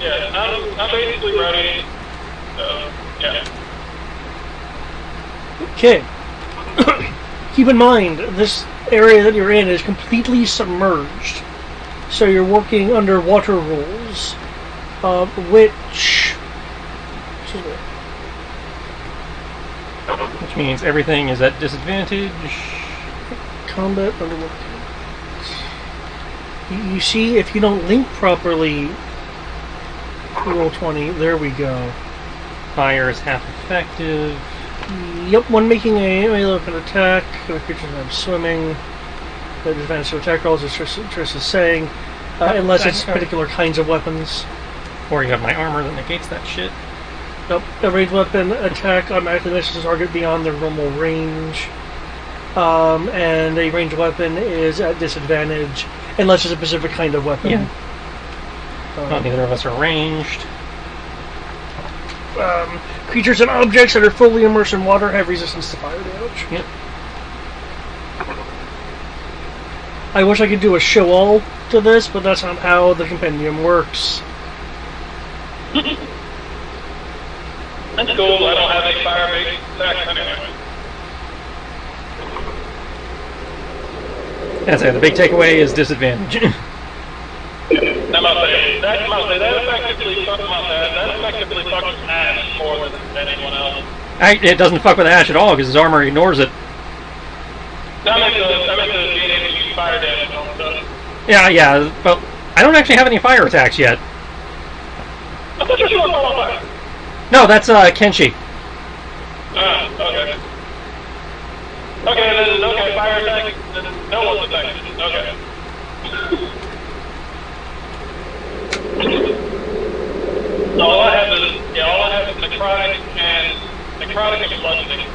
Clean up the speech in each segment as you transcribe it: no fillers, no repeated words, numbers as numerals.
Yeah, I'm basically ready. So, yeah. Okay. Keep in mind, this area that you're in is completely submerged. So you're working under water rules, which means everything is at disadvantage. Combat underwater. You see, if you don't link properly, roll 20. There we go. Fire is half effective. Yep, when making a melee weapon attack, the creature's not swimming. The disadvantage to attack rolls, as Trish is saying, unless it's particular kinds of weapons. Or you have my armor that negates that shit. Nope, a ranged weapon attack automatically misses the target beyond their normal range. And a ranged weapon is at disadvantage unless it's a specific kind of weapon. Yeah. Neither of us are ranged. Creatures and objects that are fully immersed in water have resistance to fire damage. Yep. I wish I could do a show all to this, but that's not how the compendium works. That's cool. I don't have any fire-based attacks anyway. That's it. The big takeaway is disadvantage. That effectively fucks Ash more than anyone else. It doesn't fuck with Ash at all because his armor ignores it. I meant the being able to use fire damage on stuff. Yeah, but I don't actually have any fire attacks yet. I thought you were on fire. No, that's Kenshi. Okay. Okay, fire attack, then no one's affected. Okay. all I have is necrotic and bludgeoning,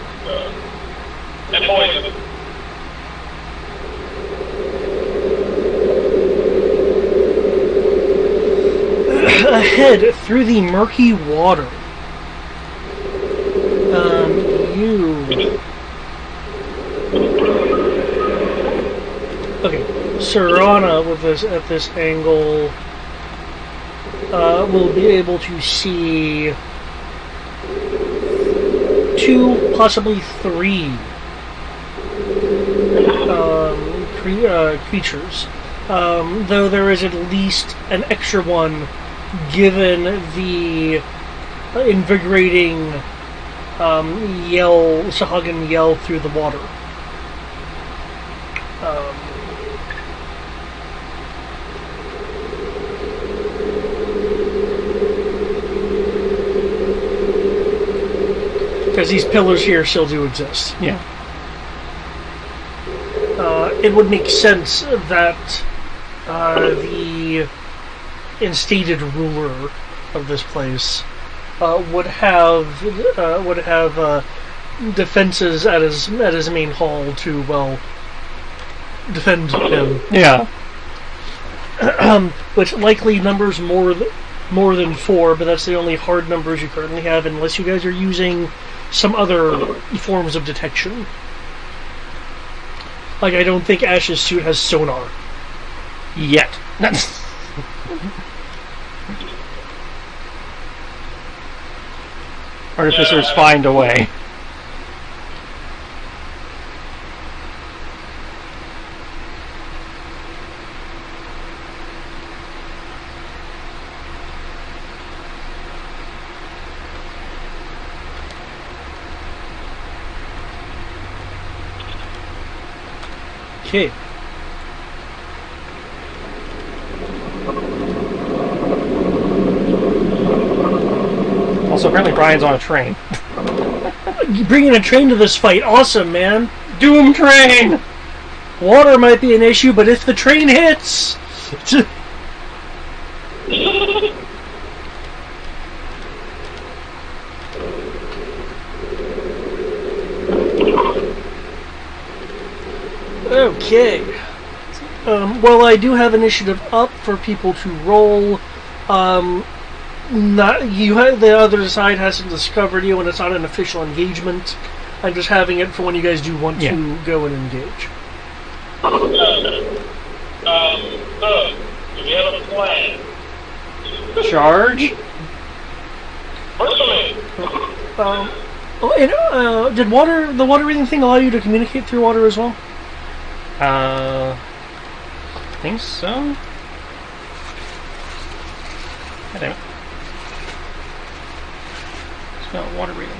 and poison. Ahead through the murky water. Okay, Serana with this at this angle will be able to see 2, possibly 3 creatures. Though there is at least an extra one given the invigorating Sahagin yell through the water. Because these pillars here still do exist. Yeah. It would make sense that the instated ruler of this place would have defenses at his main hall to defend him. Yeah. Which likely numbers more than 4, but that's the only hard numbers you currently have, unless you guys are using some other forms of detection. Like, I don't think Ash's suit has sonar. Yet. Artificers find a way. Okay. Also, apparently Brian's on a train. You bringing a train to this fight, awesome, man. Doom train! Water might be an issue, but if the train hits... Okay. Well, I do have initiative up for people to roll. The other side hasn't discovered you, and it's not an official engagement. I'm just having it for when you guys do want to go and engage. So, do we have a plan? Charge. Works for me. Did the water breathing thing allow you to communicate through water as well? I think so. God damn it. It's not water breathing.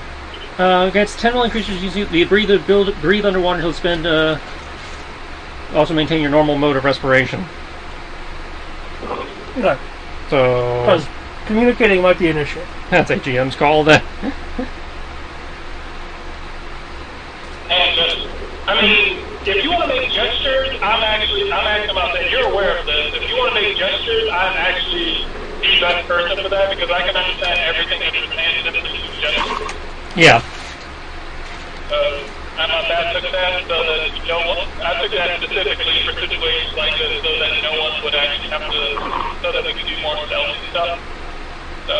Gets 10 million creatures using the breathe underwater until spend. Also maintain your normal mode of respiration. Okay. So. Because communicating might be an issue. That's a GM's call then. And I mean, if you want to make gestures, I'm actually about that. You're aware of this. If you want to make gestures, I'm actually the best person for that because I can understand everything that you're saying simply through gestures. Yeah. I'm not that took that so that I took that specifically for situations like this so that no one would actually have to, so that we could do more stealthy stuff. So,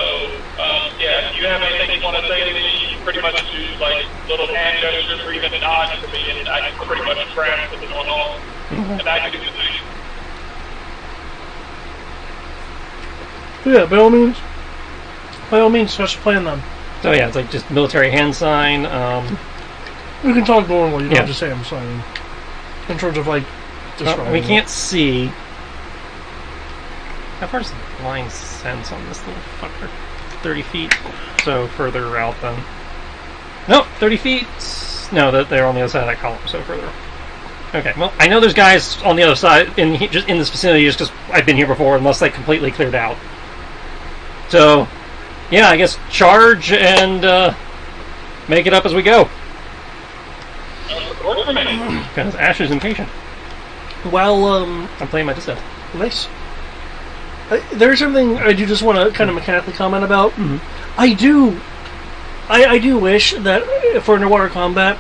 yeah, if you have anything you want to say to me, you pretty much do like little hand gestures or even nods to me and I can pretty much grasp what's going on. And I can do the same. Yeah, by all means, special plan them. So yeah, it's like just military hand sign. You can talk normally, you don't Yeah. have to say I'm signing. In terms of, like, describing. We can't see. How far is the line sense on this little fucker? 30 feet. So further out then. Nope, 30 feet. No, they're on the other side of that column, so further. Okay, well, I know there's guys on the other side just in this vicinity just because I've been here before, unless they completely cleared out. So, yeah, I guess charge and make it up as we go. Works for me. Because Ash is impatient. Well, I'm playing my distaff. nice. There's something I do just want to kind of mechanically comment about. Mhm. I do wish that for underwater combat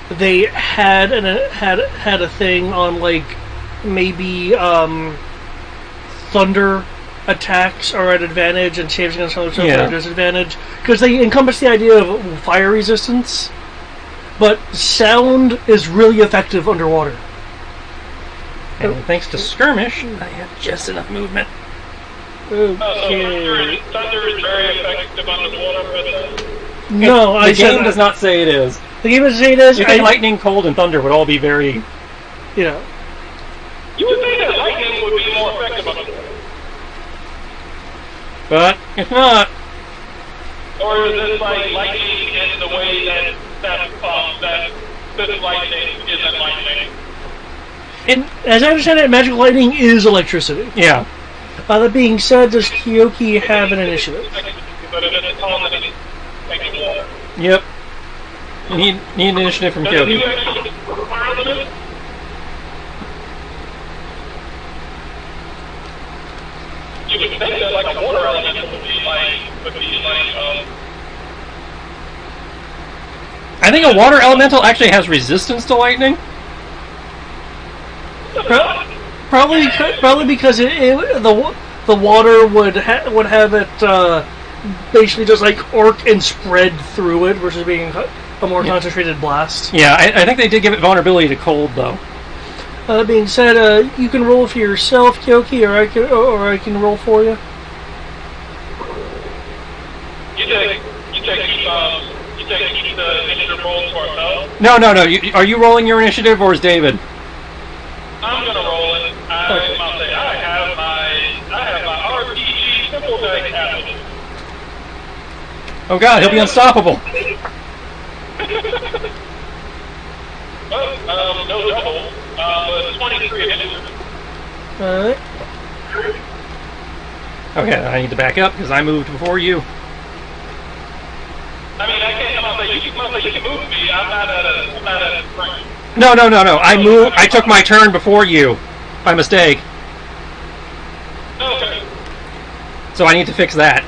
they had a thing on like maybe thunder attacks are at advantage and saves against other stuff are at disadvantage because they encompass the idea of fire resistance, but sound is really effective underwater. And thanks to skirmish, I have just enough movement. Okay. Thunder is very effective underwater, but No, The game does not say it is. The game doesn't say it is. You think lightning, cold, and thunder would all be very... Yeah. you would think that lightning would be more effective underwater. But it's not. Or is this like lightning in the way that this lightning isn't lightning? And as I understand it, magical lightning is electricity. Yeah. That being said, does Kyoki have an initiative? But it isn't causing making water. Yep. Need an initiative from Does it do Kyoki. actually fire element? You would think that like a water element would be like I think a water elemental actually has resistance to lightning. Probably because the water would have it basically just like arc and spread through it versus being a more concentrated blast. Yeah, I think they did give it vulnerability to cold though. That being said, you can roll for yourself, Kyoki, or I can roll for you. You take the initiative roll for ourselves. No. Are you rolling your initiative or is David? I'm gonna roll it. I'll say I have my RPG simple deck capital. Oh god, he'll be unstoppable. Well, no double. But 23 initiative. Alright. Okay, I need to back up because I moved before you. I mean, I can't. You can move me. I'm not at a frame. No. I took my turn before you by mistake. Okay. So I need to fix that.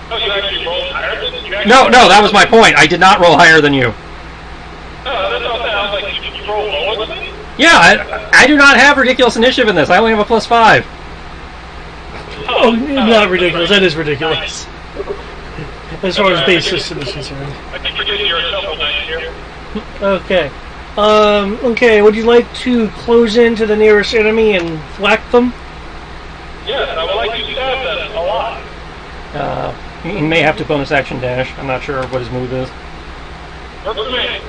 Oh, you actually rolled higher than you. No, that was my point. I did not roll higher than you. No, that's what I'm saying. I was like, you roll lower than me? Yeah, I do not have ridiculous initiative in this. I only have a +5. Oh, not ridiculous. That is ridiculous. As far as base system is concerned. I keep forgetting you're a shuffle knight here. Okay. Okay, would you like to close into the nearest enemy and whack them? Yes, I would like to stab them a lot. He may have to bonus action dash. I'm not sure what his move is. Works for me.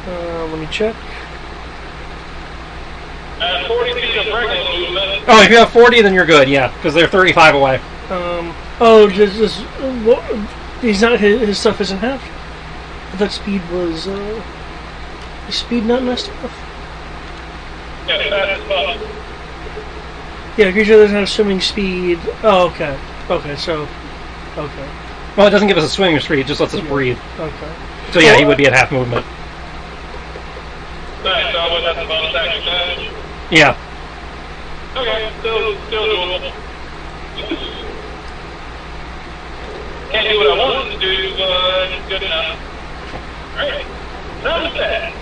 Let me check. 40 feet of regular movement. Oh, if you have 40, then you're good. Yeah, because they're 35 away. Just he's not his stuff isn't half. That speed was his speed not messed up. Yeah, fast as fuck. Yeah, creature doesn't have swimming speed. Oh, okay. Okay, so okay. Well, it doesn't give us a swimming speed; it just lets us breathe. Okay. So yeah, he would be at half movement. Nice, so I wouldn't have to bonus action dash. Yeah. Okay, still doable. Can't do what I wanted to do, but it's good enough. Alright, not bad.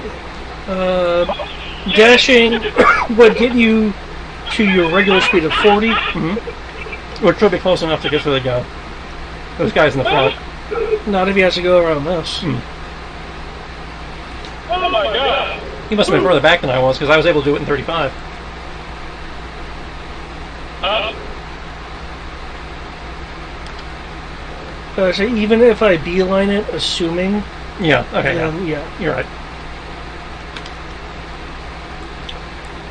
Dashing would get you to your regular speed of 40. Which should be close enough to get to the guy. Those guys in the front. Not if he has to go around this. Oh my god! He must have been further back than I was, because I was able to do it in 35. So even if I beeline it, assuming... Yeah, okay, yeah. You're right.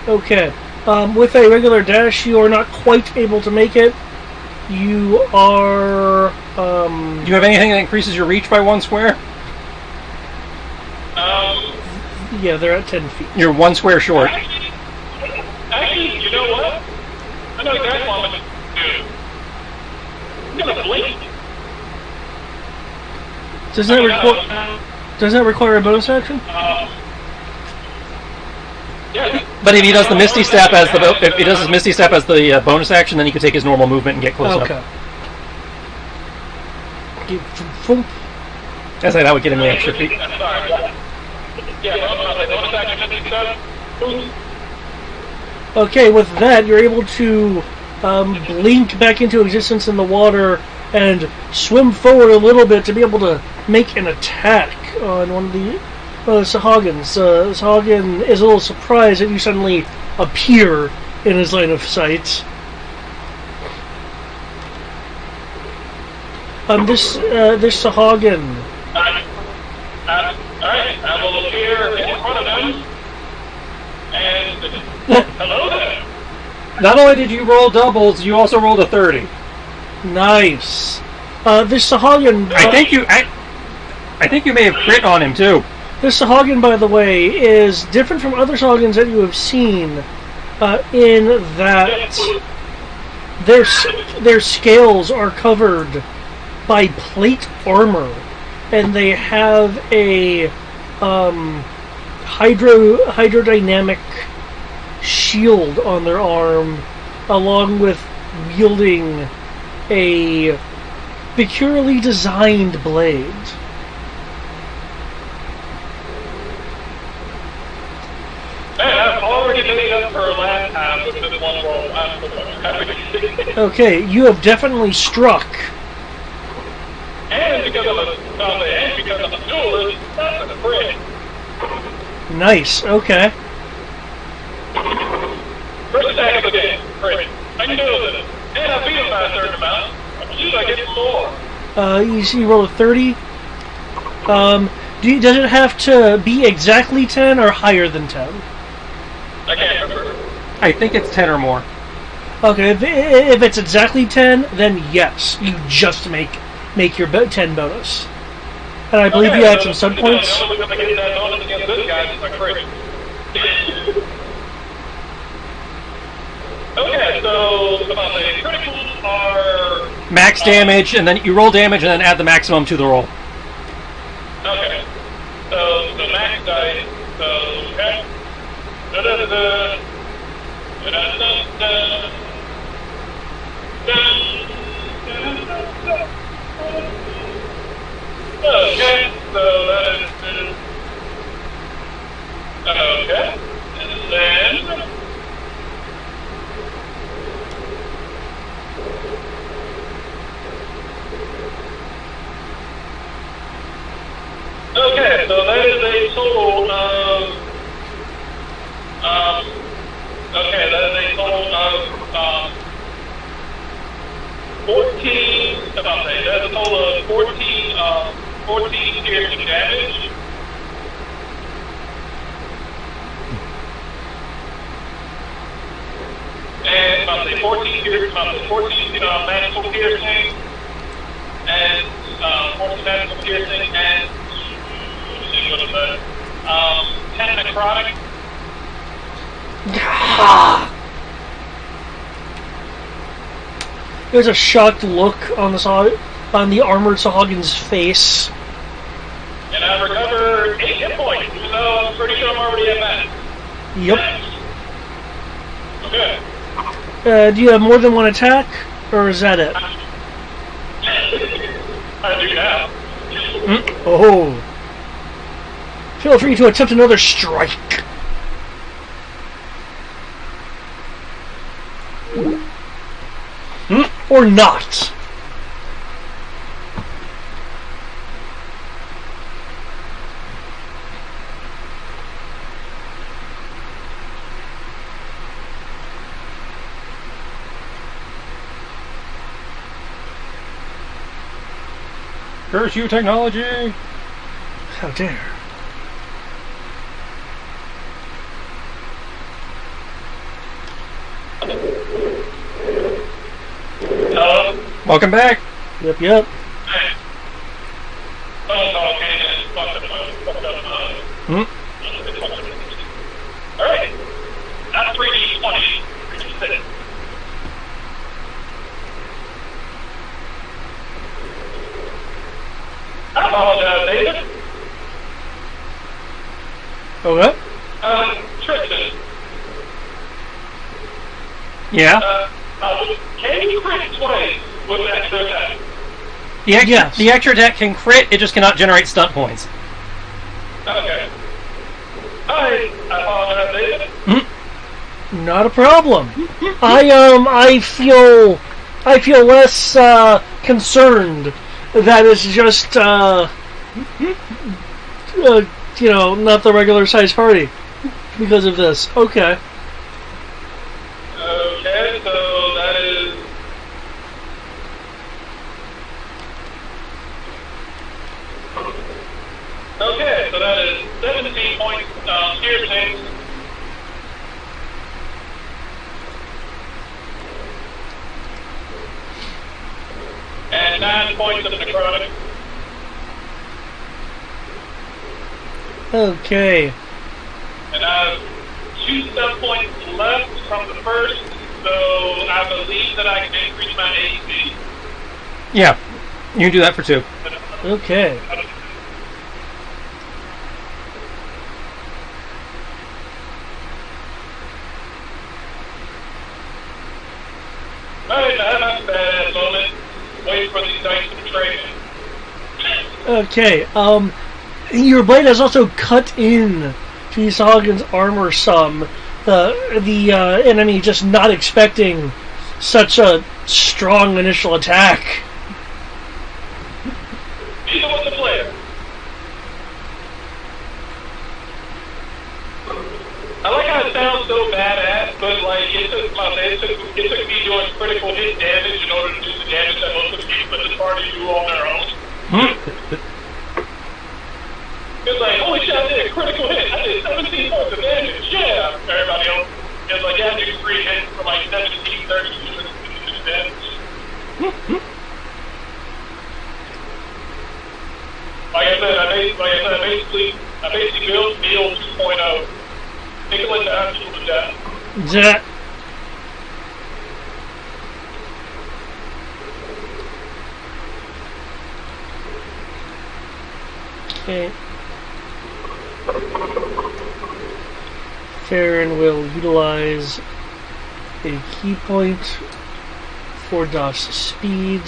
Okay. With a regular dash, you are not quite able to make it. You are... Do you have anything that increases your reach by 1 square? Yeah, they're at 10 feet. You're 1 square short. Actually, you know what? I know exactly what I'm going to do. I'm going to blink. Does that require a bonus action? Yeah. But if he does the Misty Step as if he does his Misty Step as the bonus action, then he could take his normal movement and get close Okay. up. I say that would get him the extra feet. Sorry. Yeah, bonus action 50 stuff. Okay, with that, you're able to blink back into existence in the water and swim forward a little bit to be able to make an attack on one of the Sahagins. Sahagin is a little surprised that you suddenly appear in his line of sight. This Sahagin. Alright, I will appear in front of him. And hello there. Not only did you roll doubles, you also rolled a 30. Nice. This Sahagin. I think you may have crit on him too. This Sahagin, by the way, is different from other Sahagins that you have seen in that their scales are covered by plate armor, and they have a hydrodynamic shield on their arm, along with wielding a peculiarly designed blade. Man, I've already made up for last time with this one roll. I'm so happy. Okay, you have definitely struck. And because I'm a duelist, that's a crit. Nice, okay. First attack of the game, crit. I can do this. And I beat him by a certain amount. I'm sure I get more. You see, you roll a 30. Does it have to be exactly 10 or higher than 10? I can't remember. I think it's 10 or more. Okay, if it's exactly 10, then yes, you just make your 10 bonus. And I believe you add some sub points. The only way I'm getting that bonus against this guy is my crit. Okay, so come on, the criticals are Max damage, and then you roll damage, and then add the maximum to the roll. okay. So the max dice. So okay. Da-da-da-da. Da-da-da-da. Da-da-da-da. Okay, so that is okay, and then okay, so that is a total of okay, that is a total of 14 about that. That's a total of 14 piercing damage. And about to say 14 magical piercing, and 14 magical piercing, and let's see what is that? 10 necrotic. There's a shocked look on the armored Sahagins' face. And I recover 8 hit points, even though I'm pretty sure I'm already at that. Yep. Okay. Do you have more than one attack, or is that it? I do now. Oh. Feel free to attempt another strike. Or not. Curse you, technology! How dare. Hello? Welcome back! Yep. Okay, Alright. That's 3d20. 3d6. I apologize, David. Okay. Tristan. Yeah? Can you crit twice with an extra attack? The extra attack can crit, it just cannot generate stunt points. Okay. I apologize, David. Not a problem. I feel less concerned that it's just not the regular size party because of this. Okay. Okay, so that is okay, so that is 17 points piercing. And 9 points of necrotic. Okay. And I have 2 stun points left from the first, so I believe that I can increase my AC. Yeah, you can do that for 2. Okay. Alright, I have a bad moment. Wait for these dice to betray me. Okay. Your blade has also cut in to Sagan's armor some. The enemy just not expecting such a strong initial attack. Neither was the player. I like how it sounds so badass, but like it took me doing critical hit damage in order to do the damage that most of the people in this party do on their own. It's like, holy shit, I did a critical hit. I did 17 points of damage. Yeah. Everybody else is like, yeah, I do 3 hits for like 17, 32 damage. Like I said, I basically built Neil 2.0. Nicholas Angel to death. That. Okay. Farron will utilize a key point for DOS speed.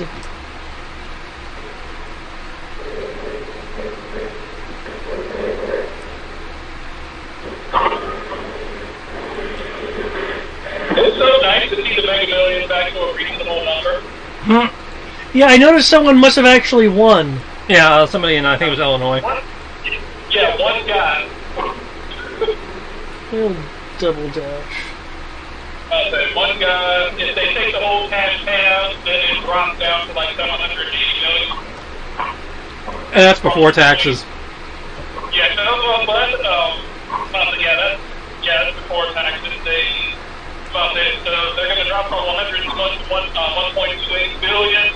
It's so nice to see the Mega Millions back to a reasonable number. Yeah, I noticed someone must have actually won. Yeah, somebody in, I think it was Illinois. Yeah, one guy. I'll double dash. One guy, if they take the whole cash tab, then it drops down to like 780 million. And that's before taxes. Yeah, so that's before taxes. So they're going to drop from 1.28 billion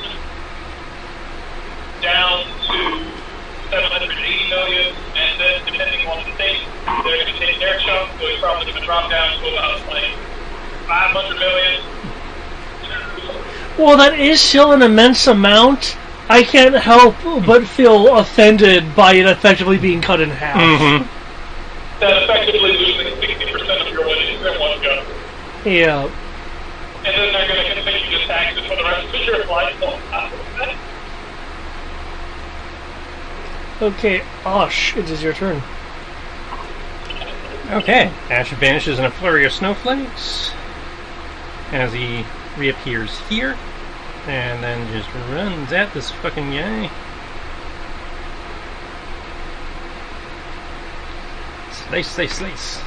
down to 780 million, and then depending on the state, they're going to take their chunk, so it's probably going to drop down to about like 500 million. Well, that is still an immense amount. I can't help but feel offended by it effectively being cut in half. Mm-hmm. That's effectively losing 60% of your winnings in one go. Yeah. And then they're going to continue to tax it for the rest of your life. Okay, Osh, it is your turn. Okay, Ash vanishes in a flurry of snowflakes as he reappears here, and then just runs at this fucking guy. Slice.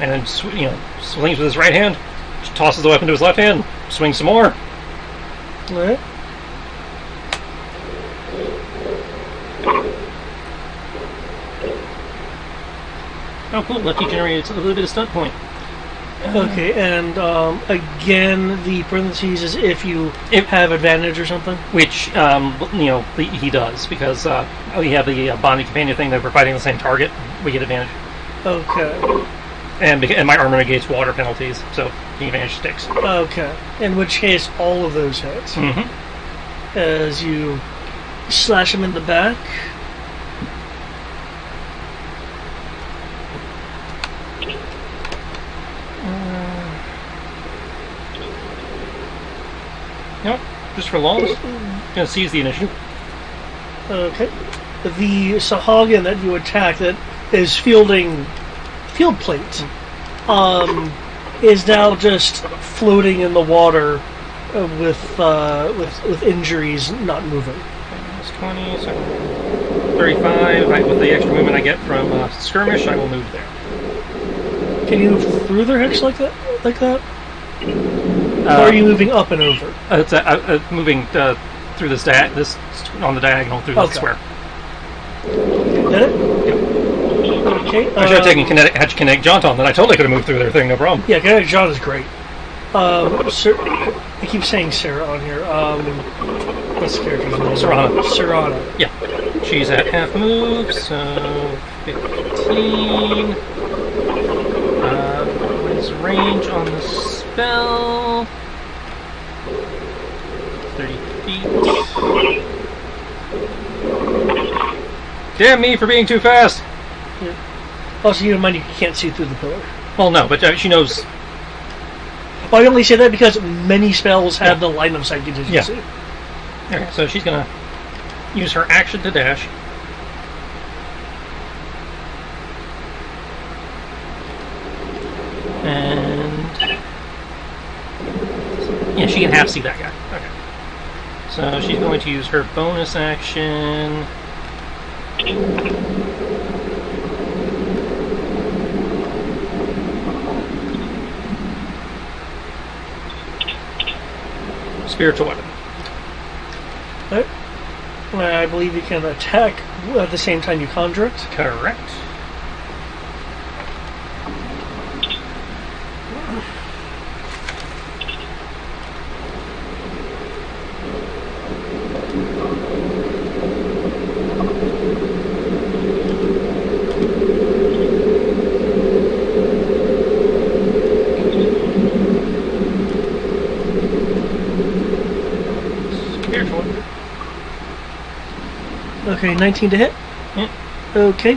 And then, swings with his right hand, just tosses the weapon to his left hand, swings some more. Alright. Oh, cool. Lucky generates a little bit of stunt point. Okay, and again, the parentheses is if you have advantage or something? Which, he does, because we have the bonding companion thing that we're fighting the same target. We get advantage. Okay. And my armor negates water penalties, so the advantage sticks. Okay. In which case, all of those hits. Mm-hmm. As you slash him in the back. Nope, just for lulls. Gonna seize the initiative. Okay. The Sahagin that you attack that is fielding field plate is now just floating in the water with injuries, not moving. That's 20, so 35. With the extra movement I get from skirmish, I will move there. Can you move through their hex like that? Or are you moving up and over? It's moving through this on the diagonal through the square. Did it? Yep. Okay. I should have taken kinetic jaunt on that. I totally could have moved through their thing, no problem. Yeah, kinetic jaunt is great. I keep saying Sarah on here. What's the character's name? Serana. Yeah. She's at half move, so 15. What is range on the spell? 30 feet. Damn me for being too fast! Yeah. Also, keep in mind you can't see through the pillar. Well, no, but she knows. Well, I only say that because many spells have the line of sight contingency. Yeah. Okay, so she's gonna use her action to dash. And yeah, she can half see that guy. Okay. So she's going to use her bonus action. Spiritual weapon. Right. I believe you can attack at the same time you conjure it. Correct. Okay, 19 to hit? Yeah. Okay.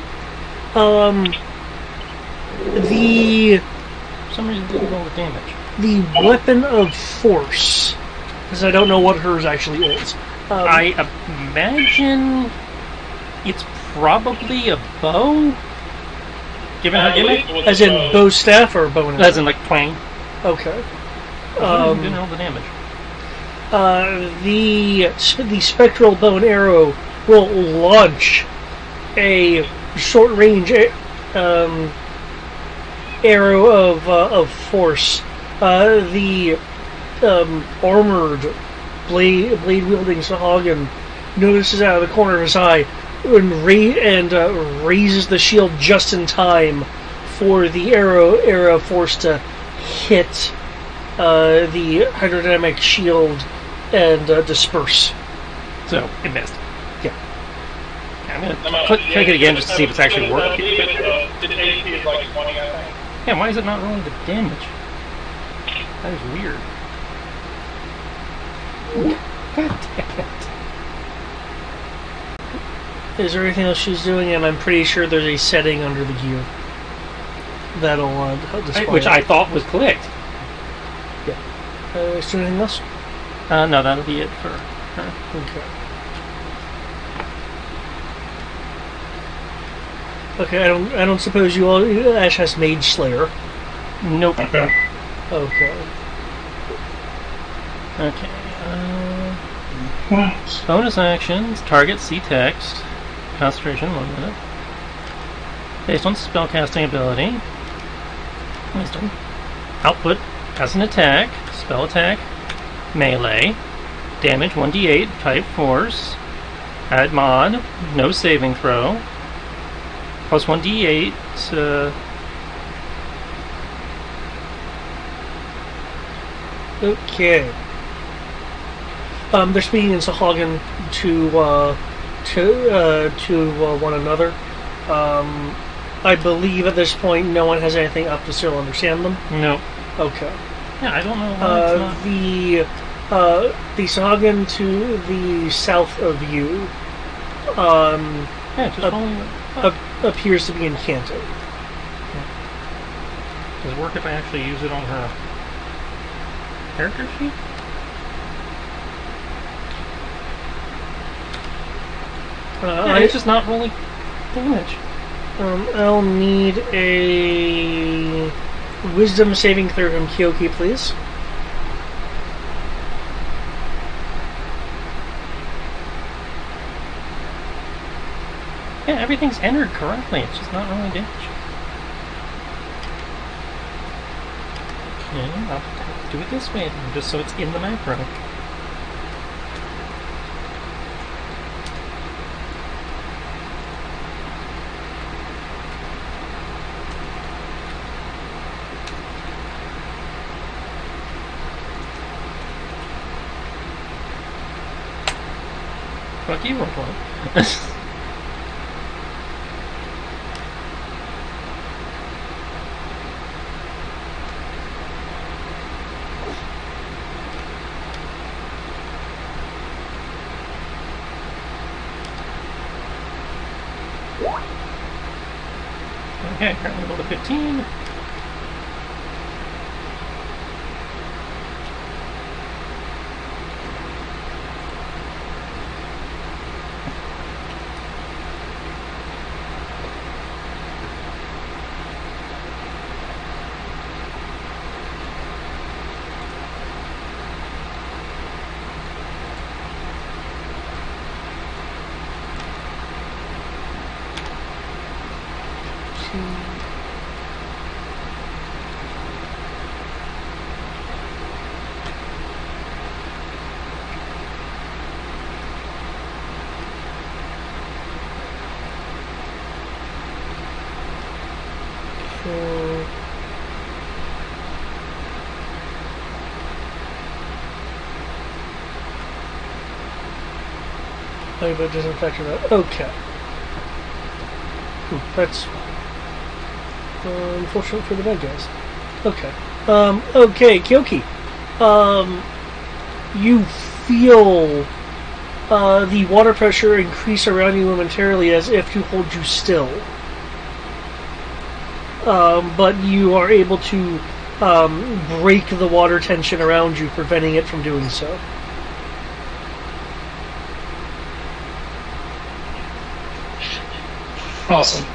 The... For some reason, it didn't roll the damage. The weapon of force, because I don't know what hers actually is. I imagine it's probably a bow, given her gimmick. As in bow staff or bow and arrow? As in like twang. Okay. Didn't roll the damage. The spectral bow and arrow will launch a short range arrow of force The armored blade-wielding Sahagin notices out of the corner of his eye and raises the shield just in time for the arrow force to hit the hydrodynamic shield and disperse. So, it missed. Yeah. I'm going to click it again just to see if it's actually working. Its AC is like 20, I think. Yeah, why is it not rolling the damage? That is weird. God damn it. Is there anything else she's doing? And I'm pretty sure there's a setting under the gear that'll display Which it. I thought was clicked. Yeah. Is there anything else? No, that'll be it for her. Okay, I don't suppose you all Ash has Mage Slayer. Nope. Okay. Okay. Okay. Bonus actions. Target, see text. Concentration, 1 minute. Based on spellcasting ability. Wisdom. Output as an attack. Spell attack. Melee. Damage 1d8. Type force. Add mod. No saving throw. Plus 1d8. Okay. They're speaking in Sahagin to one another. I believe at this point no one has anything up to still understand them. Nope. Okay. Yeah, I don't know why it's not. The Sahagin to the south of you Yeah, just appears to be enchanted. Does it work if I actually use it on her character sheet? It's just not rolling damage. I'll need a wisdom saving throw from Kyoki, please. Yeah, everything's entered correctly. It's just not rolling damage. Okay, I'll do it this way then, just so it's in the macro. Fuck you, roll one. Okay, currently rolled a 15. But disinfection. Okay. That's unfortunate for the bad guys. Okay. Okay, Kyoki. You feel the water pressure increase around you momentarily as if to hold you still. But you are able to break the water tension around you, preventing it from doing so. Awesome.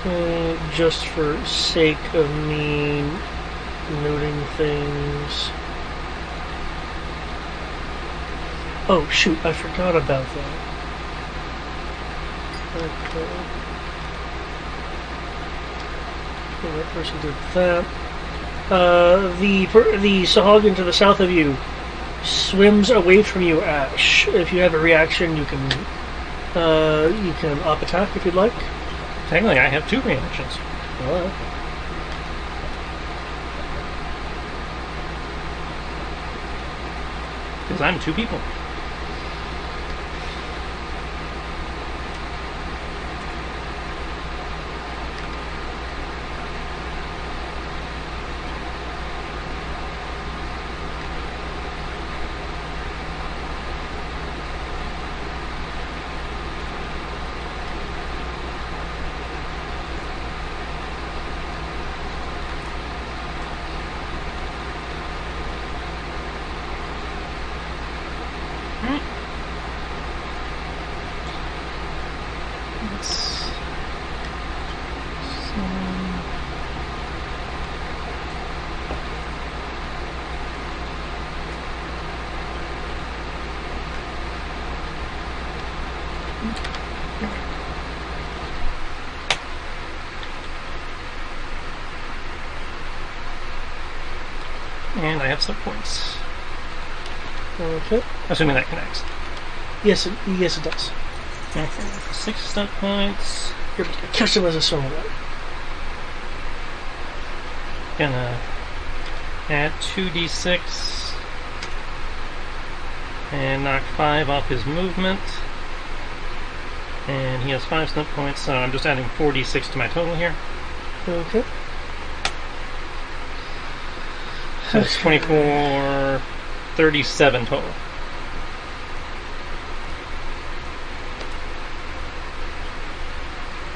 Okay, just for sake of me noting things. Oh shoot, I forgot about that. Okay. The right person did that. The Sahagin to the south of you swims away from you, Ash. If you have a reaction, you can up attack if you'd like. Technically, I have 2 reactions. Alright. Because I'm 2 people. And I have some points. Okay. Assuming that connects. Yes, it does. Okay. 6 stunt points. You're able to catch him as a swimmer. Gonna add 2d6 and knock 5 off his movement. And he has 5 stunt points, so I'm just adding 4d6 to my total here. Okay. So it's 24, 37 total.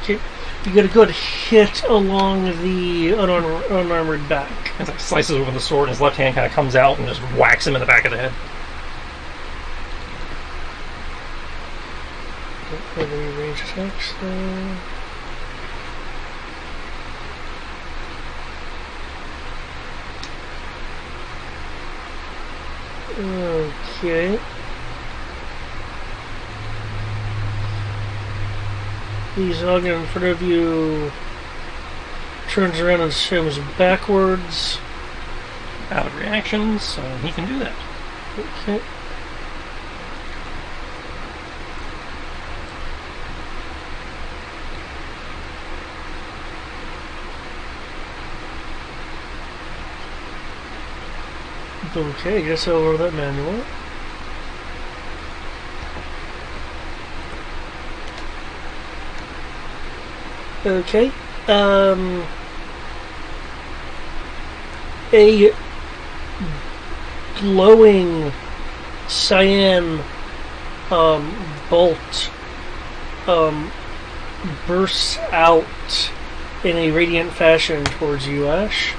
Okay. You get a good hit along the unarmored back. As like slices over the sword, and his left hand kind of comes out and just whacks him in the back of the head. Are there any range attacks there? Okay. The Zoggen in front of you turns around and swims backwards. Out of reactions, so he can do that. Okay. Okay, I guess I'll roll that manual. Okay. A glowing cyan bolt bursts out in a radiant fashion towards you, Ash.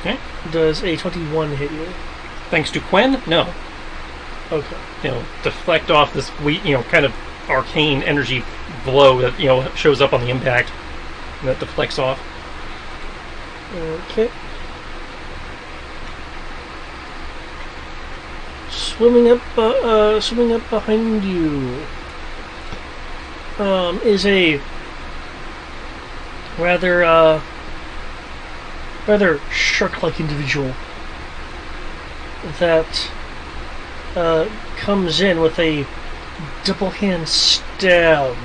Okay. Does a 21 hit you? Thanks to Quen? No. Okay. Deflect off this kind of arcane energy blow that, shows up on the impact. And that deflects off. Okay. Swimming up behind you is a rather shark-like individual that comes in with a double hand stab.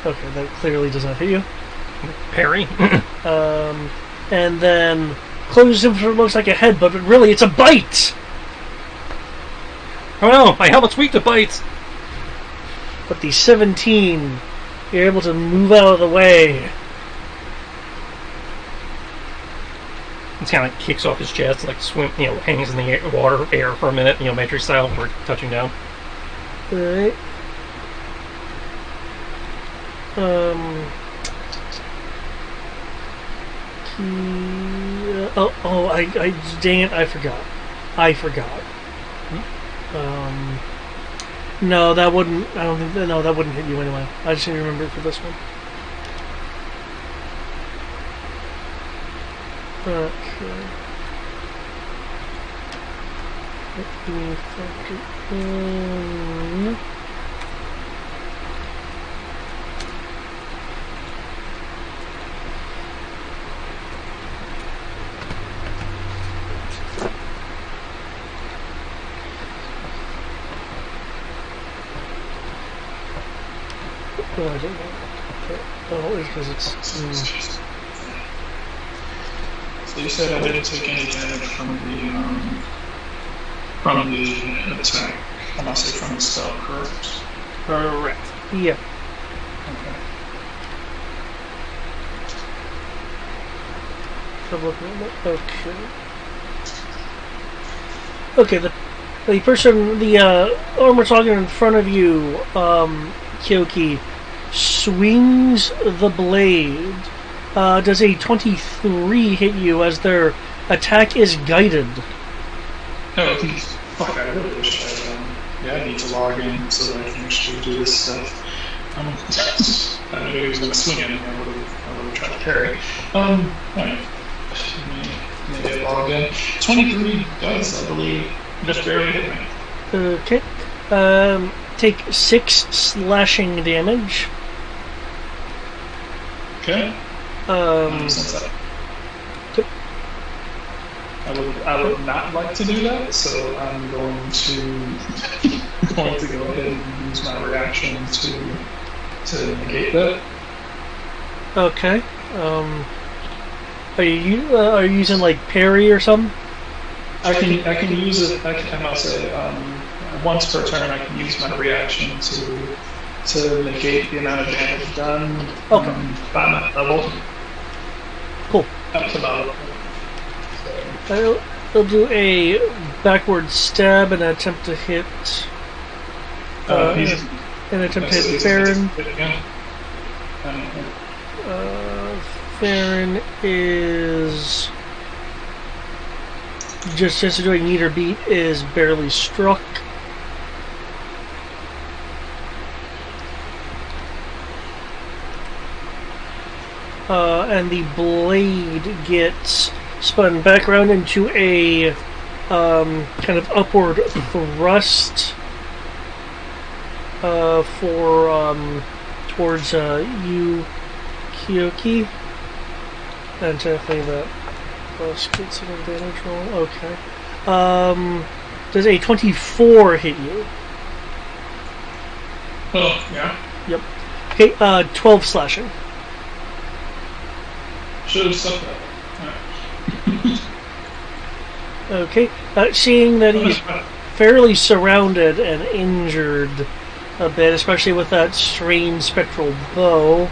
Okay, that clearly does not hit you. Parry. And then closes him for what looks like a headbutt, but really it's a bite! Oh no, my helmet's weak to bites! But the 17, you're able to move out of the way. It kind of kicks off his chest, like hangs in the air for a minute, Matrix style, before touching down. Alright. Dang it, I forgot. No, that wouldn't, I don't think, no, that wouldn't hit you anyway. I just need to remember it for this one. Okay. Let me factor in... Oh, I don't know. Oh, it's because it's. So you said I didn't take any damage from the attack. I'm not saying from the spell, correct? Correct. Yeah. Okay. Okay. Okay, the person, the armor target in front of you, Kyoki, swings the blade. Does a 23 hit you as their attack is guided? Oh, fuck, I really wish I need to log in so that I can actually do this stuff. I knew he was going to swing at me, I would have tried to parry. Alright. Let me get logged in. 23 does, I believe, just barely hit me. Okay. Take 6 slashing damage. Okay. Since I would not like to do that, so I'm going to go ahead and use my reaction to negate that. Okay. Are you using like parry or something? I can use it. I must say once per turn I can use my reaction to negate the amount of damage done. Okay. By my level. Cool. Up to my level. I'll do a backward stab and attempt to hit. Baron. Baron is just doing meter beat is barely struck. And the blade gets spun back around into a kind of upward thrust towards you, Kyoki. And technically that plus gets an advantage roll. Okay. Does a 24 hit you? Oh, yeah. Yep. Okay, 12 slashing. Should have stuck that. Okay, seeing that he's fairly surrounded and injured a bit, especially with that strange spectral bow,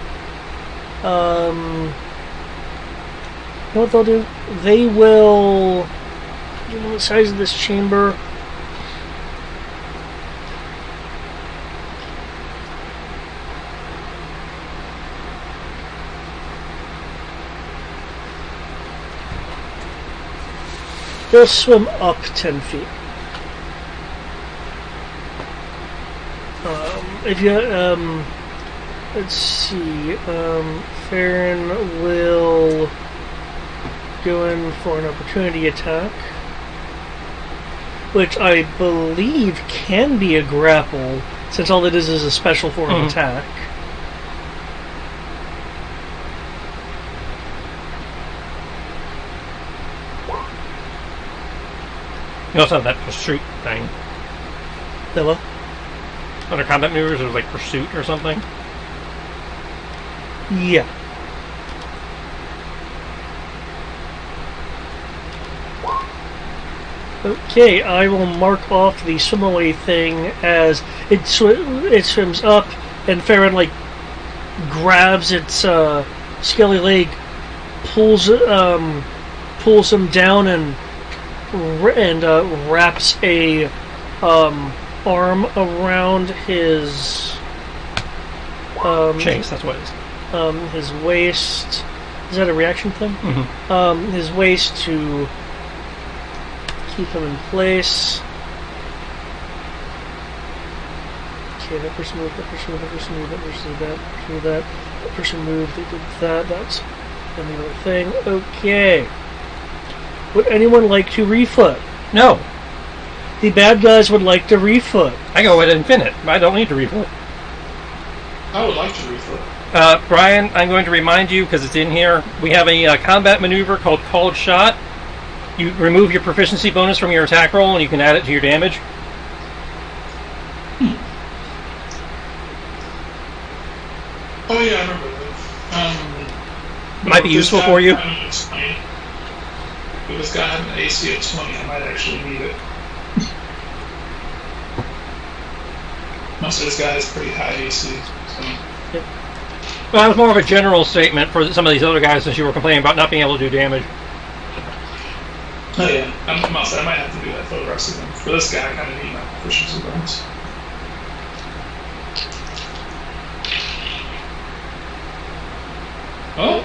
you know what they'll do? They will, given the size of this chamber, they'll swim up 10 feet. If you, let's see, Farron will go in for an opportunity attack, which I believe can be a grapple, since all it is a special form of attack. You also have that pursuit thing. Hello? Under combat maneuvers, there's like pursuit or something. Yeah. Okay, I will mark off the swim away thing as it swims up, and Farron grabs its scaly leg, pulls him down, and wraps a arm around his Chase, that's what it is. His waist. Is that a reaction thing? Mm-hmm. His waist to keep him in place. Okay, that person moved, that person moved, that person moved, that person did that, that person did that, that person moved, they did that, that's the other thing. Okay. Would anyone like to refoot? No. The bad guys would like to refoot. I go at infinite. I don't need to refoot. I would like to refoot. Brian, I'm going to remind you, because it's in here, we have a combat maneuver called Called Shot. You remove your proficiency bonus from your attack roll, and you can add it to your damage. Oh yeah, I remember that. Might be useful for you. If this guy had an AC of 20, I might actually need it. Most of this guy has pretty high AC. So. Yep. Well, that was more of a general statement for some of these other guys since you were complaining about not being able to do damage. Oh yeah, I might have to do that for the rest of them. For this guy, I kind of need my proficiency bonus. Oh!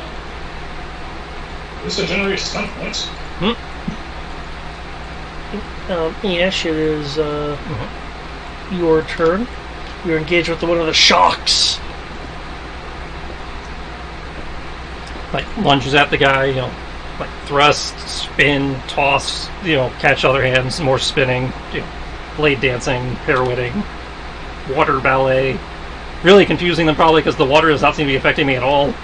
This will generate stun points. Yes, it is your turn. You're engaged with one of the shocks. Like, lunges at the guy, like thrust, spin, toss, catch other hands, more spinning, blade dancing, pirouetting, water ballet. Really confusing them probably because the water does not seem to be affecting me at all.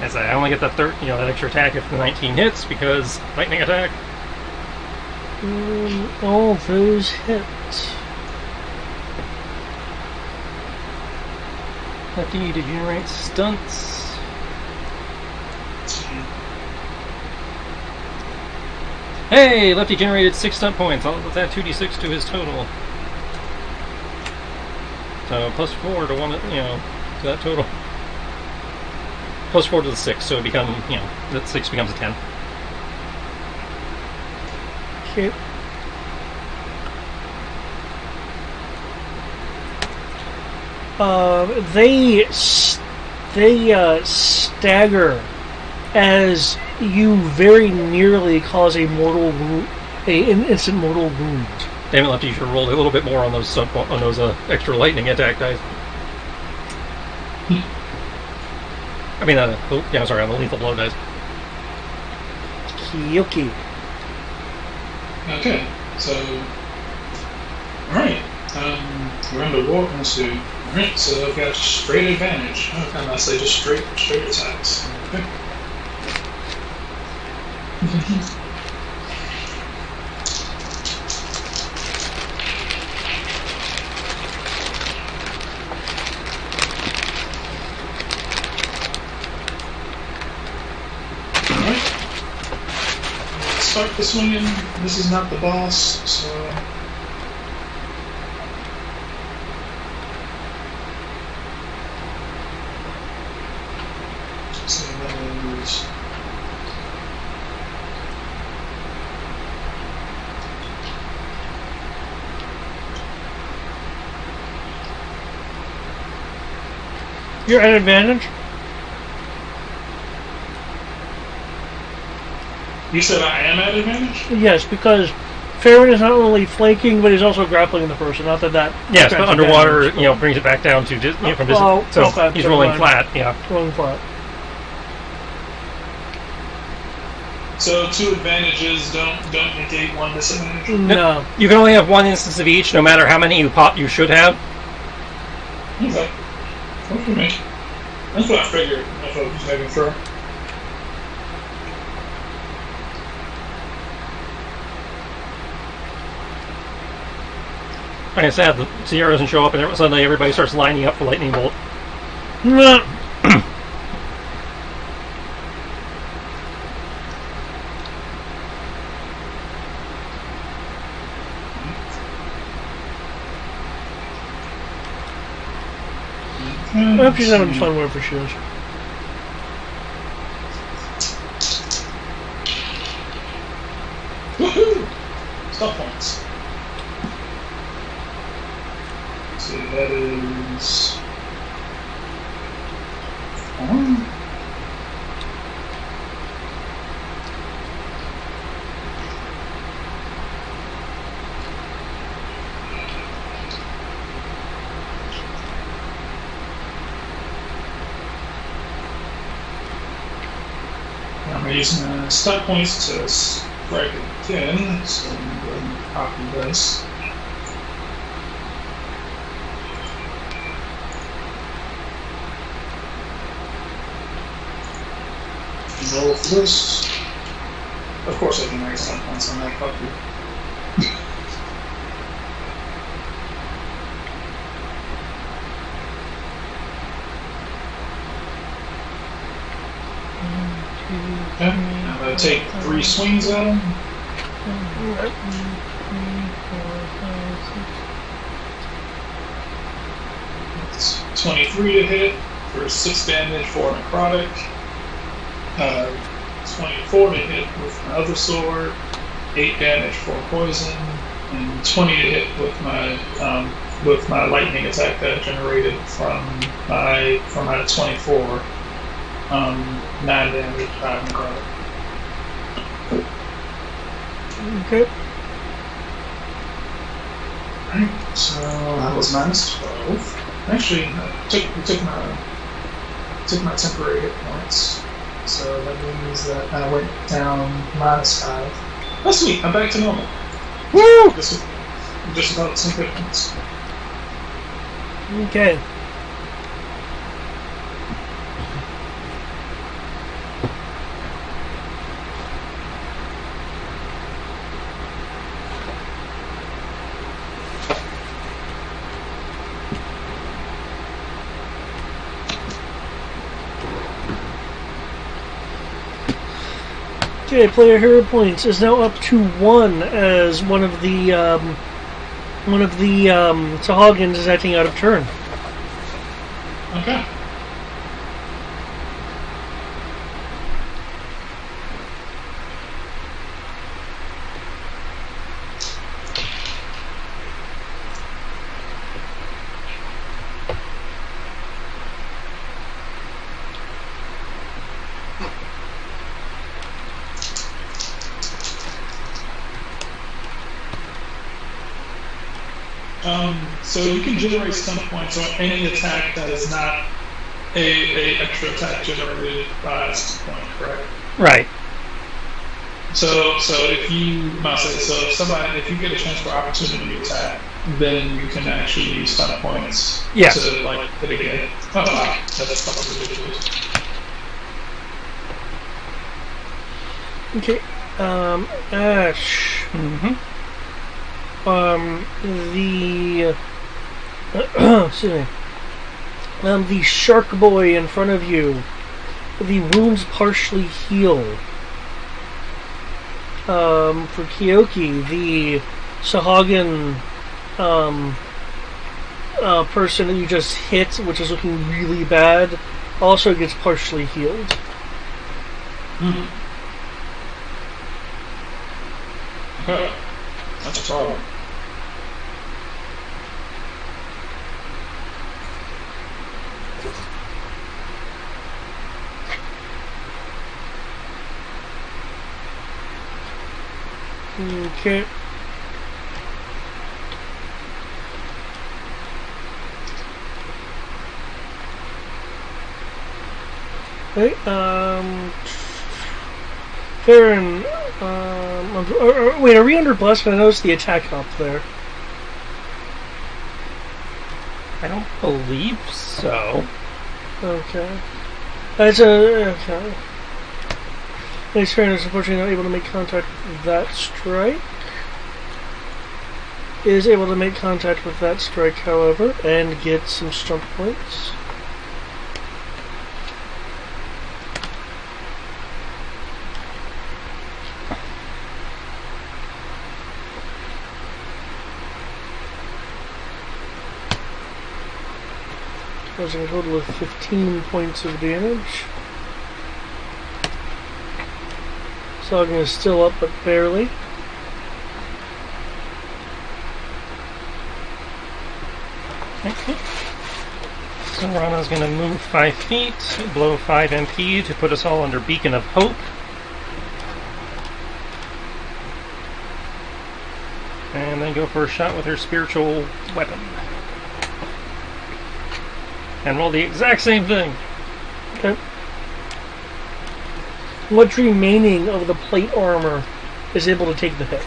As I only get that that extra attack if the 19 hits because lightning attack. All those hit. After you degenerate stunts. Hey, Lefty generated 6 stunt points. Let's add 2d6 to his total. So plus 4 to one, to that total. Plus 4 to the 6, so it becomes, that 6 becomes a 10. Okay. They stagger as you very nearly cause an instant mortal wound. Damn it, Lefty, you should have rolled a little bit more on those extra lightning attack dice. I mean, on the lethal blow dice. Kiyoki. Okay, so, alright, we're under war, let's see. Alright, so I've got straight advantage. Okay, I say just straight attacks. Okay. Start the swinging. This is not the boss, so. So that is. You're at advantage. You said I am at advantage? Yes, because Farron is not only flanking, but he's also grappling the person. Not that. Yes, but underwater, brings it back down to from his. So okay, he's rolling flat. Yeah, rolling flat. So 2 advantages don't negate 1 disadvantage. No, you can only have 1 instance of each, no matter how many you pop. You should have. Okay. Work for me. That's what I figured. I thought I was making sure. Like I said, the Sierra doesn't show up, and suddenly everybody starts lining up for lightning bolt. I hope she's having fun wherever she is. Woohoo! Stop points. So that is. I'm using stat points to strike again, so I'm going to go ahead and copy this. Roll for this. Of course I can make stat points on that copy. Okay. I'm going to take 3 swings at him. It's 23 to hit for 6 damage for necrotic. 24 to hit with my other sword, 8 damage for poison, and 20 to hit with my lightning attack that I generated from my 24. 9 damage, 5 necrotic. Okay. Alright, so that was minus 12. Actually, we took my temporary hit points. So that means that I went down minus 5. That's sweet, I'm back to normal. Woo! Just about 10 hit points. Okay. Okay, player hero points is now up to 1 as one of the Sahagins is acting out of turn. Okay. So you can generate stun points on any attack that is not a extra attack generated by a stun point, correct? Right. So if you if you get a chance for opportunity attack, then you can actually use stun points to like hit again. Oh wow, that's fucking ridiculous. Okay. Ash. Mm-hmm. Excuse me. The shark boy in front of you. The wounds partially heal. For Kyoki, the Sahagin person that you just hit, which is looking really bad, also gets partially healed. Mm-hmm. Okay. That's a problem. Okay. Okay, Farron, wait, are we under blessed? I noticed the attack up there. I don't believe so. Okay. Okay. Nice Farron is unfortunately not able to make contact with that strike. Is able to make contact with that strike, however, and get some strength points. Causing a total of 15 points of damage. Sagan is still up, but barely. Okay. So Rana's going to move 5 feet, blow 5 MP to put us all under Beacon of Hope. And then go for a shot with her spiritual weapon. And roll the exact same thing. Okay. What's remaining of the plate armor is able to take the hit?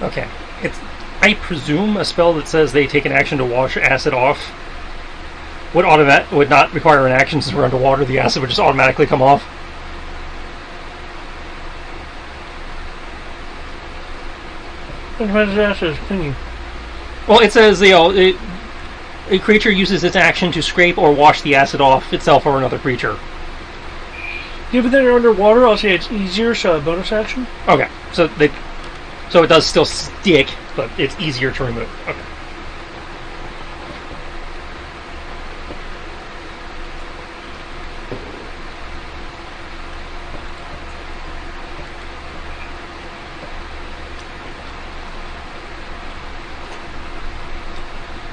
Okay. It's, I presume, a spell that says they take an action to wash acid off would not require an action since we're underwater. The acid would just automatically come off. Advantage dashes. Continue. Well, it says, a creature uses its action to scrape or wash the acid off itself or another creature. Given that you're underwater, I'll say it's easier, so a bonus action. Okay, so it does still stick, but it's easier to remove. Okay.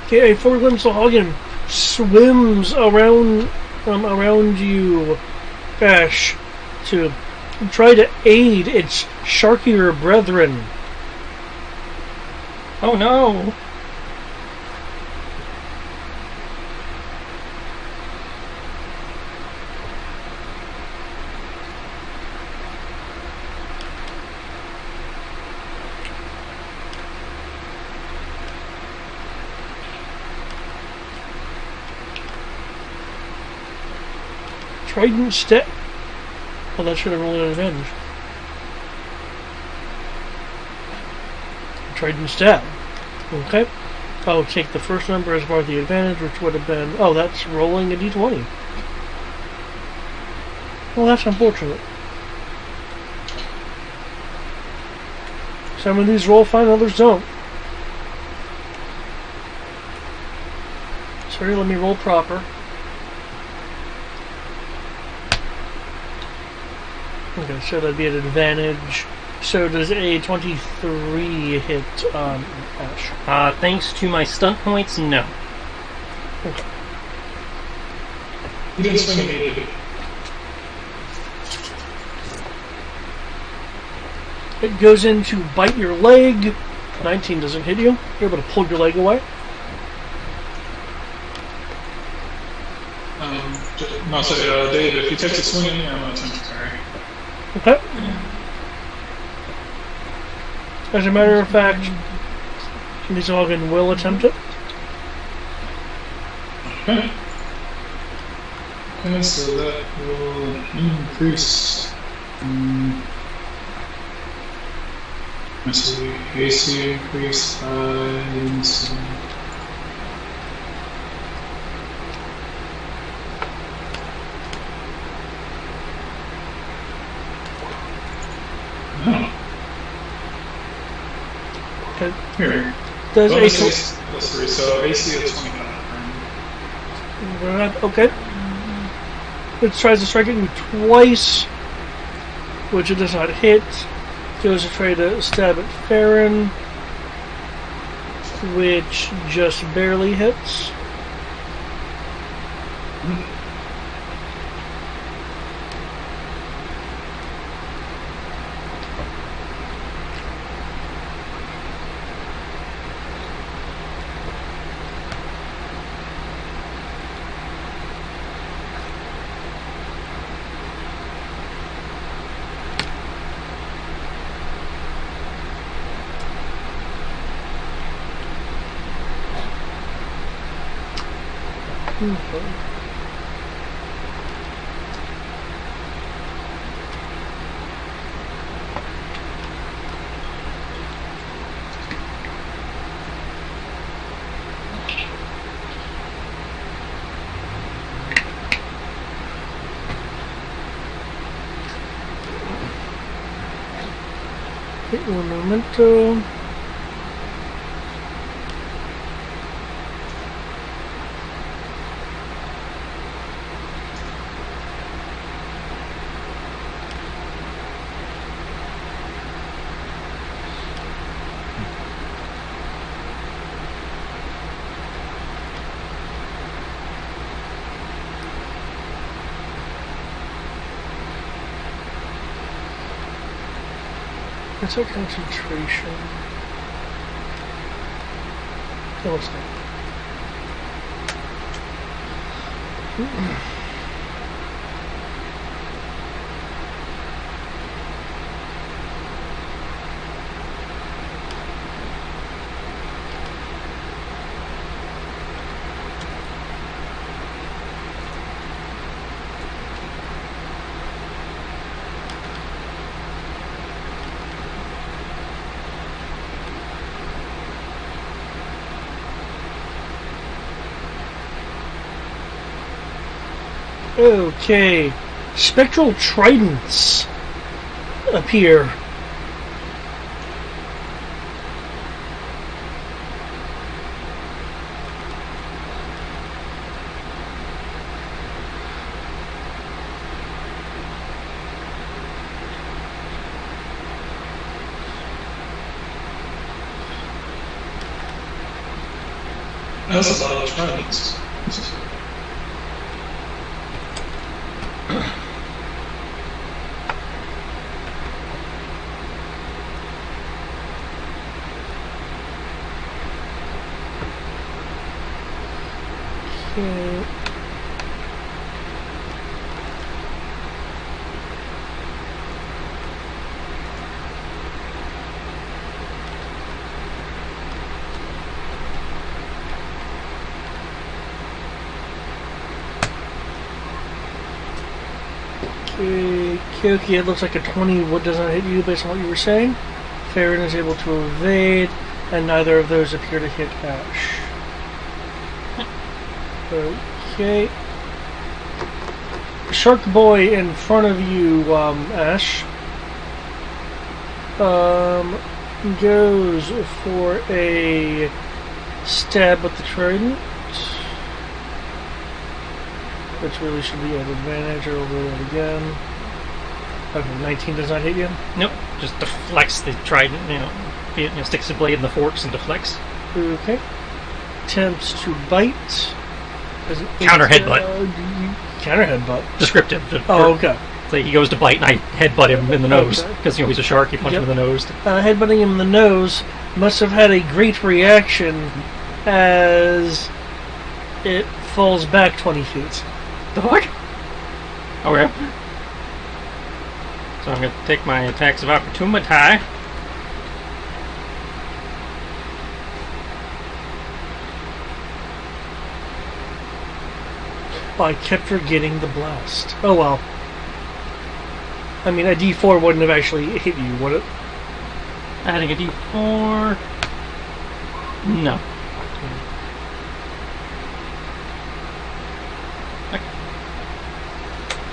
Okay, a four-limbed Sahagin swims around you, Ash, to try to aid its sharkier brethren. Oh no! Trident step. Oh, that should have rolled an advantage. Trident stab. Okay. I'll take the first number as part of the advantage, which would have been... Oh, that's rolling a d20. Well, that's unfortunate. Some of these roll fine, others don't. Sorry, let me roll proper. Okay, so that'd be an advantage. So does a 23 hit Ash? Thanks to my stunt points, no. Okay. You didn't swing at me, did you? It goes in to bite your leg. 19 doesn't hit you. You're able to pull your leg away. No, sorry, Dave, if he takes a swing at me, I'm going to attempt to parry. Okay. As a matter of fact, Nizogin will attempt it. Okay. Okay, so that will increase. Let's see, AC increase by. Okay. Here. Does Bonus a AC +3, so AC of 25. okay. It tries to strike at you twice, which it does not hit. Goes to try to stab at Farron, which just barely hits. Un momento. What's our concentration? No, it's not. Okay. Spectral tridents appear. That's a lot of tridents. Okay. Okay, it looks like a 20 wood does not hit you based on what you were saying. Farron is able to evade, and neither of those appear to hit Ash. Okay. Shark Boy in front of you, Ash, goes for a stab with the trident, which really should be at advantage. I'll roll it again. Okay, 19 does not hit you? Nope. Just deflects the trident, sticks the blade in the forks and deflects. Okay. Attempts to bite. Counter headbutt. Counter headbutt. Descriptive. Oh, okay. So he goes to bite and I headbutt him in the nose. Okay. Because, he's a shark, you punch him in the nose. Headbutting him in the nose must have had a great reaction as it falls back 20 feet. The fuck? Okay. So I'm going to take my attacks of opportunity. Oh, I kept forgetting the blast. Oh well. I mean, a D4 wouldn't have actually hit you, would it? Adding a D4. No.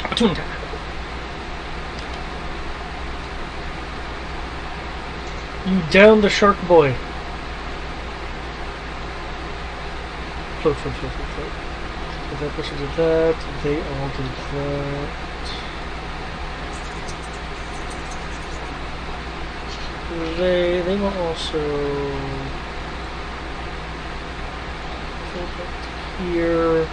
Opportunity. You down the shark boy. Float. If that person did that, they all did that. They will also go back to here.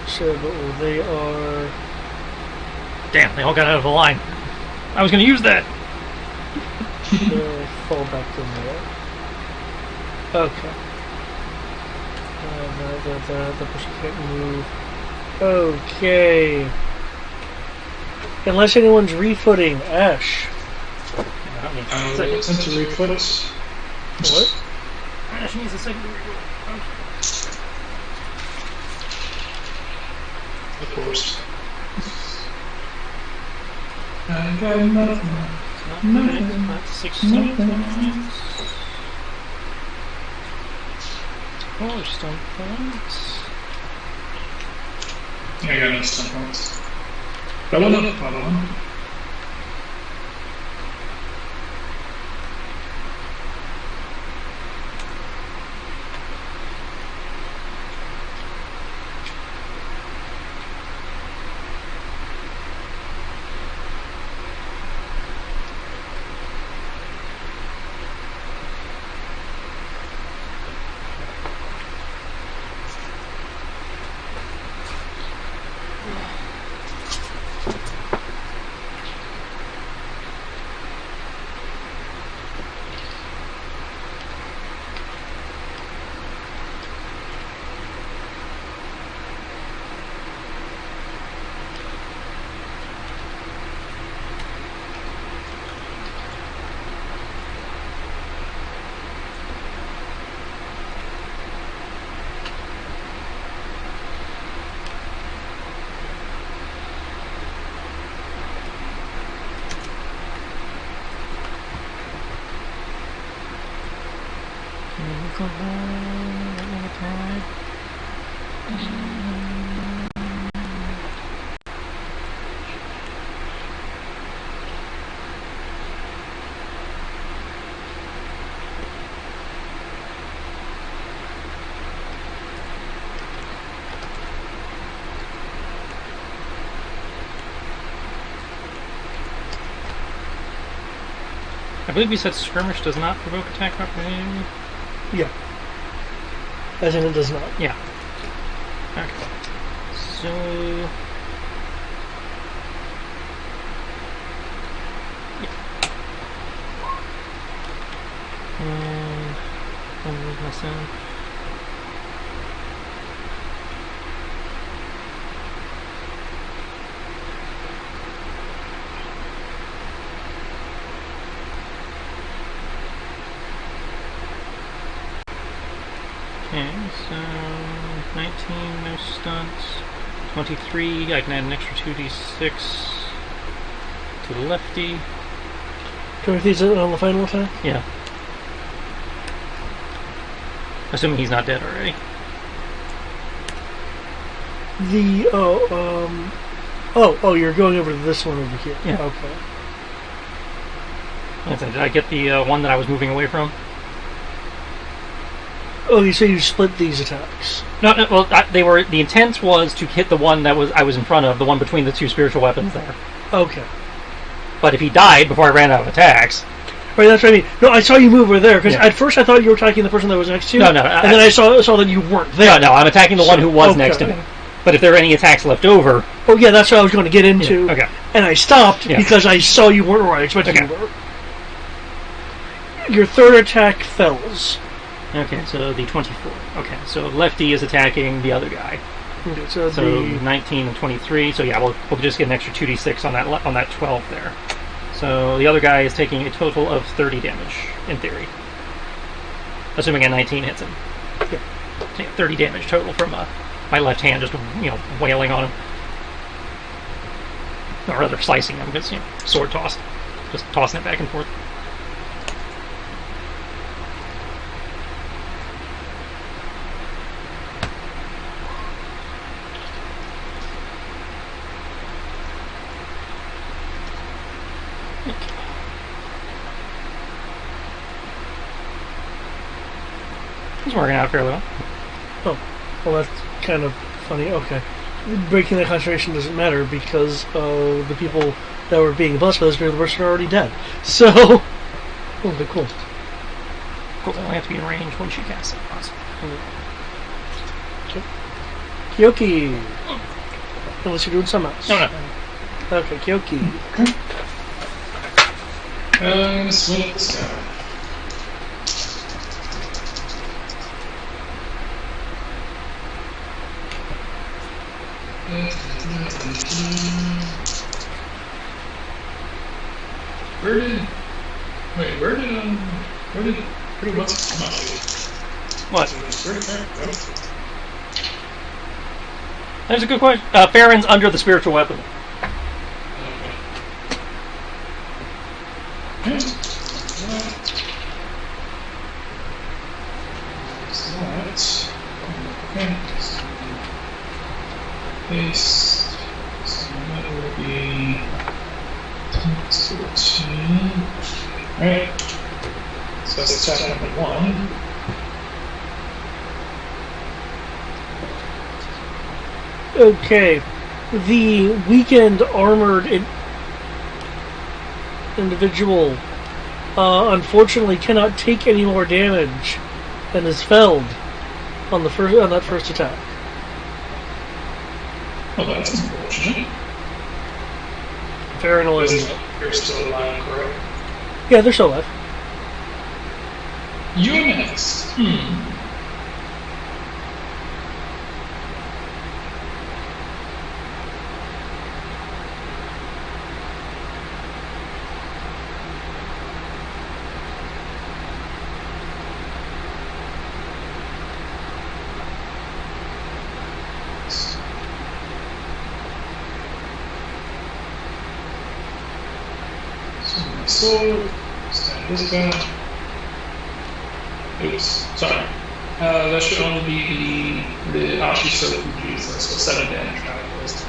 So, but they are. Damn, they all got out of the line. I was going to use that. They'll fall back in there. Okay. The person can't move. Okay. Unless anyone's refooting, Ash. Attempt to refoot. What? Ash needs a second to refoot. Of course. I got nothing. Nothing. That's 16 times. Oh, stun points. I got no stun points. Follow one. Okay. I believe you said skirmish does not provoke attack opportunity. Yeah. As in, it does not. Yeah. Okay. So. Yeah. And I'll move myself. Okay, so 19, no stunts. 23, I can add an extra 2d6 to the lefty. 23 is on the final attack? Yeah. Assuming he's not dead already. The, you're going over to this one over here. Yeah. Okay. Did I get the one that I was moving away from? Oh, so you split these attacks? No, well, they were. The intent was to hit the one that I was in front of, the one between the two spiritual weapons there. Okay. But if he died before I ran out of attacks, right, that's what I mean. No, I saw you move over there because yeah. At first I thought you were attacking the person that was next to you. No, and then I saw that you weren't there. No, I'm attacking the one who was next to me. But if there are any attacks left over, oh yeah, that's what I was going to get into. Yeah, okay. And I stopped because I saw you weren't where I expected you were. Your third attack fails. Okay, so the 24. Okay, so lefty is attacking the other guy. Okay, so 19 and 23. So yeah, we'll just get an extra 2d6 on that 12 there. So the other guy is taking a total of 30 damage in theory, assuming a 19 hits him. Yeah. So, 30 damage total from my left hand, just wailing on him, or rather slicing him because sword toss, just tossing it back and forth. It's working out fairly well. Oh, well, that's kind of funny. Okay. Breaking the concentration doesn't matter because the people that were being blessed by this particular person are already dead. So, okay, cool. Cool. I only have to be in range once you cast it. Awesome. Okay. Kyoki. Unless you're doing something else. No. Okay, Kyoki. I'm gonna swing at this guy. Where did what's come out? What? Where did that go? That's a good question. Farron's under the spiritual weapon. Okay. Paste. So that will be 14. Alright. So that's attack number 1. Okay. The weakened armored individual unfortunately cannot take any more damage and is felled on that first attack. Well, that's unfortunate. Farron is. You're still alive, correct? Yeah, they're still alive. You're next. Sword, stand this guy. Oops, sorry. That should only be the Ashi Sokuji, so 7 damage calculus.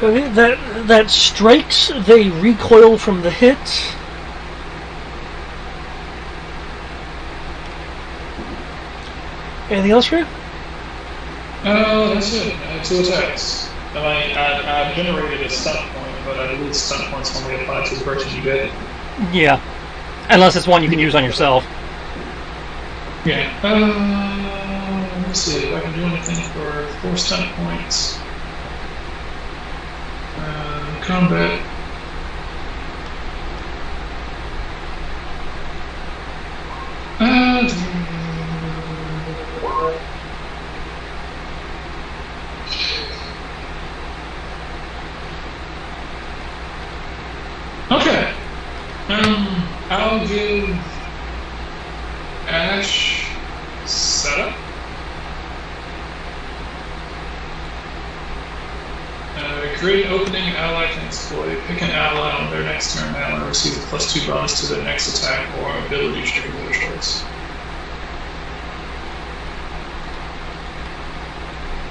Okay, that strikes, they recoil from the hit. Anything else for you? That's it. 2 attacks. I generated a stun point, but I believe stun points only apply to the person you get. Yeah. Unless it's one you can use on yourself. Yeah. Let's see if I can do anything for 4 stun points. Combat. Okay. I'll give Ash setup. Create an opening an ally can exploit. Pick an ally on their next turn. The ally receives a +2 bonus to their next attack or ability check of their choice.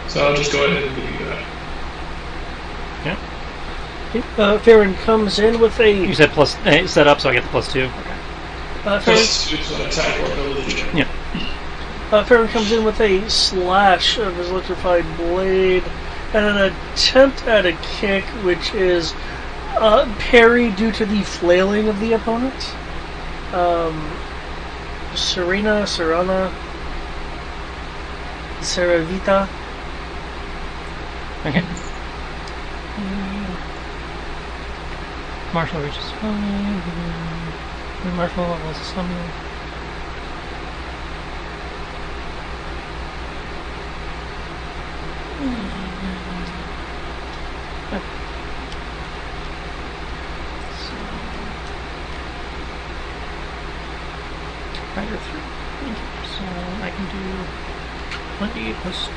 So I'll just go ahead and give you that. Yeah. Farron comes in with a... You said plus set up, so I get the +2. Okay. +2 to an attack or ability check. Yeah. Farron comes in with a slash of his electrified blade and an attempt at a kick, which is parry due to the flailing of the opponent. Serena, Seravita. Okay. Martial reaches 5. Martial levels a summon. Rider 3. So I can do 20 plus 2.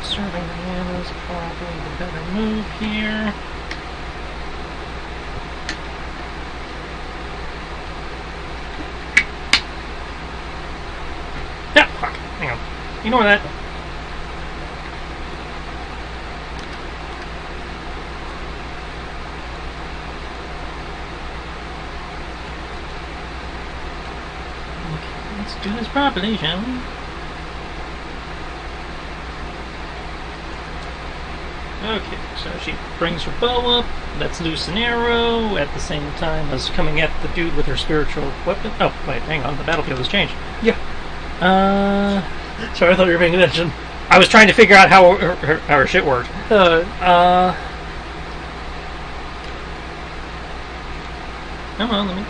Serving mana is probably the better move here. Yeah, fuck. Hang on. Ignore that. Okay, let's do this properly, shall we? Okay, so she brings her bow up, lets loose an arrow, at the same time as coming at the dude with her spiritual weapon. Oh, wait, hang on, the battlefield has changed. Yeah. Sorry, I thought you were paying attention. I was trying to figure out how her shit worked. Uh, Come on, let me.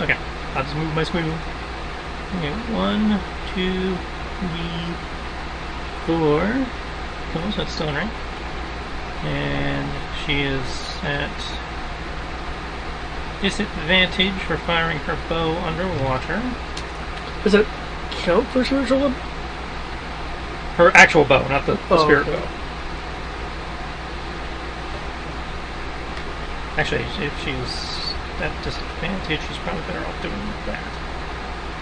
Okay, I'll just move my smooth. Okay, 1, 2, 3, 4. Cool, so that's still in range. And she is at disadvantage for firing her bow underwater. Does it count for spiritual weapon? Her actual bow, not the spirit okay. bow. Actually, if she's at disadvantage, she's probably better off doing that.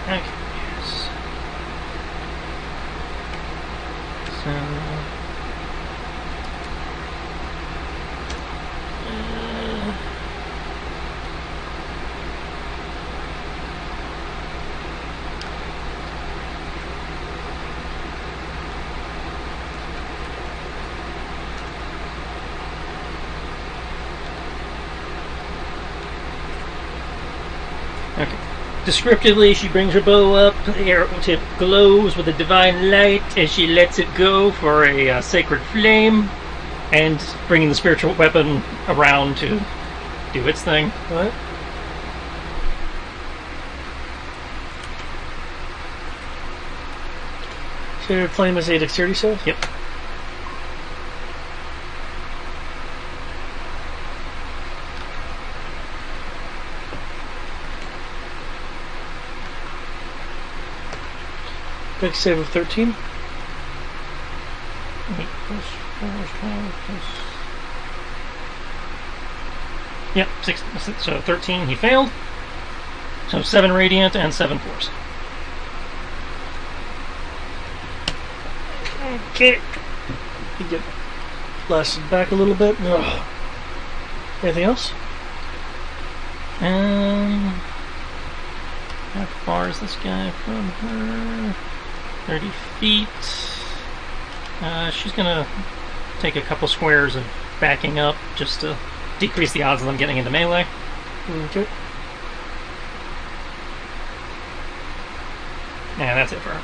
Okay, yes. So... Okay. Descriptively, she brings her bow up, the arrow tip glows with a divine light as she lets it go for a sacred flame, and bringing the spiritual weapon around to do its thing. What? Favorite flame is a dexterity save? Yep. Dex save of 13. 8 plus 4 is 12 plus... Yep, 6, so 13 he failed. So 7 radiant and 7 force. Okay. You get blasted back a little bit. Ugh. Anything else? How far is this guy from her? 30 feet. She's gonna take a couple squares of backing up just to decrease the odds of them getting into melee. Okay. And that's it for her.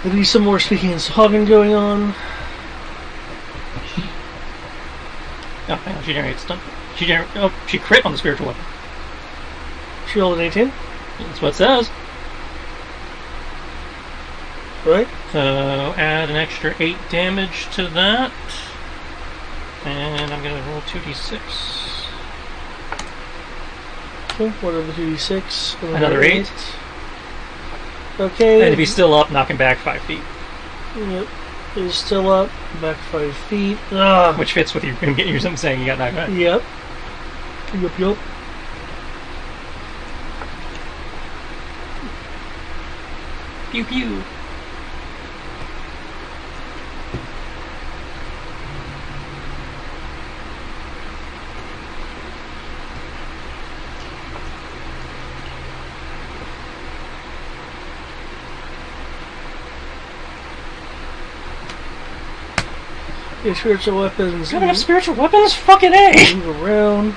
There'll be some more speaking in Sahagin going on. Oh, hang on, she generates stuff. She crit on the spiritual weapon. She rolled an 18. That's what it says. Right? So add an extra 8 damage to that. And I'm going to roll 2d6. Okay, what are the 2d6? Another 8. Okay. And if he's still up, knock him back 5 feet. Yep. He's still up. Back 5 feet. Ugh. Which fits with you getting you something saying you got knocked back. Yep. Yup. Pew pew. Your spiritual weapons. You have spiritual weapons? Fucking A! Move around.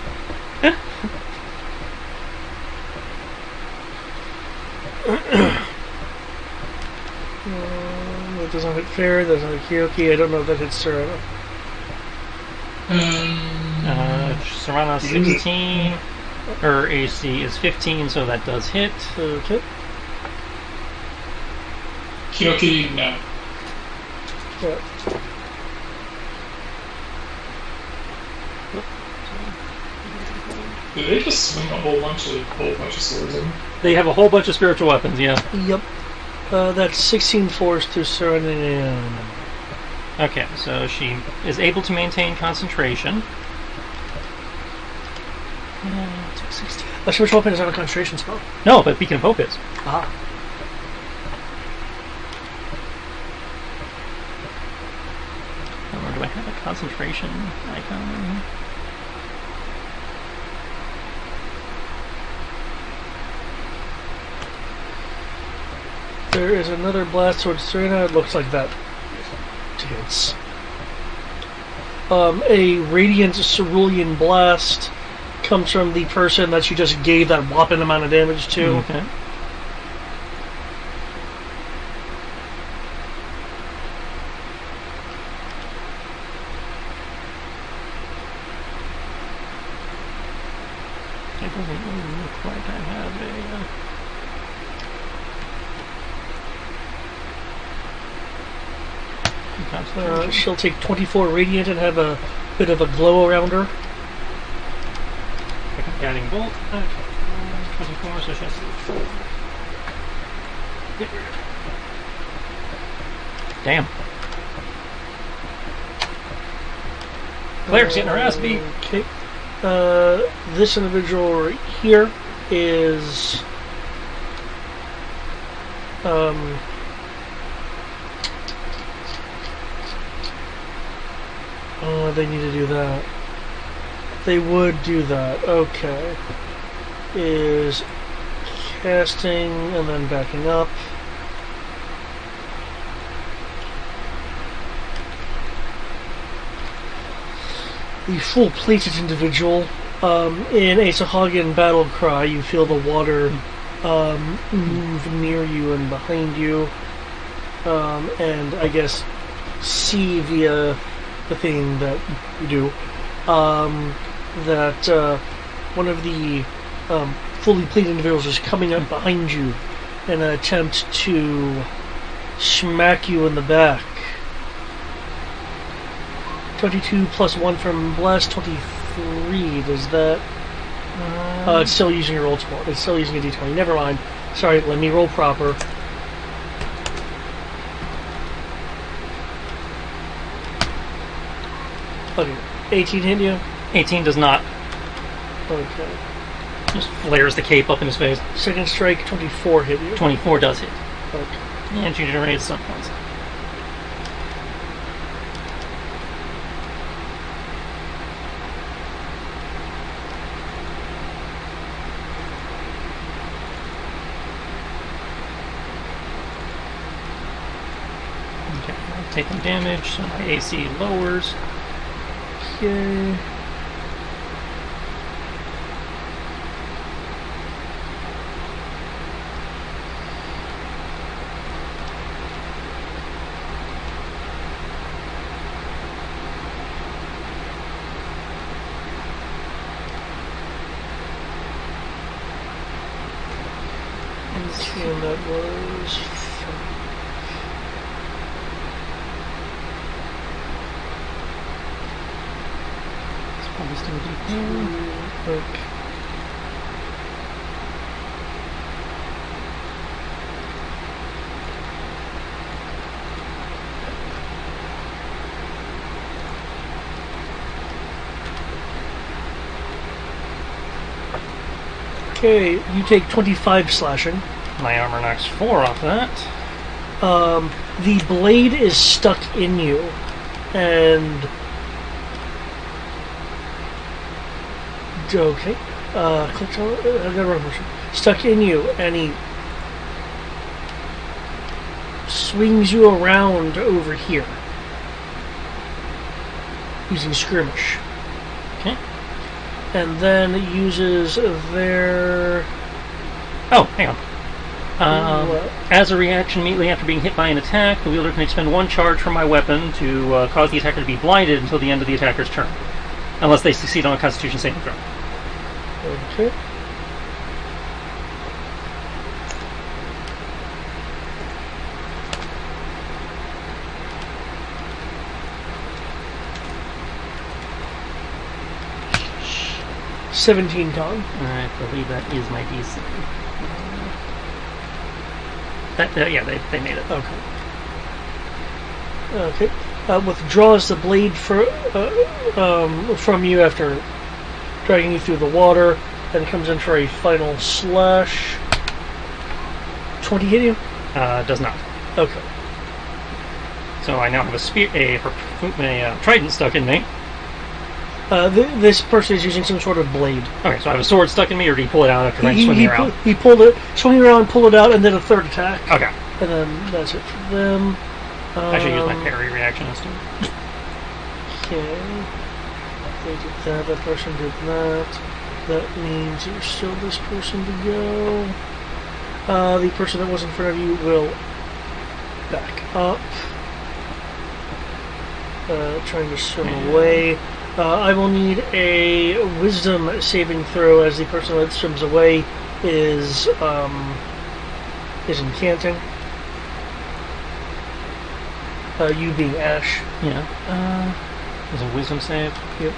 That doesn't hit fair, that doesn't hit Kyoki. I don't know if that hits Serena. Serena 16. Her AC is 15, so that does hit. Okay. Kyoki, no. Yeah. Did they just swing a whole bunch of swords in? They have a whole bunch of spiritual weapons, yeah. Yep. That's 16 force to Serena. Okay, so she is able to maintain concentration. A spiritual weapon is not a concentration spell. No, but Beacon of Hope is. Ah. Or do I have a concentration icon? There is another blast towards Serena. It looks like that hits. A radiant cerulean blast comes from the person that you just gave that whopping amount of damage to. Okay. It doesn't really look like I have a... She'll take 24 radiant and have a bit of a glow around her. Guiding bolt. 24, so she has to... Damn. Claire's getting her ass beat. Okay. This individual right here is... they need to do that. They would do that. Okay. Is casting and then backing up. The full-plated individual. In a Sahagin battle cry, you feel the water move near you and behind you. And I guess see via the thing that you do, that one of the fully pleated individuals just coming up behind you in an attempt to smack you in the back. 22 plus 1 from Blast, 23. Does that... it's still using your roll 12. It's still using a d20. Never mind. Sorry, let me roll proper. Okay. 18 hit you? 18 does not. Okay. Just flares the cape up in his face. Second strike, 24 hit you? 24 does hit. Okay. And you generate some points. Okay, I'm taking damage, so my AC lowers. Okay. And that was... It's probably still D4. Okay. Okay, you take 25 slashing. My armor knocks 4 off that. The blade is stuck in you, and... Okay. Click on... I got a wrong version. Stuck in you, and he swings you around over here. Using skirmish. Okay. And then it uses their... Oh, hang on. As a reaction immediately after being hit by an attack, the wielder can expend 1 charge from my weapon to cause the attacker to be blinded until the end of the attacker's turn. Unless they succeed on a Constitution saving throw. Okay. $17, Tom. I believe that is my DC. Yeah, they made it. Okay. Okay. Withdraws the blade from you after dragging you through the water, and comes in for a final slash. 20 hit you? Does not. Okay. So I now have a spear, a trident stuck in me. This person is using some sort of blade. Okay, so I have a sword stuck in me, or did he pull it out after I swing around? He pulled it, swing around, pull it out, and then a third attack. Okay. And then that's it for them. I should use my parry reaction instead. Okay. They did that, that person did that. That means you're still this person to go. The person that was in front of you will back up. Trying to swim away. I will need a wisdom saving throw as the person that swims away is incanting. You being Ash. Yeah. There's a wisdom save. Yep.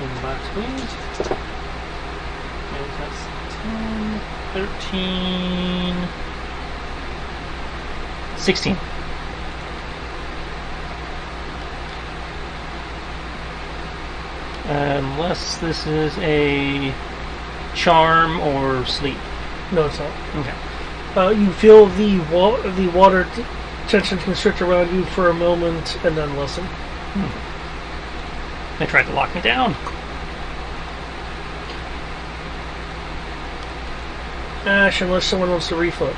In the box, please. And that's 10, 13, 16. Unless this is a charm or sleep. No, it's not. Okay. You feel the water tension constrict around you for a moment and then lessen. They tried to lock me down. Ash, unless someone wants to refloat.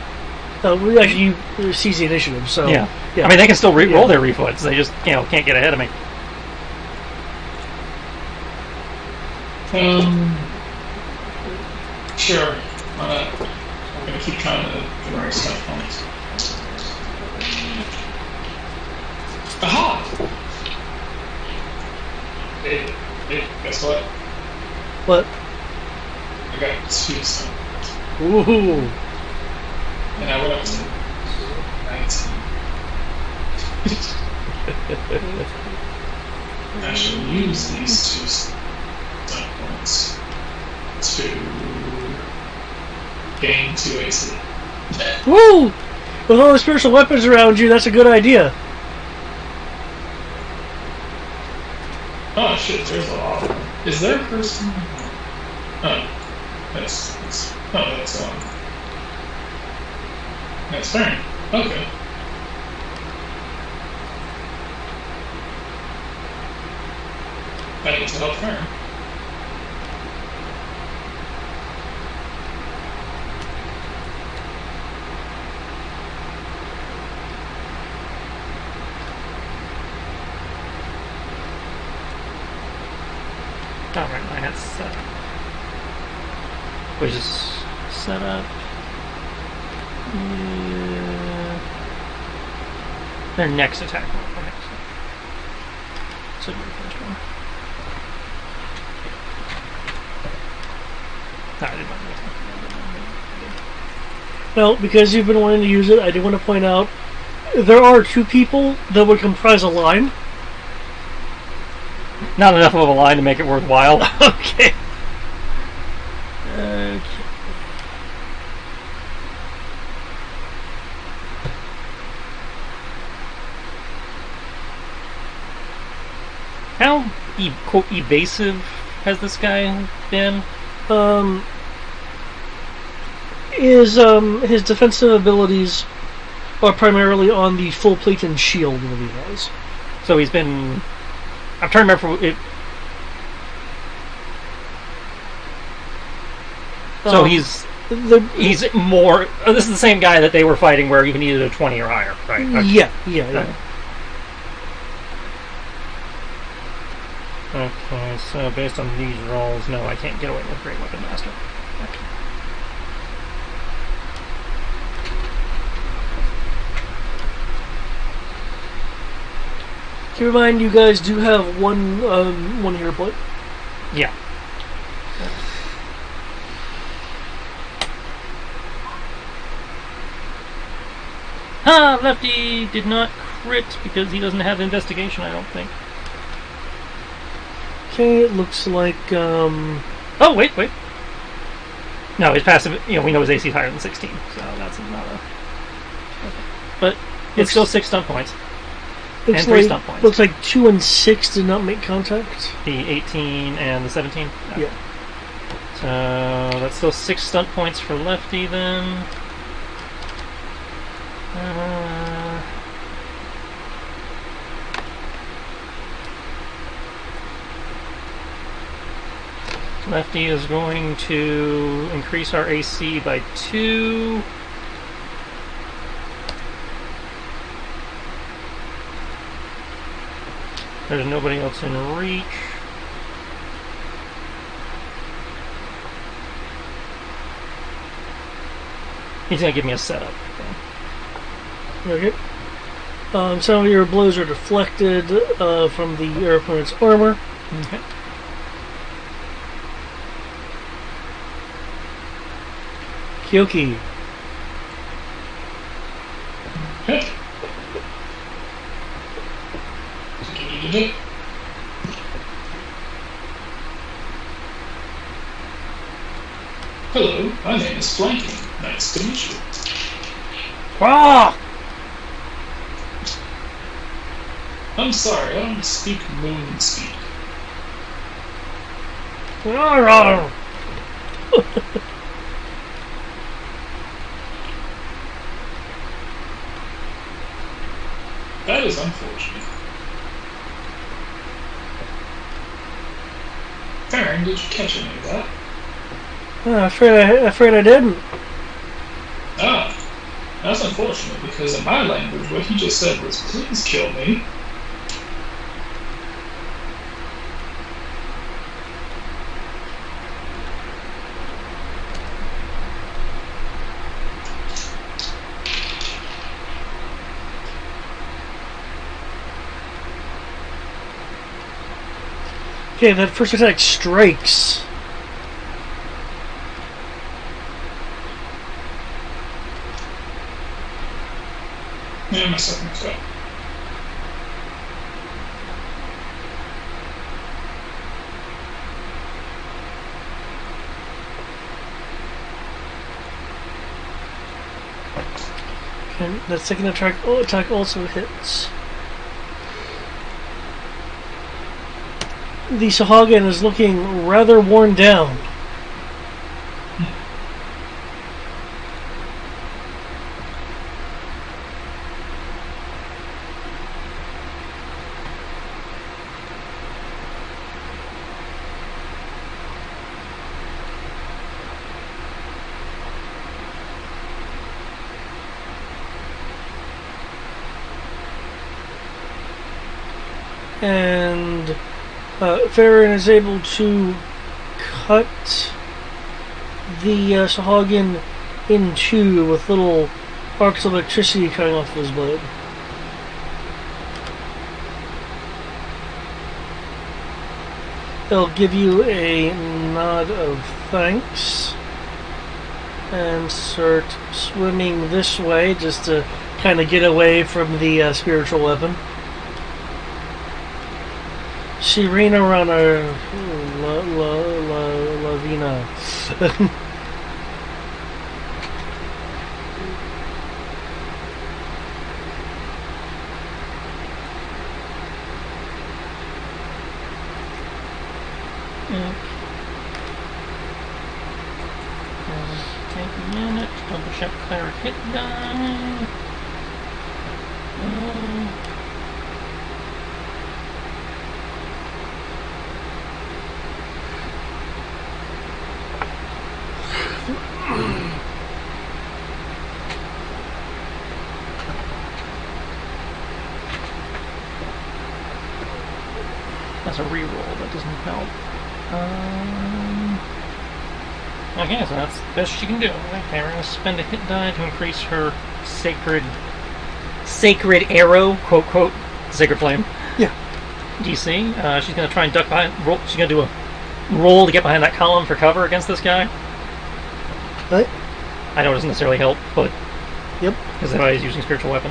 Actually, you seize the initiative, so... Yeah. I mean, they can still roll their refoots. They just, can't get ahead of me. Sure. I'm going to keep trying to generate stuff points. Aha! Hey, guess what? What? I got 2 stone. Ooh. And I went up to 19. I shall use these 2 stone points to gain 2 AC. Woo! With all the spiritual weapons around you, that's a good idea. Oh shit, there's a lot of them. Is there a person? Oh. That's fine. Okay. I need to help Fern. Alright, mine has set up. Which is set up. Their next attack roll. So do the first one. No, I did not. Well, because you've been wanting to use it, I do want to point out there are 2 people that would comprise a line. Not enough of a line to make it worthwhile. Okay. How, quote, evasive has this guy been? His defensive abilities are primarily on the full plate and shield that he has. So he's been... I'm trying to remember it. So he's more... this is the same guy that they were fighting where you needed a 20 or higher, right? Yeah. Okay, so based on these rolls, no, I can't get away with Great Weapon Master. Okay. Keep in mind, you guys do have one hero point. Yeah. Ha! Lefty did not crit because he doesn't have investigation, I don't think. Okay, it looks like, Oh, wait. No, his passive, we know his AC is higher than 16, so that's not a... Okay. But it's still 6 stunt points. And 3 stunt points. Looks like 2 and 6 did not make contact. The 18 and the 17? No. Yeah. So that's still 6 stunt points for Lefty then. Lefty is going to increase our AC by 2. There's nobody else in reach. He's going to give me a setup. Okay. Some of your blows are deflected from your opponent's armor. Okay. Kyoki. Hello, my name is Flanking. Nice to meet you. Ah! I'm sorry, I don't speak moon speak. That is unfortunate. Farron, did you catch any of that? Afraid I didn't. Ah, that's unfortunate because in my language, what he just said was, "Please kill me." Okay, that first attack strikes. Yeah, my second attack. And that second attack also hits. The Sahagin is looking rather worn down. And Farron is able to cut the Sahagin in two with little arcs of electricity coming off of his blade. They'll give you a nod of thanks and start swimming this way just to kind of get away from the spiritual weapon. Sirena Runner Lavina. Take a minute, double check cleric hit die. That's a reroll, that doesn't help. Okay, so that's the best she can do. Okay, we're going to spend a hit die to increase her sacred arrow, quote, quote, sacred flame. Yeah. DC. She's going to try and duck behind, she's going to do a roll to get behind that column for cover against this guy. What? I know it doesn't necessarily help, but... Yep. Because everybody's using spiritual weapon.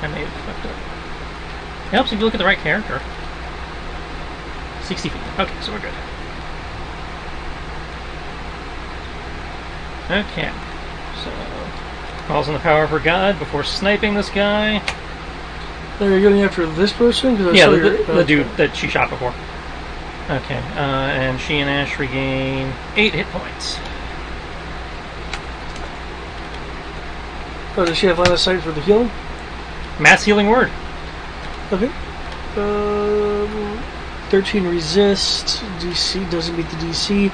I may have fucked up. It helps if you look at the right character. 60 feet. Okay, so we're good. Okay. So, calls on the power of her god before sniping this guy. Are you going after this person? Yeah, the dude that she shot before. Okay, and she and Ash regain 8 hit points. Oh, does she have line of sight for the healing? Mass healing word. Okay. 13 resist. DC doesn't meet the DC.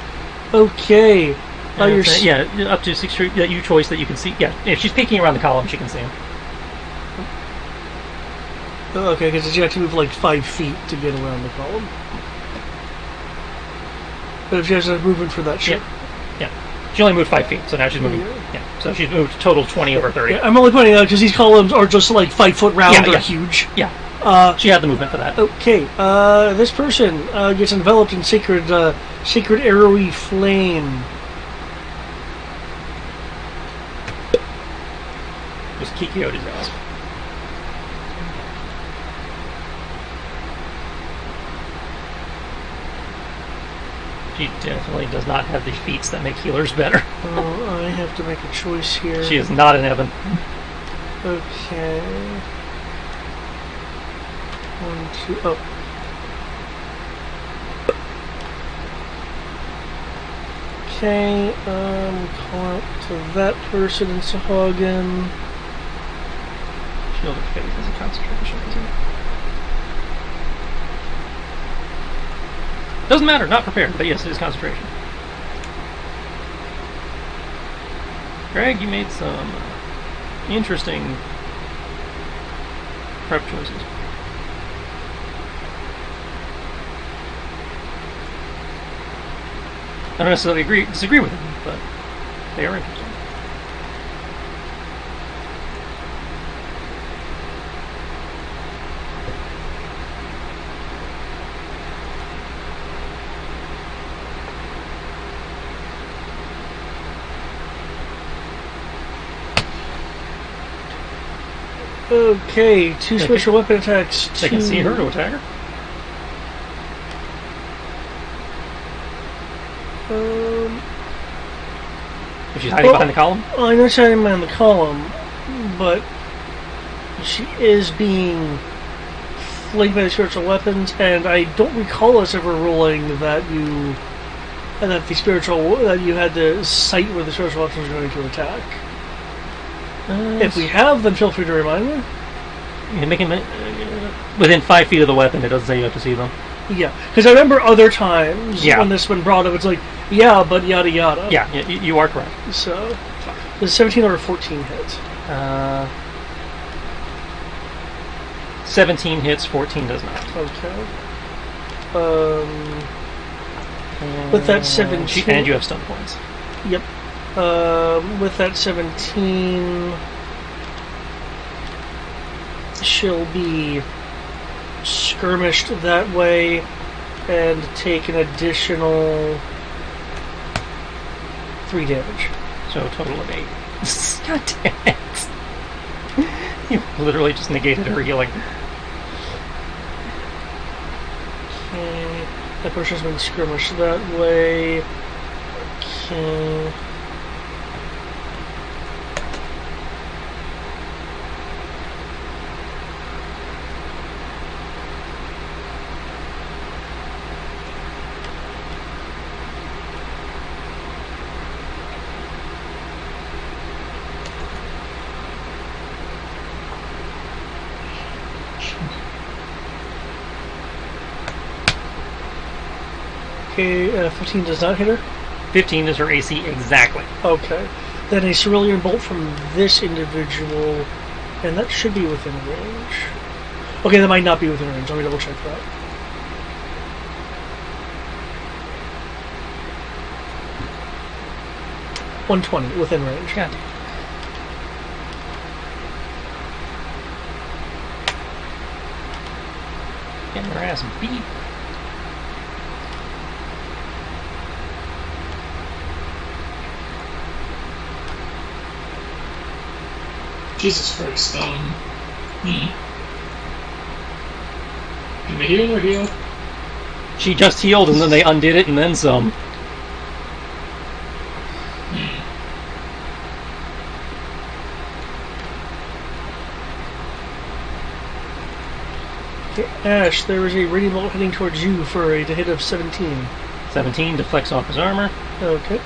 Okay. Yeah, up to 6 feet. You choice that you can see. Yeah, if she's peeking around the column, she can see him. Okay, because you have to move like 5 feet to get around the column. But if she has enough movement for that, sure. Yeah. She only moved 5 feet, so now she's moving. Yeah. So she's moved total 20 over 30. Yeah, I'm only pointing out because these columns are just like 5 foot round or huge. Yeah. She had the movement for that. Okay. This person gets enveloped in sacred arrowy flame. Just Kikyoti's ass. She definitely does not have the feats that make healers better. Oh, I have to make a choice here. She is not an Evan. Okay. 1, 2, oh. Okay, call out to that person in Sahagin. Shield of Faith is a concentration, isn't it? Doesn't matter, not prepared, but yes, it is concentration. Greg, you made some interesting prep choices. I don't necessarily disagree with them. but they are interesting. Okay, 2 special weapon attacks. They can see her to attack her. If she's hiding behind the column? I know she's hiding behind the column, but she is being flanked by the spiritual weapons, and I don't recall us ever ruling that you had to sight where the spiritual weapons were going to attack. If we have, then feel free to remind me. You make him within 5 feet of the weapon. It doesn't say you have to see them. Yeah, because I remember other times Yeah. when this has been brought up, it's like, yeah, but yada yada. Yeah, you are correct. So, does 17 or 14 hit? 17 hits, 14 does not. Okay. With that 17... And you have stun points. Yep. With that 17, she'll be skirmished that way and take an additional 3 damage. So a total of 8. God damn it. You literally just negated her healing. Okay. That person's been skirmished that way. Okay. Okay, 15 does not hit her. 15 is her AC exactly. Okay. Then a cerulean bolt from this individual, and that should be within range. Okay, that might not be within range. Let me double check that. $120 within range. God. Getting her ass beat. Jesus Christ. Can they heal or heal? She just healed and then they undid it and then some. Okay, Ash, there is a radiant bolt heading towards you for a hit of 17. 17 deflects off his armor. Okay.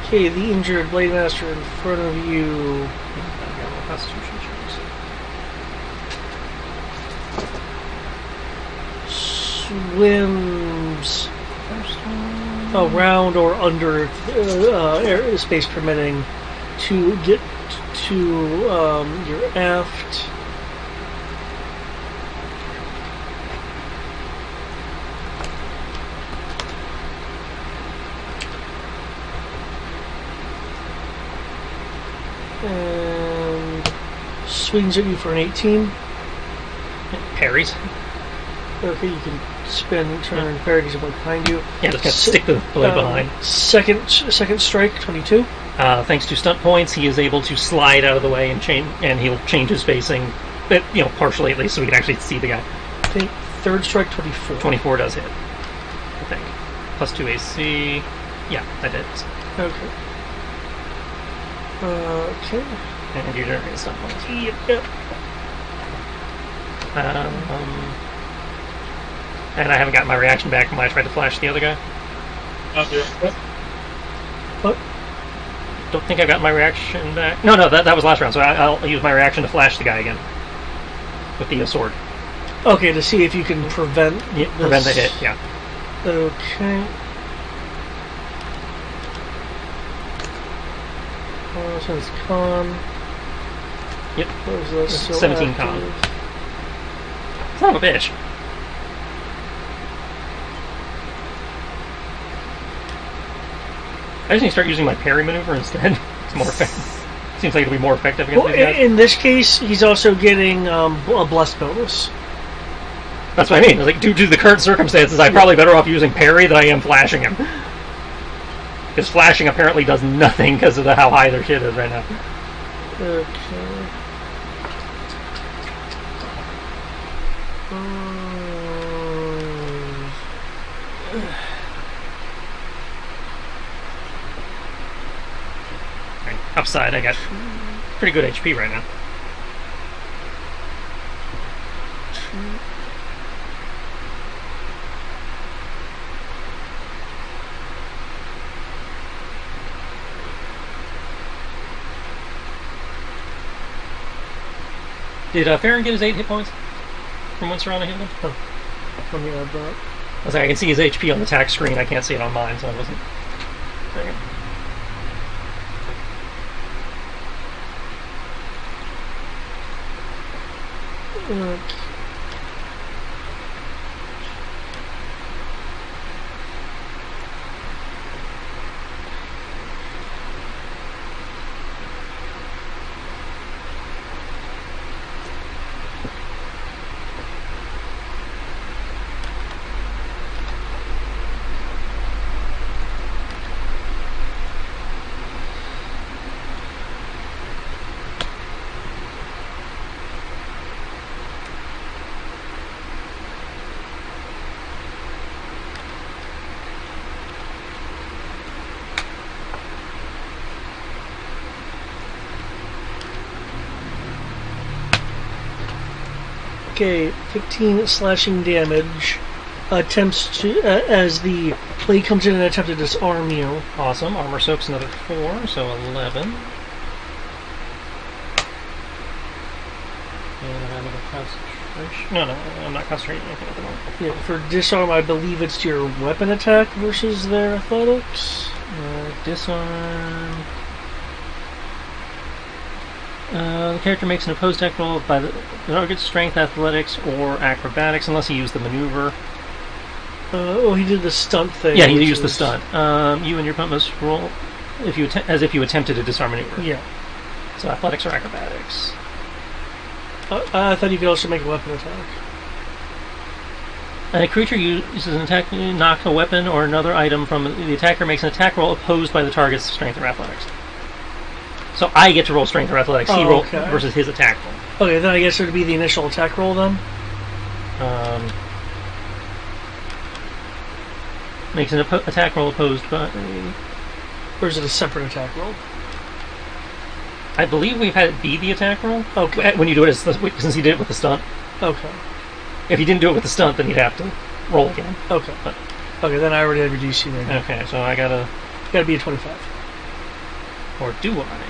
Okay, the injured Blade Master in front of you. Constitution checks. Swims around or under air space permitting to get to your aft. And swings at you for an 18. Parries. Okay, you can spin, turn, and parry because I'm behind you. Yeah, just gotta stick the blade behind. Second strike, 22. Thanks to stunt points, he is able to slide out of the way and he'll change his facing, but, partially at least, so we can actually see the guy. Okay, third strike, 24. 24 does hit, I think. Plus 2 AC. Yeah, that hits. Okay. Okay. And you generate stunt points. Yep. And I haven't gotten my reaction back from when I tried to flash the other guy. What? Don't think I got my reaction back. No, that was last round, so I'll use my reaction to flash the guy again. With the sword. Okay, to see if you can prevent prevent the hit, yeah. Okay. So it's con. Yep. What was this? So 17 con. Son of a bitch. I just need to start using my parry maneuver instead. It's more effective. Seems like it'll be more effective against Well, these guys. in this case, he's also getting a blessed bonus. That's what I mean. Like, due to the current circumstances, I'm probably better off using parry than I am flashing him. Because flashing apparently does nothing because of how high their shit is right now. Okay. Upside, I got pretty good HP right now. Did Farron get his 8 hit points from when Serrano hit him? Oh, let me add that. I was like, I can see his HP on the attack screen. I can't see it on mine, so I wasn't. Okay. Okay, 15 slashing damage. Attempts to as the blade comes in and attempt to disarm you. Awesome. Armor soaks another 4, so 11. And I have another concentration. No, I'm not concentrating anything at the moment. Yeah, for disarm, I believe it's your weapon attack versus their athletics. Disarm. The character makes an opposed attack roll by the target's strength, athletics, or acrobatics, unless he used the maneuver. He did the stunt thing. Yeah, he used the stunt. You and your opponent must roll as if you attempted to disarm maneuver. Yeah. So athletics or acrobatics. I thought you could also make a weapon attack. And a creature uses an attack to knock a weapon or another item from the attacker makes an attack roll opposed by the target's strength or athletics. So I get to roll strength or athletics. He roll versus his attack roll. Okay, then I guess it would be the initial attack roll then. Makes an attack roll opposed by. Or is it a separate attack roll? I believe we've had it be the attack roll. Okay. When you do it, since he did it with the stunt. Okay. If he didn't do it with the stunt, then he'd have to roll again. Okay. Okay, then I already have your DC there. Okay, so I gotta be a 25. Or do I?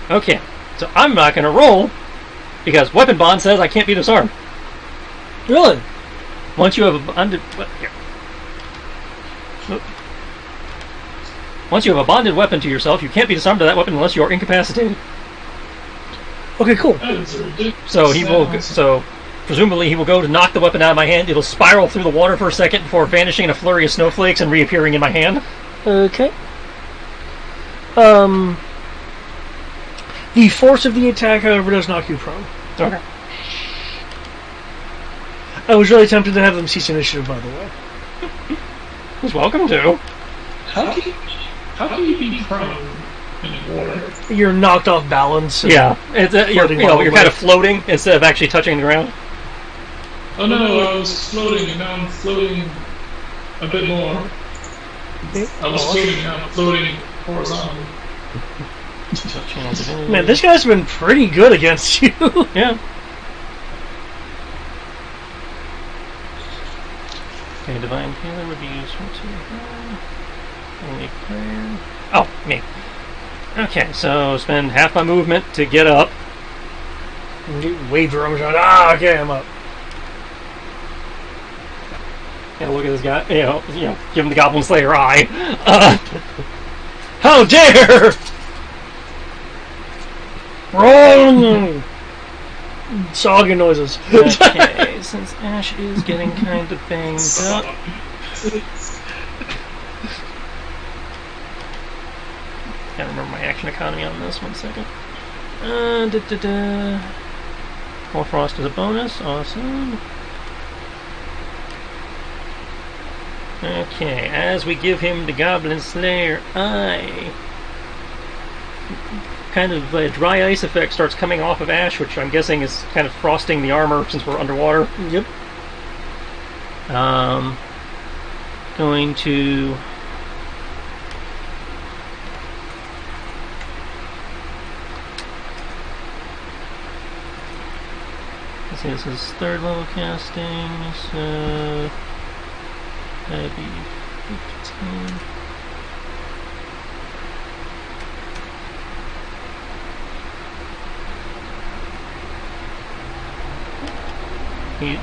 Okay, so I'm not going to roll because Weapon Bond says I can't be disarmed. Really? Once you have a bonded, once you have a bonded weapon to yourself, you can't be disarmed to that weapon unless you are incapacitated. Okay, cool. So he will. So presumably he will go to knock the weapon out of my hand. It'll spiral through the water for a second before vanishing in a flurry of snowflakes and reappearing in my hand. Okay. The force of the attack, however, does knock you prone. Okay. I was really tempted to have them cease initiative, by the way. He's welcome to. How can you be prone in water? You're knocked off balance. Yeah, it's you're kind of floating instead of actually touching the ground. Oh no, I was floating and now I'm floating a bit more. Okay. I was floating, now I'm floating horizontally. Man, this guy's been pretty good against you. Yeah. Okay, Divine Healer would be useful too. Only prayer. Oh, me. Okay, so spend half my movement to get up. Wave your arms around. Ah, okay, I'm up. Yeah, look at this guy. You know, give him the Goblin Slayer eye. How dare! Wrong! Sogging noises. Okay. Okay, since Ash is getting kind of banged up. Can't remember my action economy on this. 1 second. More frost is a bonus. Awesome. Okay, as we give him the Goblin Slayer Eye, kind of a dry ice effect starts coming off of Ash, which I'm guessing is kind of frosting the armor since we're underwater. Yep. Going to... Let's see, this is 3rd level casting, so... That'd be 15.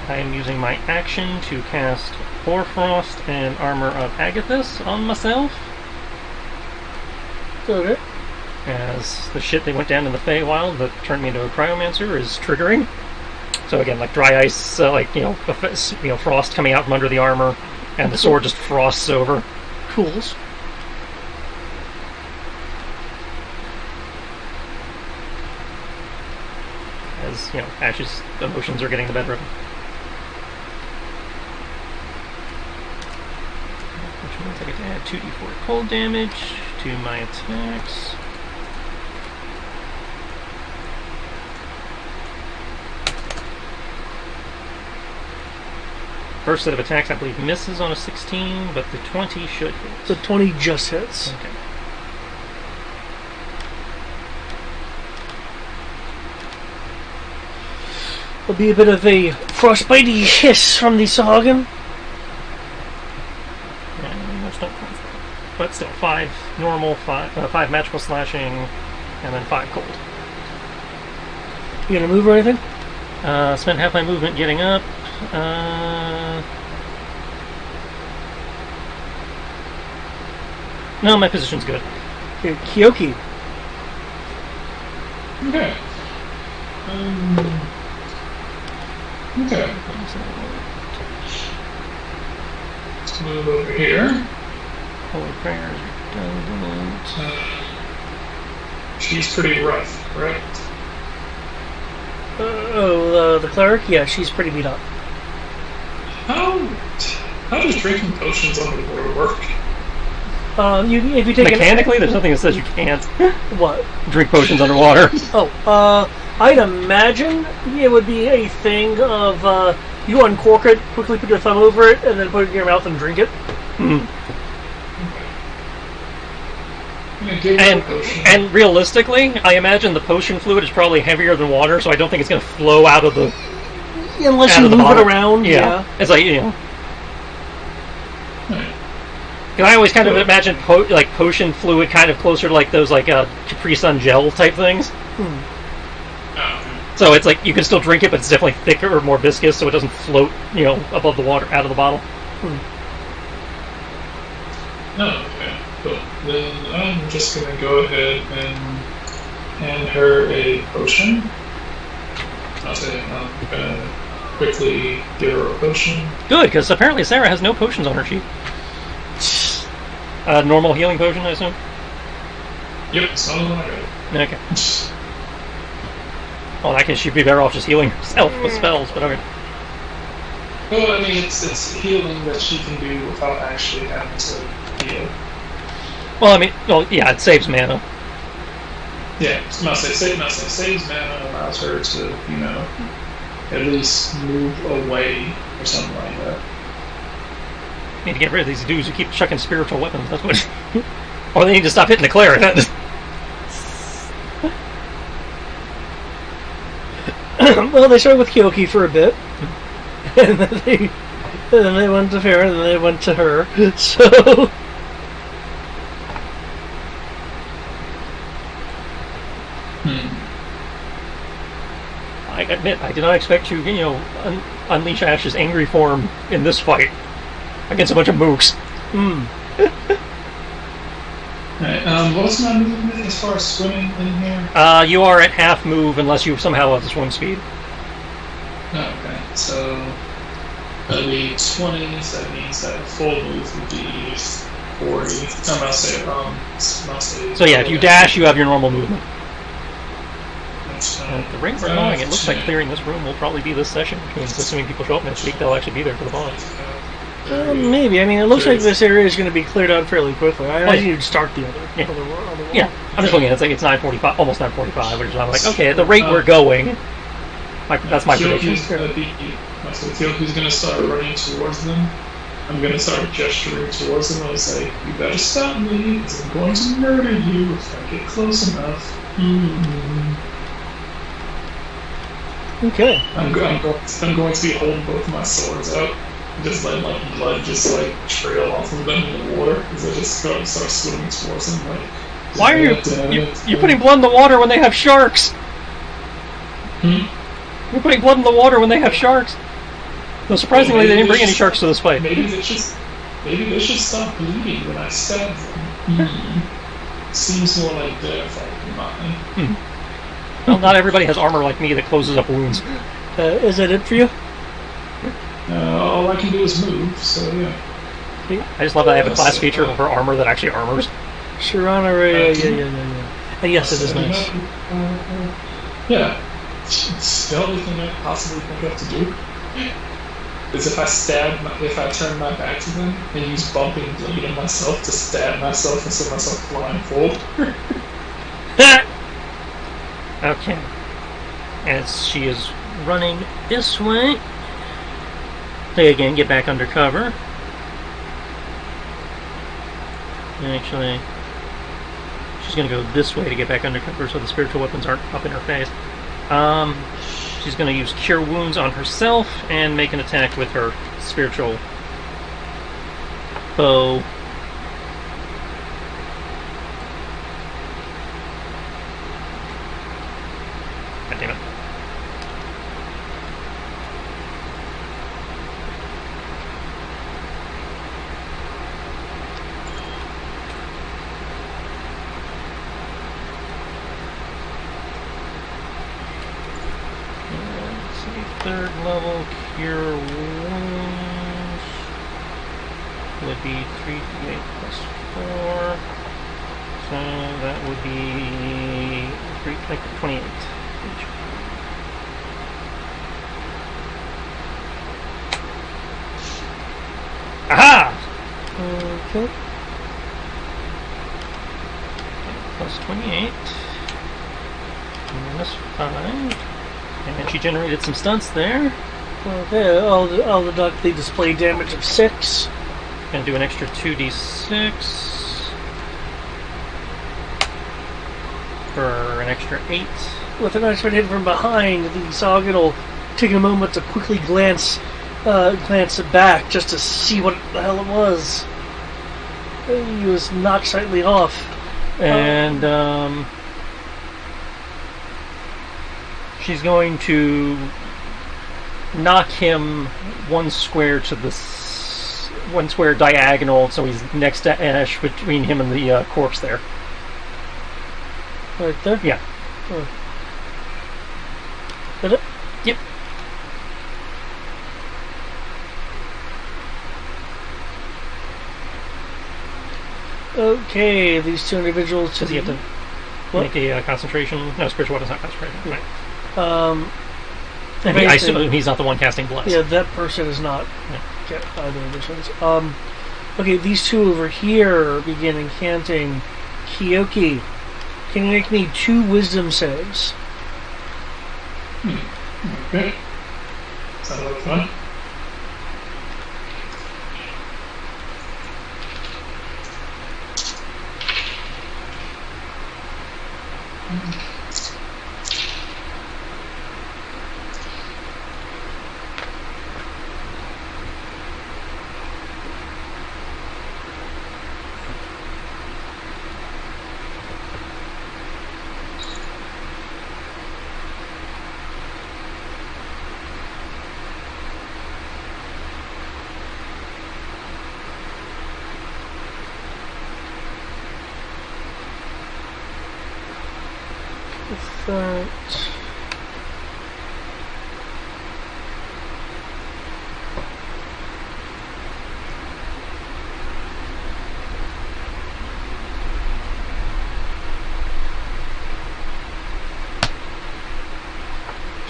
I am using my action to cast Hoarfrost and Armor of Agathis on myself. Okay. As the shit that went down in the Feywild that turned me into a Cryomancer is triggering. So again, like dry ice, frost coming out from under the armor, and the sword just frosts over. Cools. As, Ash's emotions are getting the better of him. Which means I get to add 2d4 cold damage to my attacks. First set of attacks, I believe, misses on a 16, but the 20 should hit. The 20 just hits. Okay. There'll be a bit of a frostbitey hiss from the Sahagin. And that's not cold. But still, 5 normal, 5 magical slashing, and then 5 cold. You gonna move or anything? Spent half my movement getting up. No, my position's good. Okay, Kyoki. Okay. Okay. Let's move over here. Holy prayers are redundant. She's pretty rough, right? The cleric? Yeah, she's pretty beat up. How does drinking potions underwater work? If you take Mechanically, there's nothing that says you can't what? drink potions underwater. I'd imagine it would be a thing of you uncork it, quickly put your thumb over it, and then put it in your mouth and drink it. Mm. And realistically, I imagine the potion fluid is probably heavier than water, so I don't think it's going to flow out of the... Unless you move it around, yeah. It's like, Because I always kind of imagine potion fluid kind of closer to like those Capri Sun gel type things. So it's like you can still drink it, but it's definitely thicker or more viscous, so it doesn't float, above the water out of the bottle. No, okay, cool. Then I'm just gonna go ahead and hand her a potion. I'll say I'm gonna quickly give her a potion. Good, because apparently Sarah has no potions on her sheet. Normal healing potion, I assume? Yep, it's the only one I got. Okay. Well, in that case, she'd be better off just healing herself with spells, but okay. Well, I mean, it's healing that she can do without actually having to heal. Well, it saves mana. Yeah, saves mana, allows her to, at least move away or something like that. Need to get rid of these dudes who keep chucking spiritual weapons. That's what. Or they need to stop hitting the cleric. Well, they started with Kyoki for a bit, and then they went to Farah, and then they went to her. So. I admit, I did not expect you, unleash Ash's angry form in this fight against a bunch of mooks. Alright, what's my movement as far as swimming in here? You are at half move unless you somehow have the swim speed. Oh, okay. So that'll be 20, so that means that a full move would be 40. I'll say. So yeah, if you dash, you have your normal movement. That's At the rate we're going, it looks like clearing this room will probably be this session, which means assuming people show up next week, they'll actually be there for the boss. Maybe. I mean, it looks like this area is going to be cleared out fairly quickly. I imagine you'd start the other. Yeah. Other wall. Yeah, I'm just looking at it. It's like it's 9:45, almost 9:45, which is I'm like, okay, at the rate we're going, that's my prediction. Kyoku's gonna start running towards them. I'm gonna start gesturing towards them. I'll say, "You better stop me, because I'm going to murder you if I get close enough." Okay. I'm going to be holding both my swords out, just letting blood just trail off of them in the water as I just start swimming towards them. Why are you putting blood in the water when they have sharks? You're putting blood in the water when they have sharks. No, surprisingly, they didn't bring any sharks to this fight. Maybe they should stop bleeding when I stab them. Seems more like their fault than mine. Well, not everybody has armor like me that closes up wounds. Is that it for you? All I can do is move, so yeah. I just love that I have a class feature for armor that actually armors. Sharana, yeah. And yes, it is nice. Yeah. It's the only thing I possibly think of to do is if I turn my back to them and use bumping blade on myself to stab myself and send myself flying forward. Okay. As she is running this way, they again get back under cover. Actually, she's going to go this way to get back under cover so the spiritual weapons aren't up in her face. She's going to use Cure Wounds on herself and make an attack with her spiritual bow. God damn it. Third level Cure Wounds would be 3d8 plus 4. So that would be 28. Aha! Okay. Plus 28. Minus 5. And she generated some stunts there. Okay, I'll deduct the display damage of 6. Gonna do an extra 2d6 for an extra 8. With an extra hit from behind, the Sagan will take a moment to quickly glance back just to see what the hell it was. He was knocked slightly off. And she's going to knock him one square diagonal, so he's next to Ash, between him and the corpse there. Right there? Yeah. Oh. Did it? Yep. Okay, these two individuals. Does he have to make a concentration? No, spiritual weapon's not concentration. Right. I assume he's not the one casting bless. Yeah, that person is not either of those ones. Okay, these two over here begin incanting. Kyoki, can you make me 2 wisdom saves? Okay. Sounds like fun.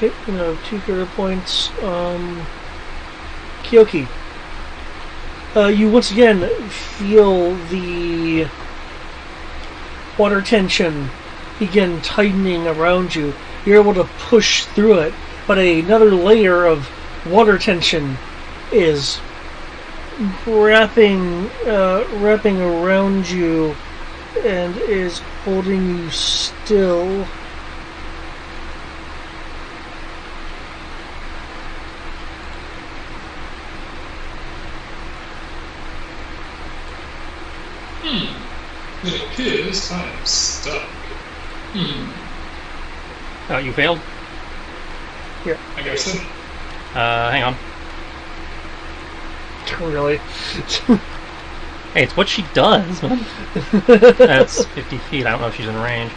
2 hero points. Kyoki. You once again feel the water tension begin tightening around you. You're able to push through it, but another layer of water tension is wrapping around you and is holding you still. It appears I am stuck. Oh, you failed? Here. I guess so. Hang on. Really? Hey, it's what she does. That's 50 feet. I don't know if she's in range.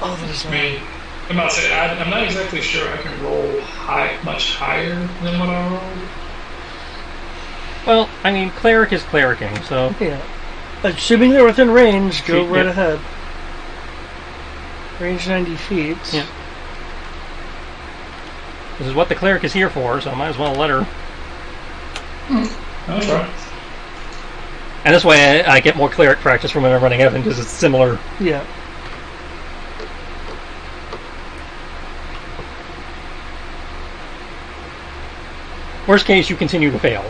Oh, that is I mean, I'm not exactly sure I can roll much higher than what I rolled. Well, I mean, cleric is clericing, so... Yeah. Assuming they're within range, go right yeah. ahead. Range 90 feet. Yeah. This is what the cleric is here for, so I might as well let her. That's right. And this way I get more cleric practice from when I'm running Evan, because it's similar. Yeah. Worst case, you continue to fail.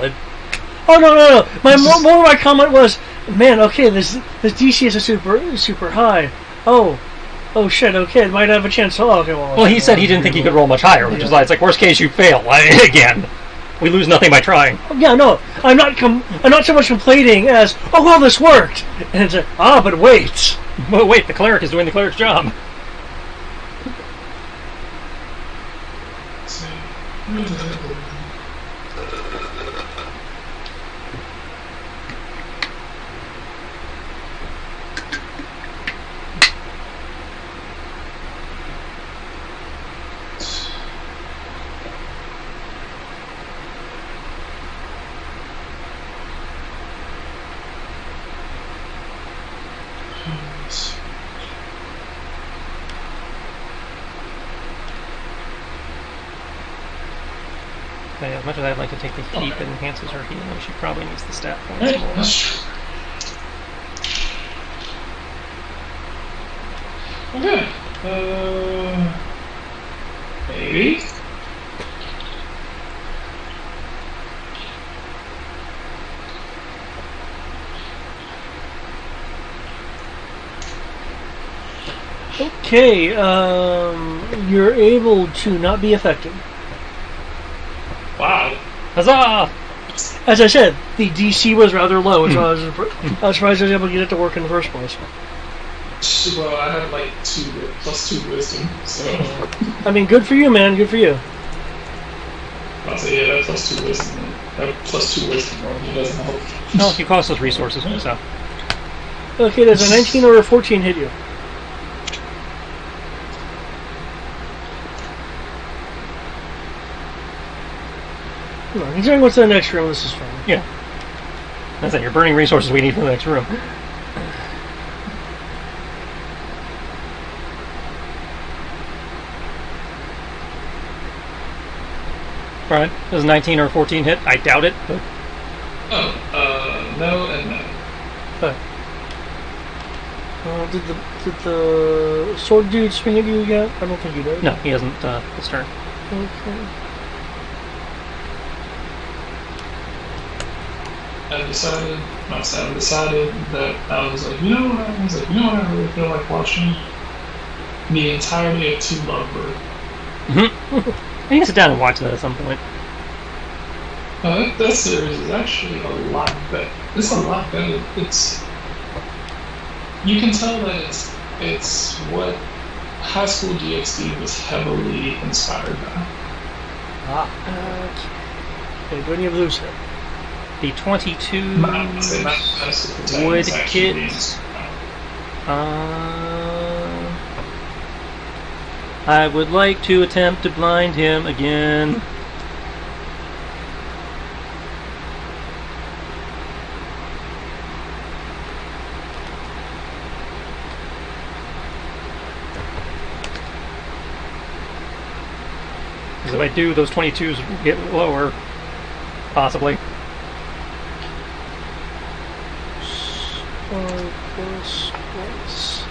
Oh no! My comment was, man, okay, this DC is a super high. Oh shit, okay, it might have a chance. Oh, okay, well, he said he didn't think he could roll much higher, which is why it's like, worst case, you fail. Again. We lose nothing by trying. Yeah, no, I'm not so much complaining as, oh well, this worked. And it's like, but wait. But wait, the cleric is doing the cleric's job. Okay, as much as I'd like to take the heat that enhances her healing, she probably needs the stat points more. That's true. Okay. Maybe. Okay, you're able to not be affected. Wow. Huzzah! As I said, the DC was rather low, so I was surprised I was able to get it to work in the first place. Well, I have like +2 wisdom, so. I mean, good for you, man. Good for you. I'll say, yeah, that +2 wisdom. That +2 wisdom roll doesn't help. No, if you cost us resources, so. Okay, does a 19 or a 14 hit you? No, considering what's in the next room, this is fine. Yeah. That's it, you're burning resources we need for the next room. Right. Does 19 or 14 hit? I doubt it, but... No and no. Okay. Did the sword dude swing at you yet? I don't think he did. No, he hasn't this turn. Okay. I decided that I was like, you know what I really feel like watching? The entirety of Two Lovebird. I need to sit down and watch that at some point. That series is actually a lot better. It's a lot better. You can tell that it's what High School DxD was heavily inspired by. Okay, do any of those hit? The 22 Not would hit. I would like to attempt to blind him again. I do, those 22s get lower. Possibly. 5 plus twice.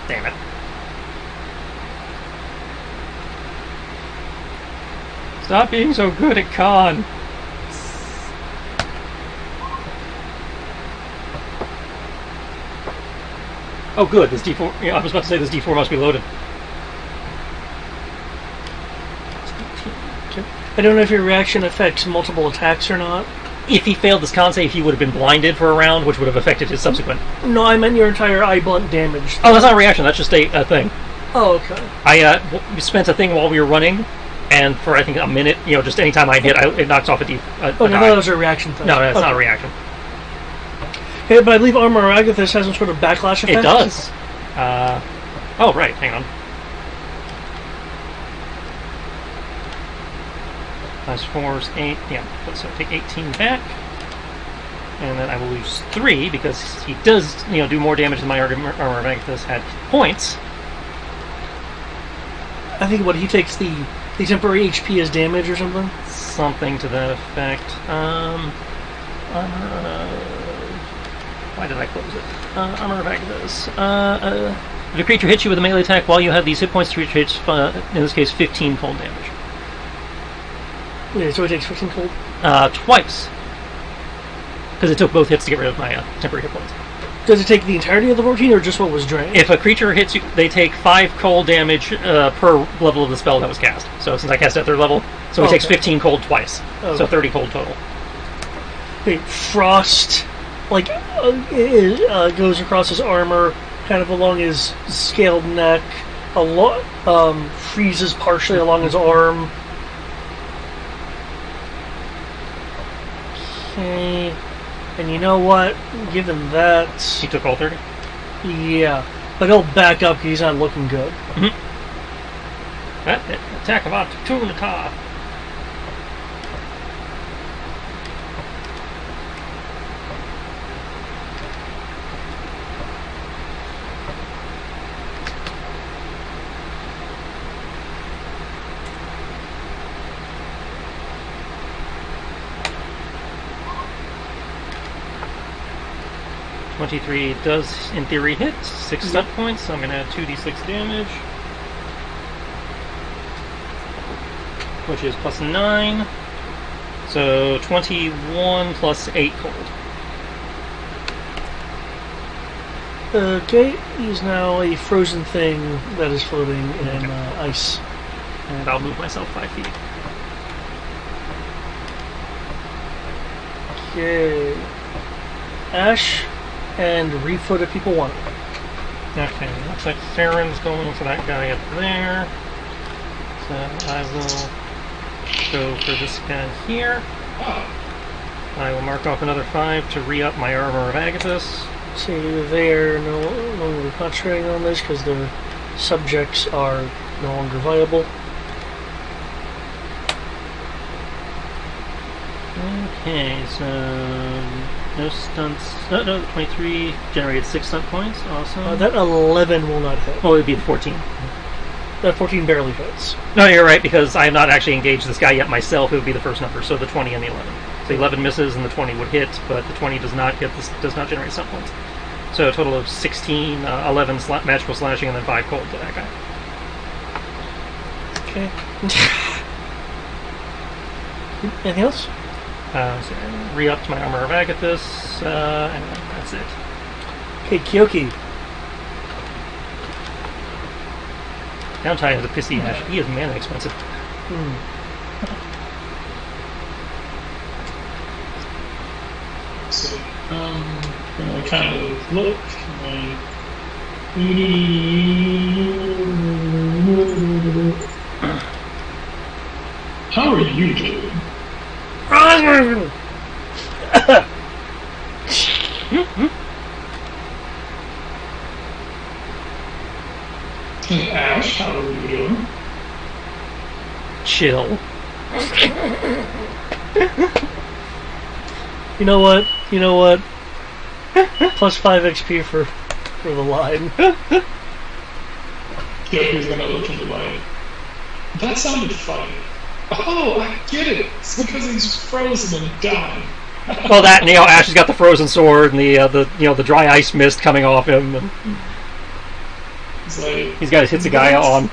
Damn it. Stop being so good at con. Oh, good. This D4. Yeah, I was about to say this D4 must be loaded. I don't know if your reaction affects multiple attacks or not. If he failed this con save, he would have been blinded for a round, which would have affected his subsequent. No, I meant your entire eye blunt damage. Oh, that's not a reaction. That's just a thing. Oh, okay. I spent a thing while we were running, and for I think a minute, just any time I hit, it knocks off a no, that was a reaction thing. No, that's not a reaction. Yeah, but I believe Armor Agathis has some sort of backlash effect. It does. Oh, right. Hang on. Plus 4 is 8. Yeah, so take 18 back. And then I will lose 3 because he does, do more damage than my Armor of Agathis had points. I think he takes the temporary HP as damage or something? Something to that effect. Why did I close it? Armor of Agathis. If a creature hits you with a melee attack while you have these hit points, the creature takes, in this case, 15 cold damage. Yeah, so it takes 15 cold? Twice. Because it took both hits to get rid of my temporary hit points. Does it take the entirety of the 14 or just what was drained? If a creature hits you, they take 5 cold damage per level of the spell that was cast. So since I cast at 3rd level, so it takes 15 cold twice. Okay. So 30 cold total. Okay, frost, goes across his armor, kind of along his scaled neck, freezes partially along his arm. Okay, and you know what? Given that... He took all 30? Yeah, but he'll back up because he's not looking good. Mm-hmm. Attack of opportunity. 23 does, in theory, hit. 6 stunt points, so I'm going to add 2d6 damage. Which is plus 9. So 21 plus 8 cold. Okay, he's now a frozen thing that is floating in ice. And I'll move myself 5 feet. Okay. Ash and refloat if people want it. Okay, looks like Farron's going for that guy up there. So I will go for this guy here. I will mark off another 5 to re-up my Armor of Agathis. See, they're no longer concentrating on this because their subjects are no longer viable. Okay, so no stunts. No, 23 generated 6 stunt points. Awesome. That 11 will not hit. Oh, it would be the 14. That 14 barely hits. No, you're right, because I have not actually engaged this guy yet myself. It would be the first number, so the 20 and the 11. So 11 misses and the 20 would hit, but the 20 does not hit. This does not generate stunt points. So a total of 16, 11 magical slashing, and then 5 cold to that guy. Okay. Anything else? So re-upped my Armor of Agathis, and that's it. Okay, Kyoki. Downtime is a pissy Ash. He is mana expensive. So, I kind of look. How are you doing? Hey, Ash, how are you doing? Chill. You know what? Plus 5 XP for the line. Kyoko's gonna look at me like, that sounded funny. Oh, I get it. It's because he's frozen and dying. Well, that and Ash has got the frozen sword and the dry ice mist coming off him. And it's like, he's got his Hitsugaya on.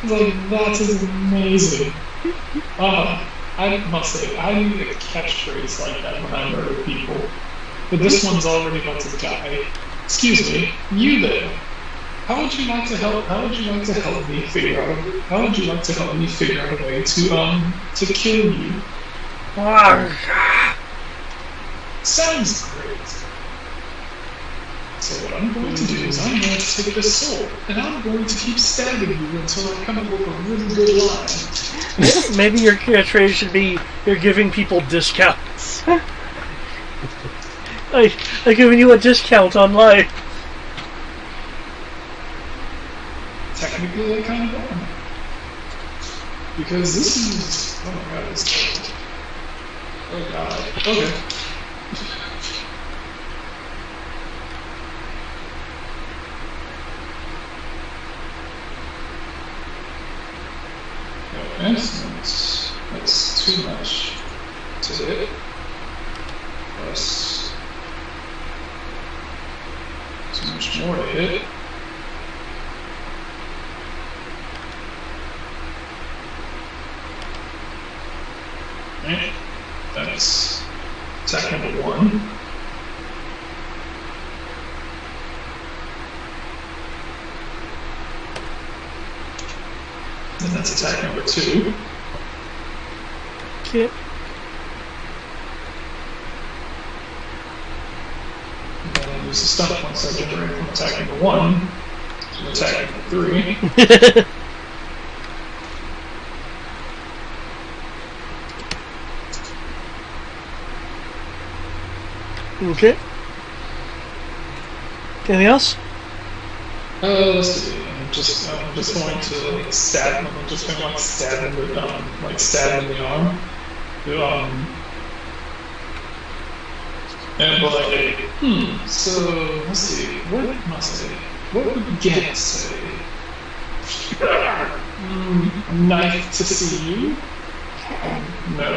It's like, that is amazing. I must say, I need a catchphrase like that when I murder people. But this one's already about to die. Excuse me, you there? How would you like to help? How would you like to help me figure out? How would you like to help me figure out a way to kill you? Sounds great. So what I'm going to do is I'm going to take this sword and I'm going to keep stabbing you until I come up with a really good line. Maybe your catchphrase should be, "You're giving people discounts." I'm giving you a discount on life. Technically, I kind of am. Because this is... Oh my god, it's terrible. Oh god. Okay. Okay, so that's too much to hit. Plus... too much more to hit. Okay, that's attack number 1. And that's attack number 2. Okay. And then I use the stun points I generate from attack number 1 to attack number 3. Okay. Anything else? Let's see. I'm just going to stab him. I'm just going to stab him with stab him in the arm. And so let's see. What must I? What would Get say? Knife to see you? No,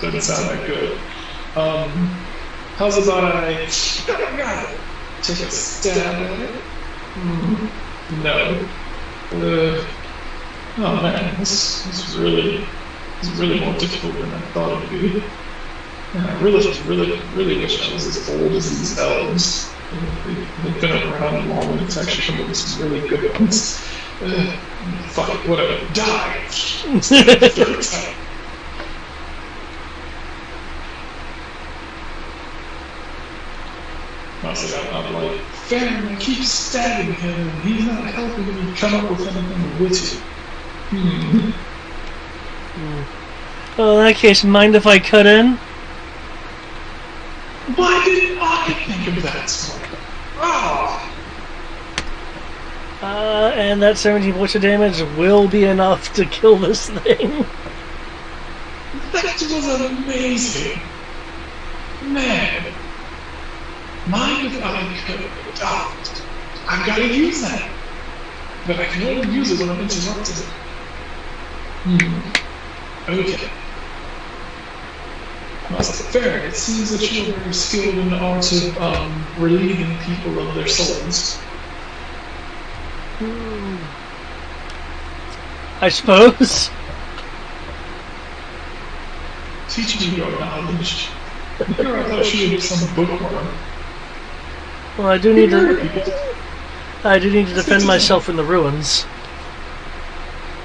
doesn't sound that good. How's about I take a stab at it? No. Oh man, this is really more difficult than I thought it would be. And I really wish I was as old as these elves. They've been around long enough to actually come up with some really good ones. Fuck it, whatever. Die! Third time. I'm like, Farron, I keep stabbing him and he's not helping me come up with anything witty. Well, in that case, mind if I cut in? Why didn't I think of that? And that 17 points of damage will be enough to kill this thing. That was amazing. Man. Mind if I could adopt? I've got to use that. But I can only use it when I'm interrupted. Okay. That's fair. It seems that you're very skilled in the art of relieving people of their souls. I suppose. Teach me your knowledge. Here I thought she would be some bookworm. Well, I do need to defend myself in the ruins.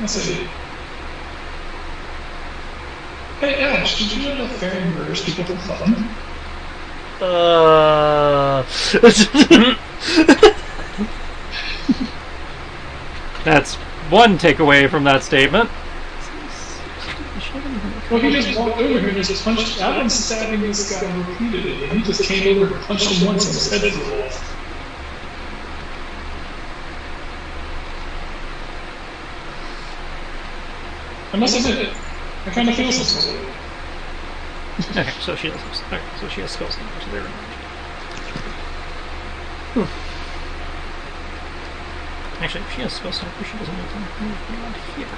I see. Hey Ash, did you know that fairy murders people for fun? That's one takeaway from that statement. Well, he just walked over here and just punched. I've been stabbing this guy repeatedly, and he just came over and punched him once and his head flew off. I must admit, I kind of feel some sort of way. Okay, so she has skills now, so they're Actually, if she has spell sniper, she doesn't need to move beyond here.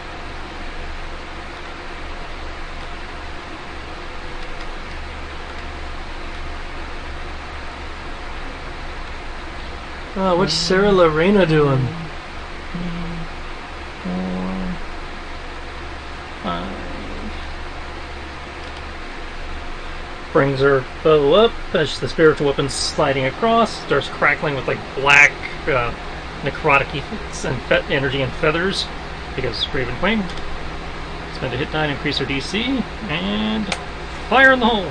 What's Sarah Lorena doing? 4, 5. Brings her bow up as the spiritual weapon's sliding across, starts crackling with like black necrotic effects and energy and feathers because Raven Queen. Spend a hit die to increase her DC, and fire in the hole!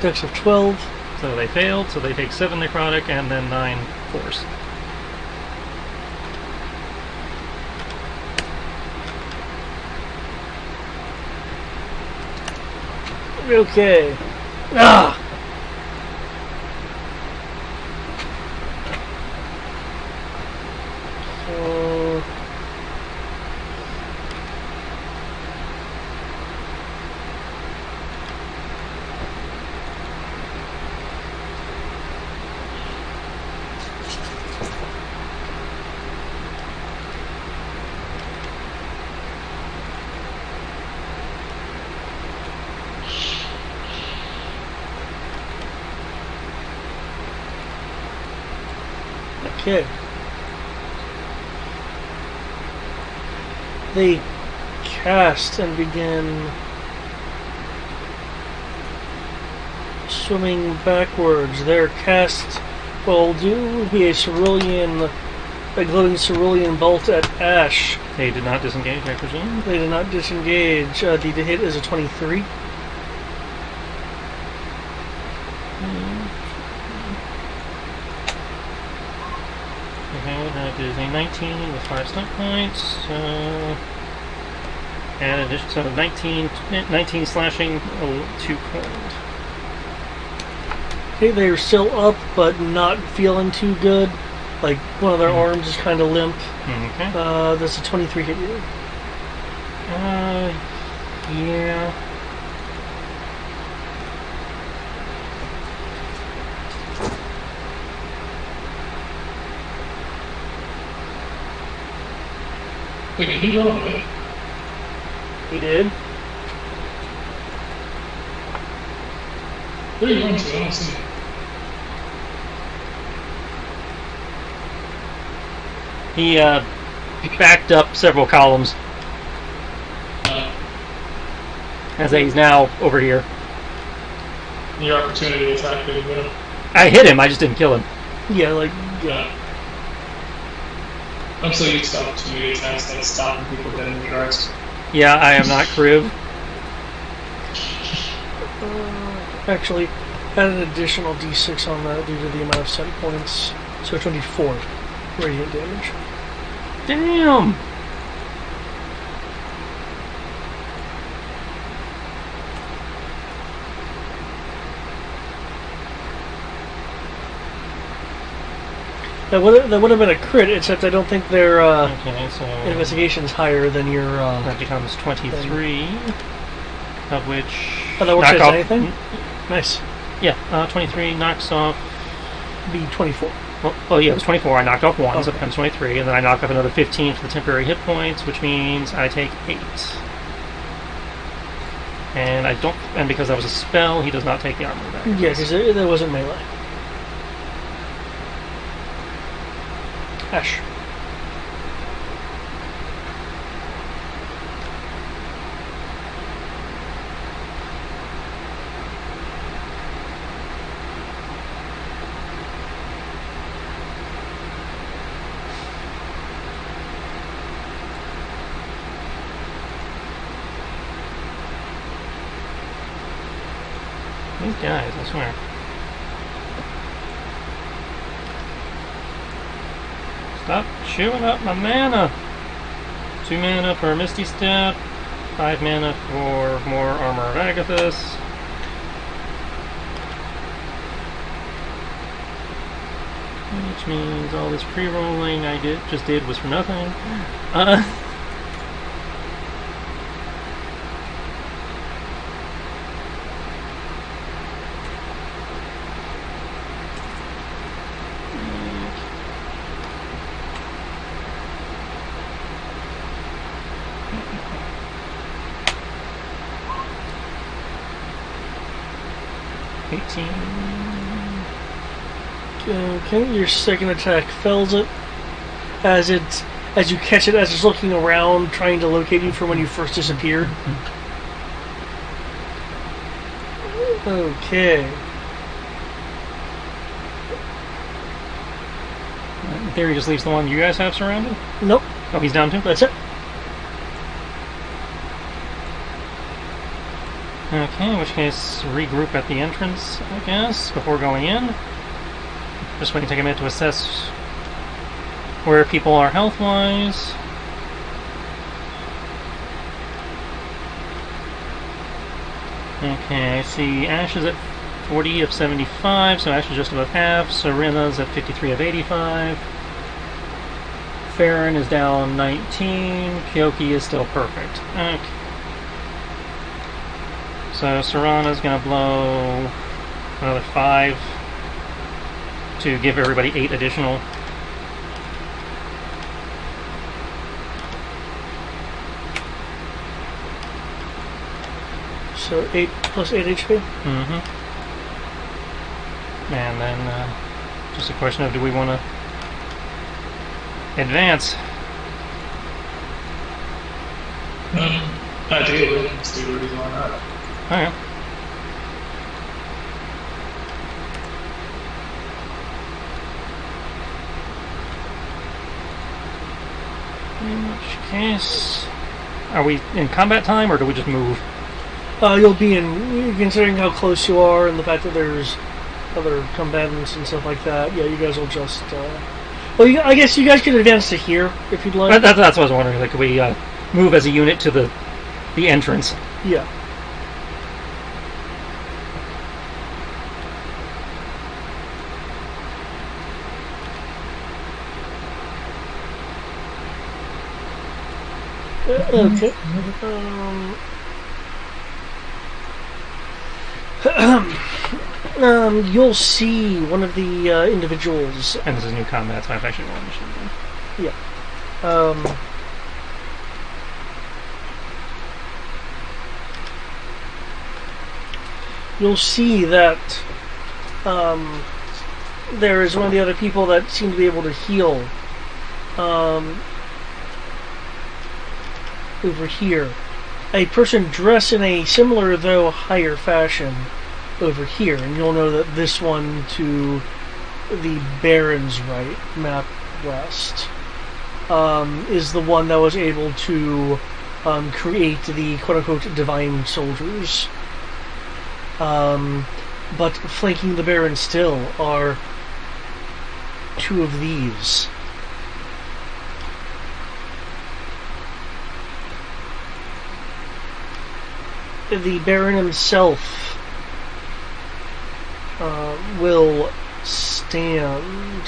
Dex of 12. So they failed, so they take 7 necrotic and then 9 force. Okay. Ah! So... Okay. They cast and begin swimming backwards. Their cast will be a cerulean, a glowing cerulean bolt at Ash. They did not disengage, I presume? They did not disengage. The hit is a 23. That is a 19 with 5 stunt points. And addition, so 19 slashing, 2 cold. Okay, they're still up, but not feeling too good. Like, one of their arms is kind of limp. Okay. That's a 23 hit you. Yeah. Wait, did he run away? He did. Where did he run to? I don't see him. He backed up several columns as he's now over here. Your opportunity attack didn't hit him. I hit him, I just didn't kill him. Yeah, like, yeah. I'm so used to opportunity attacks like stopping people dead in their tracks. Yeah, I am not Kriv. Actually, add an additional d6 on that due to the amount of set points. So 24 radiant damage. Damn! That would have been a crit, except I don't think their Okay, so investigation is higher than your. that becomes 23, of which Oh, that works knock as off. anything. Nice. Yeah, 23 knocks off. Be 24. Well, oh yeah, it was 24. I knocked off 1, so it Okay. becomes 23, and then I knock off another 15 for the temporary hit points, which means I take 8. And I don't, and because that was a spell, he does not take the armor back. Yeah, because that wasn't melee. Ash. These guys, I swear. Stop chewing up my mana! 2 mana for Misty Step, 5 mana for more Armor of Agathis. Which means all this pre-rolling I just did was for nothing. 18. Okay, your second attack fells it as you catch it as it's looking around, trying to locate you from when you first disappeared. Okay. In theory, just leaves the one you guys have surrounded. Nope. Oh, he's down too. That's it. Okay, in which case, regroup at the entrance, I guess, before going in. Just waiting to take a minute to assess where people are health-wise. Okay, I see Ash is at 40 of 75, so Ash is just above half. Serena's at 53 of 85. Farron is down 19. Kyoki is still perfect. Okay. So Serana's going to blow another 5 to give everybody 8 additional. So 8 plus 8 HP? Mm-hmm. And then just a question of do we want to advance? Ideally, let's do what we want up. Okay. In which case, are we in combat time or do we just move? You'll be in, considering how close you are and the fact that there's other combatants and stuff like that. Yeah, you guys will just. Well, I guess you guys could advance to here if you'd like. That's what I was wondering. Like, could we move as a unit to the entrance? Yeah. Okay. You'll see one of the individuals. And this is new combat, so I've actually rolled machine gun. Yeah. You'll see that there is one of the other people that seem to be able to heal over here. A person dressed in a similar, though higher fashion over here, and you'll know that this one to the Baron's right, map west, is the one that was able to create the quote-unquote divine soldiers. But flanking the Baron still are 2 of these. The Baron himself will stand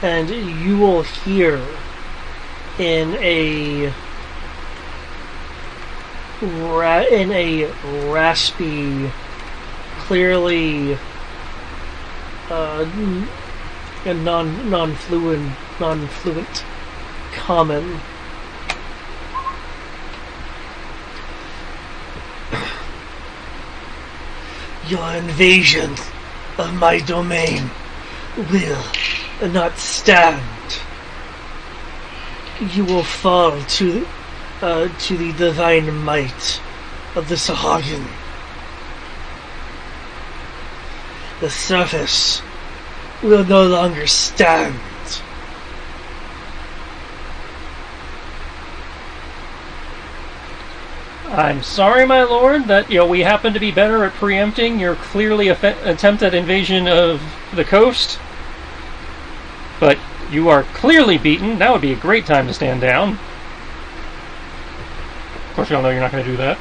and you will hear in a raspy, clearly a non-fluent common. Your invasion of my domain will not stand. You will fall to the divine might of the Sahagin. The surface will no longer stand. I'm sorry, my lord, that we happen to be better at preempting your clearly attempt at invasion of the coast. But you are clearly beaten. Now would be a great time to stand down. Of course, we all know you're not going to do that.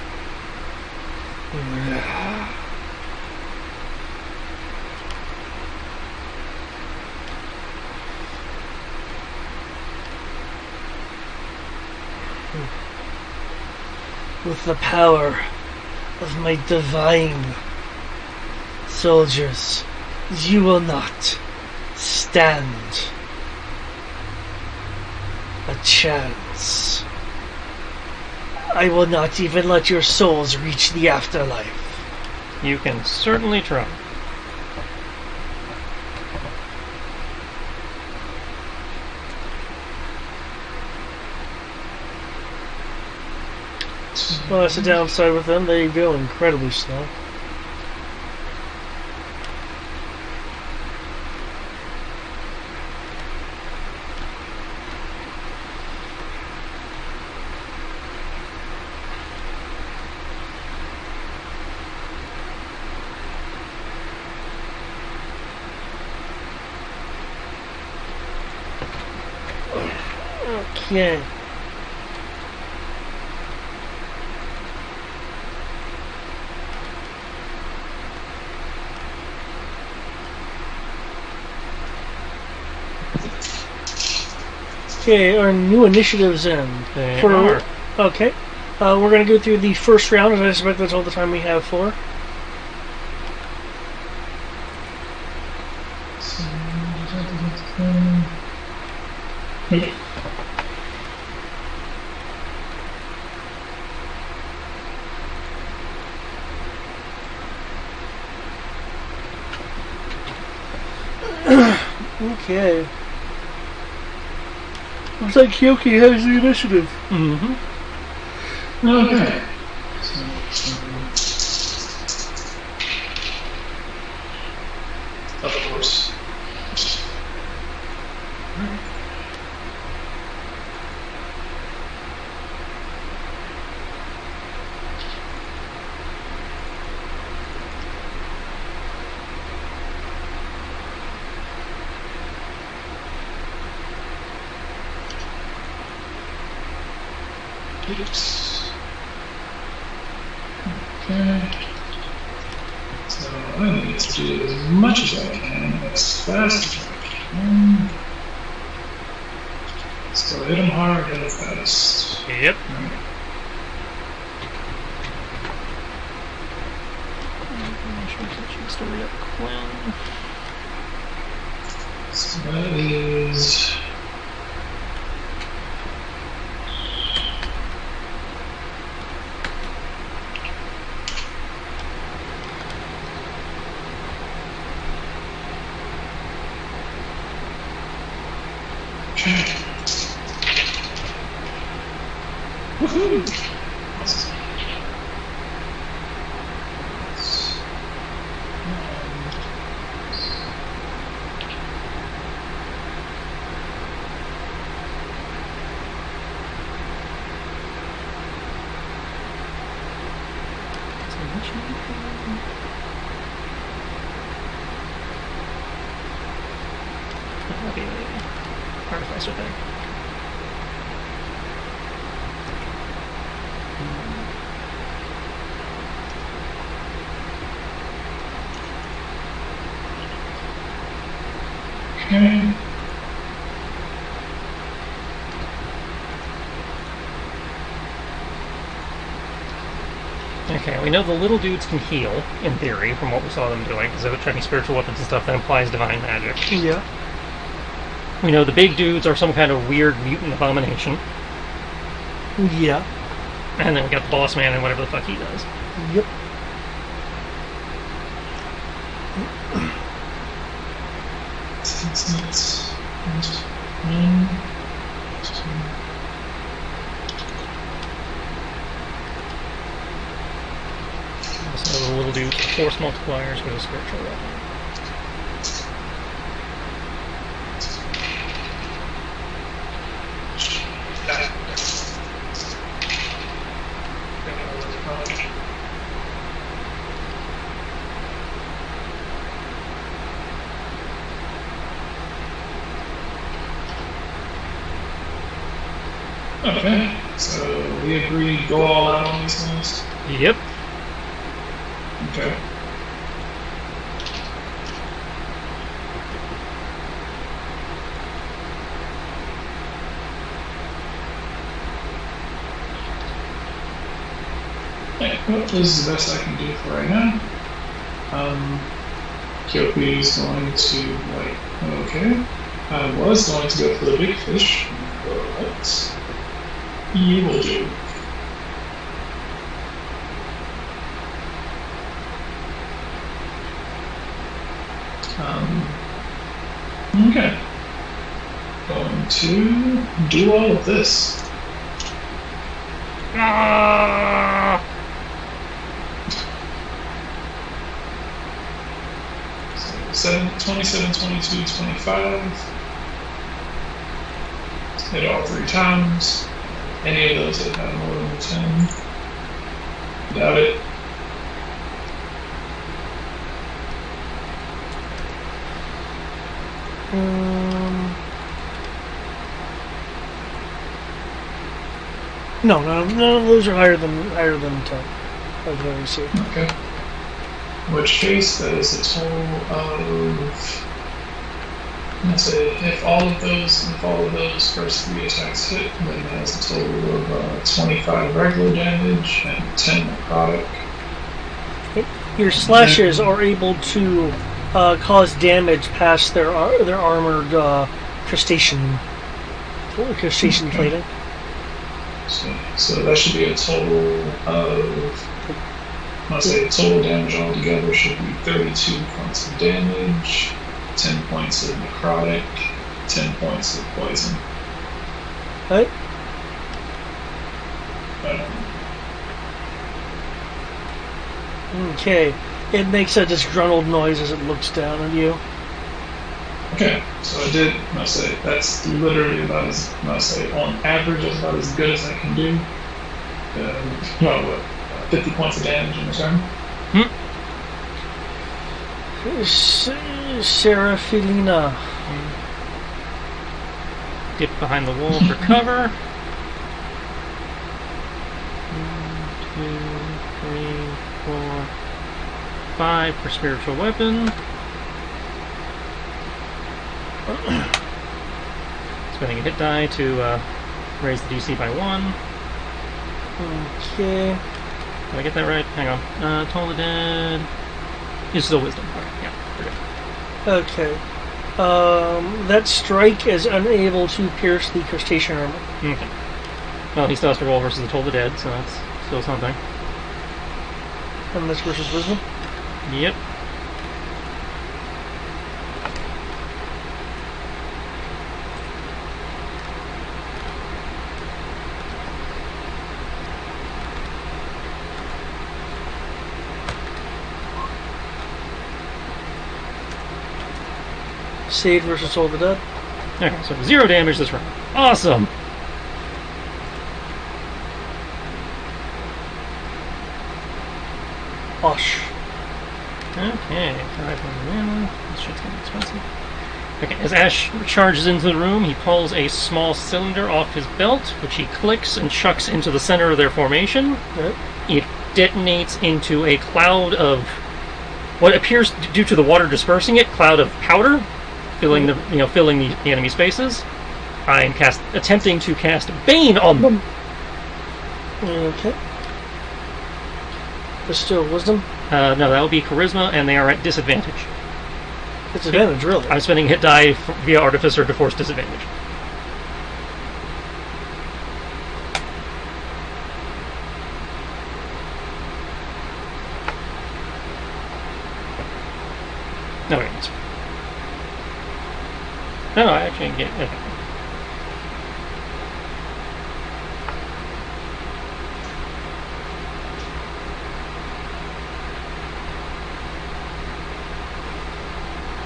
With the power of my divine soldiers, you will not stand a chance. I will not even let your souls reach the afterlife. You can certainly try. Well, that's the downside with them. They go incredibly slow. Okay. Okay, our new initiatives in. They are. Okay. We're going to go through the first round, as I suspect that's all the time we have for. Okay. Looks like Kyoki has the initiative. Mm-hmm. Okay. Of course. Oops. Okay. So I need to do as much as I can, as fast as I can. So hit him hard, hit him fast. Yep. Right. Story up Quinn. So that is. Woohoo! Awesome. Artificer thing. Okay. Okay, we know the little dudes can heal, in theory, from what we saw them doing, because they're trying spiritual weapons and stuff that implies divine magic. Yeah. We know the big dudes are some kind of weird mutant abomination. Yeah. And then we got the boss man and whatever the fuck he does. Yep. So the little dudes, force multipliers with a spiritual weapon. Okay, so we agreed to go all out on these things? Yep. Okay. Okay, well, this is the best I can do for right now. Kyopi is going to, okay. I was going to go for the big fish, but you will do. Okay. Going to do all of this. So 27, 22, 25. Hit all 3 times. Any of those that have more than 10. Doubt it. No, none of those are higher than 10. As what I see. Okay. In which case, that is a total of. Let's say if all of those first 3 attacks hit, then it has a total of 25 regular damage and 10 necrotic. Your slashes are able to cause damage past their armored crustacean plating. So that should be a total of. Let's say total damage altogether should be 32 points of damage, 10 points of necrotic, 10 points of poison. Right. Okay. It makes a disgruntled noise as it looks down at you. Okay, so I did, I say, that's literally about as, I say, on average, that's about as good as I can do. 50 points of damage in return. Seraphilina. Dip behind the wall for cover. 1, 2, 3, 4, 5 for spiritual weapon. Spending a hit die to raise the DC by 1. Okay. Did I get that right? Hang on. Toll the Dead. It's still wisdom. Okay, yeah, we're good. Okay. That strike is unable to pierce the crustacean armor. Okay. Well, he still has to roll versus the Toll the Dead, so that's still something. And this versus wisdom? Yep. Sage versus Soul of the Dead. Okay, so 0 damage this round. Awesome! Osh. Okay, 500 mana. This shit's gonna be expensive. Okay, as Ash charges into the room, he pulls a small cylinder off his belt, which he clicks and chucks into the center of their formation. Right. It detonates into a cloud of what appears, due to the water dispersing it, cloud of powder, filling the enemy spaces. I am attempting to cast Bane on them. Okay. There's still wisdom? No, that will be charisma, and they are at disadvantage. Disadvantage, really? I'm spending hit die via Artificer to force disadvantage. No, wait. No, I actually get. Okay.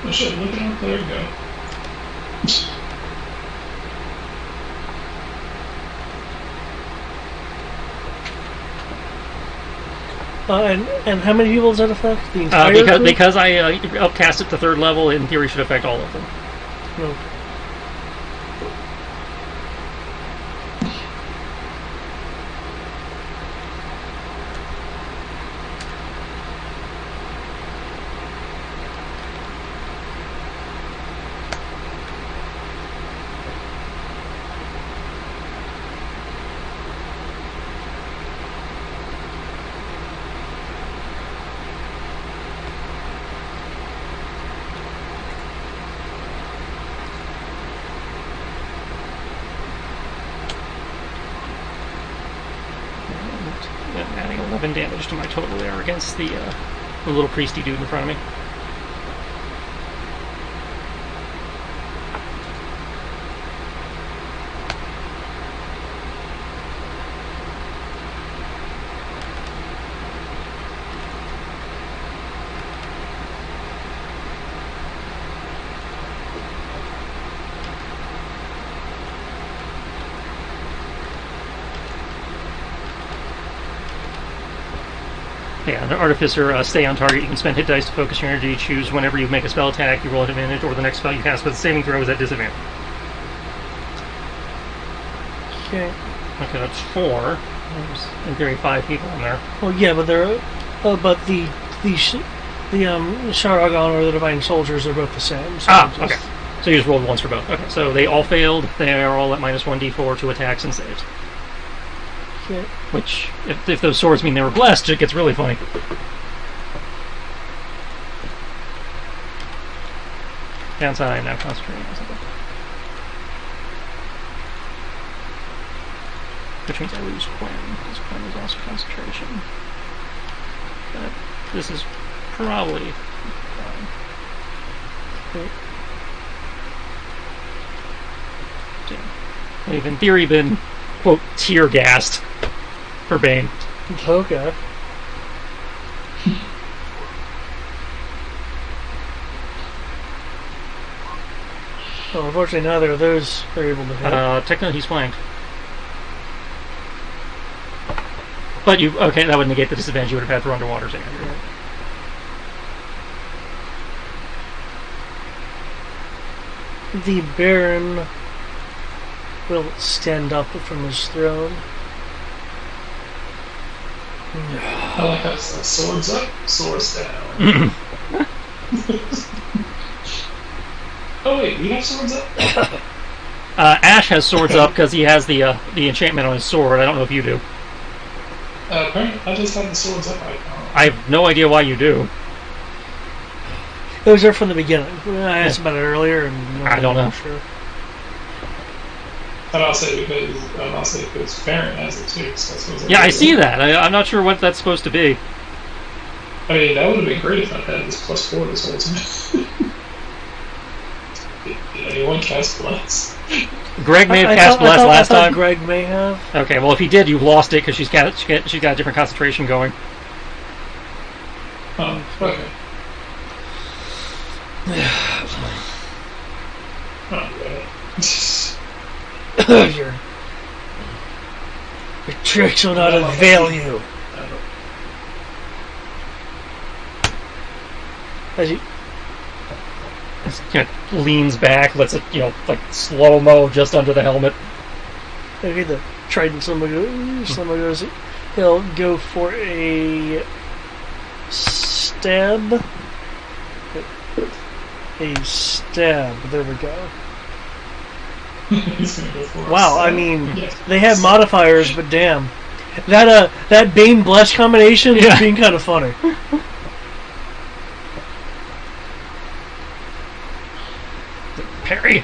Oh shit, look it up, there we go. And how many people does that affect? The entire group? Because I upcast it to 3rd level, in theory should affect all of them. No. Adding 11 damage to my total there against the little priesty dude in front of me. Yeah, an Artificer, stay on target. You can spend hit dice to focus your energy. Choose whenever you make a spell attack, you roll at advantage, or the next spell you cast with saving throw is at disadvantage. Okay. Okay, that's 4. There's, in theory, 5 people in there. Well, yeah, but they're but the Sharagon or the Divine Soldiers are both the same. So Okay. So you just rolled once for both. Okay, so they all failed. They are all at minus 1d4 to attacks and saves. Okay. Which, if those swords mean they were blessed, it gets really funny. Downside, I'm now concentrating on something. Which means I lose Quinn, because Quinn is also concentration. But this is probably fine. Okay. They've in theory been, quote, tear gassed for Bane. Okay. Well, unfortunately, neither of those are able to hit. Technically, he's flanked. But okay, that would negate the disadvantage you would have had for underwater sand. Yeah. The Baron will stand up from his throne. I like how it's like swords up, swords down. Oh wait, we have swords up? Ash has swords up because he has the enchantment on his sword. I don't know if you do. Apparently, I just have the swords up icon. I have no idea why you do. It was there from the beginning. I asked about it earlier, and I don't know. Sure. And I'll say because Baron has it too. So that's Yeah, I see that. I'm not sure what that's supposed to be. I mean, that would have been great if I had this +4 this whole time. Did anyone cast Bless? Greg may have cast Bless last time. Greg may have. Okay, well if he did, you lost it because she's got a different concentration going. Oh, okay. Your tricks will not avail you. As he kind of leans back, lets it, like slow mo just under the helmet. Okay, the trident someone goes. He'll go for a stab. A stab. There we go. He's gonna go for Wow, a I stab. mean, Yes. they have modifiers, but damn, that Bane Bless combination is being kind of funny. Parry.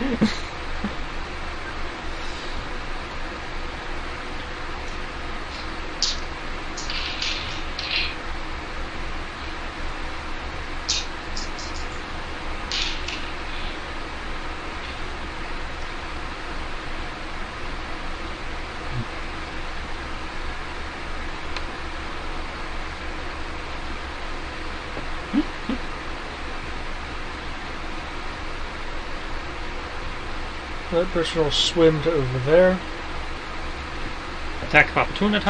That person will swim to over there. Attack of opportunity.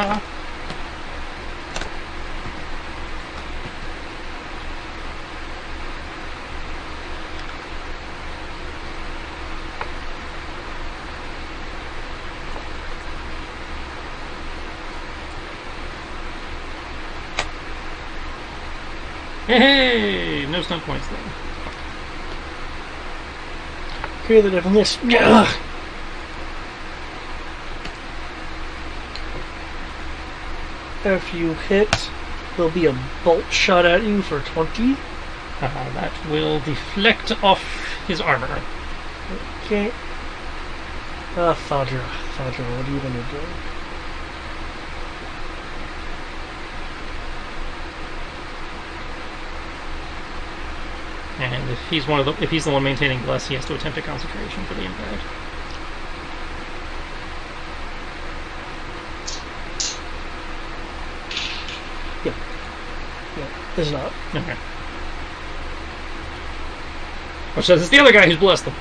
Hey, no stun points though. Okay, the difference. If you hit, there'll be a bolt shot at you for 20. That will deflect off his armor. Okay. Thadra, what are you gonna do? And if he's the one maintaining bless, he has to attempt a concentration for the impact. Yeah, it's not. Okay. Which says it's the other guy who's blessed them.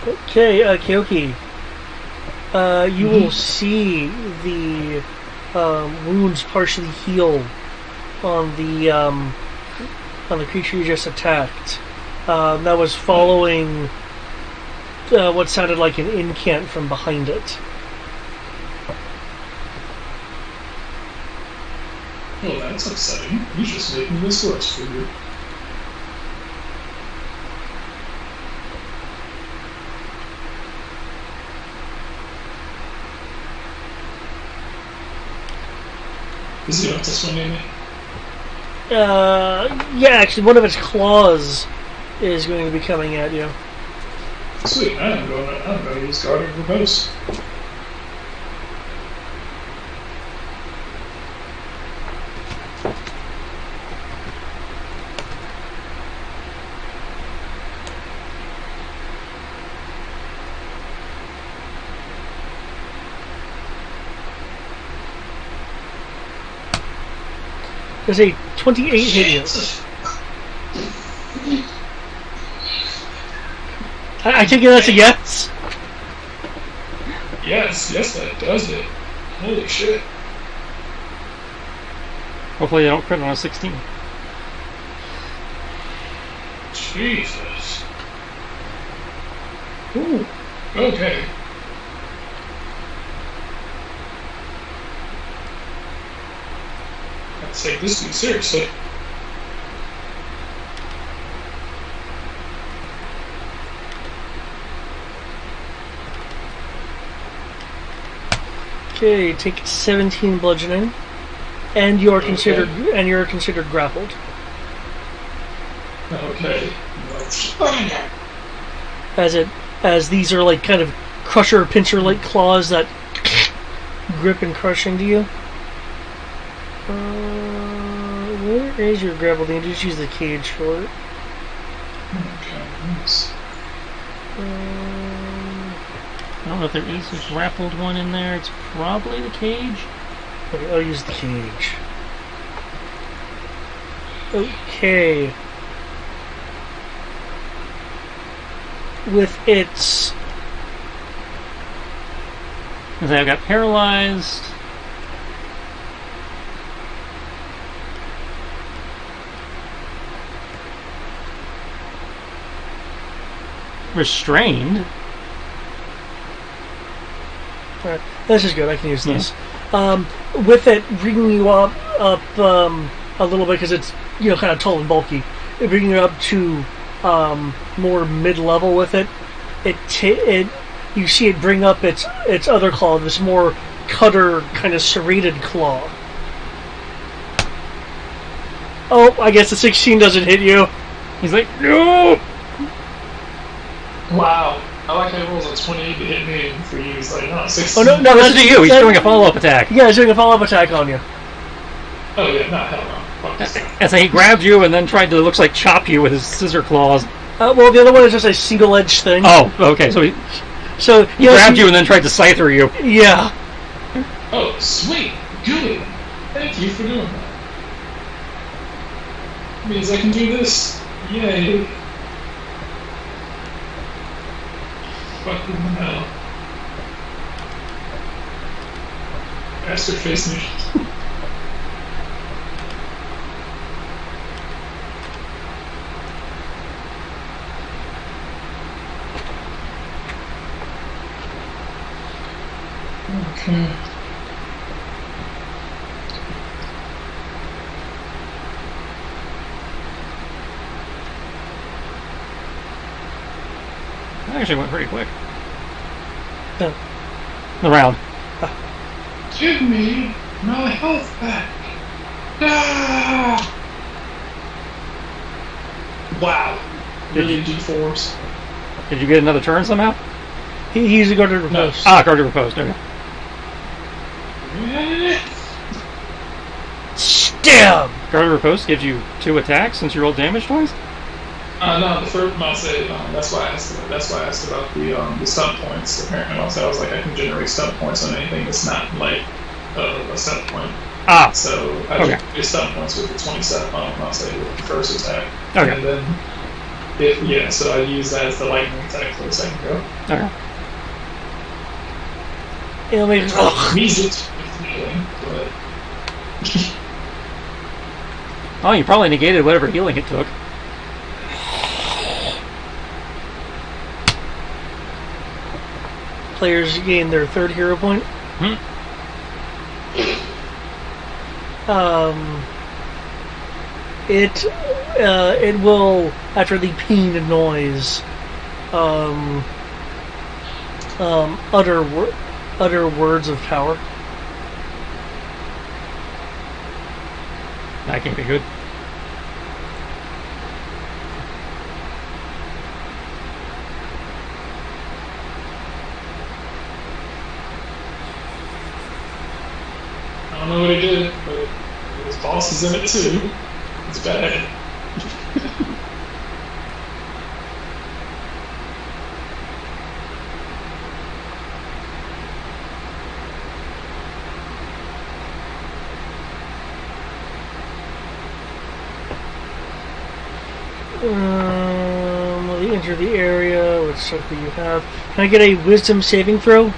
Okay, Kyoki. You will see the wounds partially heal on the creature you just attacked. That was following what sounded like an incant from behind it. Well, that's upsetting. You just making this worse for you. Is he about to swing at me? Yeah, actually, one of its claws is going to be coming at you. Sweet, I'm going to use Guardian Repose. Does a 28 hit you? I take it that's a yes? Yes, that does it. Holy shit. Hopefully, they don't crit on a 16. Jesus. Ooh, okay. Let's take this thing seriously. Okay, take 17 bludgeoning, and you are considered grappled. Okay. As these are like kind of crusher pincher like claws that grip and crush into you. Where is your grapple? You just use the cage for it. Okay, nice. I don't know if there is a grappled one in there. It's probably the cage. Okay, I'll use the cage. Okay. With its... Because I got paralyzed. Restrained. Alright, this is good. I can use this. With it bringing you up a little bit because it's kind of tall and bulky. It bringing you up to more mid-level with it. You see it bring up its other claw, this more cutter kind of serrated claw. Oh, I guess the 16 doesn't hit you. He's like, no. Wow. I like how he rolls a 28 to hit me, and for you he's like, no, 16. Oh, no, That's to you. He's doing a follow-up attack. Yeah, he's doing a follow-up attack on you. Oh yeah, no, hell no. Fuck this guy. And so he grabbed you and then tried to, looks like, chop you with his scissor claws. Well, the other one is just a single-edged thing. Oh, okay. So he grabbed you and then tried to scyther you. Yeah. Oh, sweet. Good. Thank you for doing that. Means I can do this. Yay. Fucking hell. Bastard face me. Okay. That actually went pretty quick. Yeah. The round. Give me my health back. Ah! Wow. Really D4s. Did you get another turn somehow? He's a guarded repose. Ah, guarded reposed. Okay. Stab! Guarded repost gives you 2 attacks since you rolled damage twice? No, the first I'll say that's why I asked about the stun points. Apparently, I was like, I can generate stun points on anything that's not like a stun point. Ah. So I just get stun points with the 27. I'll say with the first attack. Okay. And then Yeah, so I use that as the lightning attack for a second go. Okay. It'll make Music, healing, but Oh, you probably negated whatever healing it took. players gain their third hero point. Hmm. It will, after the ping noise, utter words of power. That can't be good. I don't know what he did, but his boss is in it too. It's bad. Will you enter the area? Which circle you have? Can I get a wisdom saving throw? Of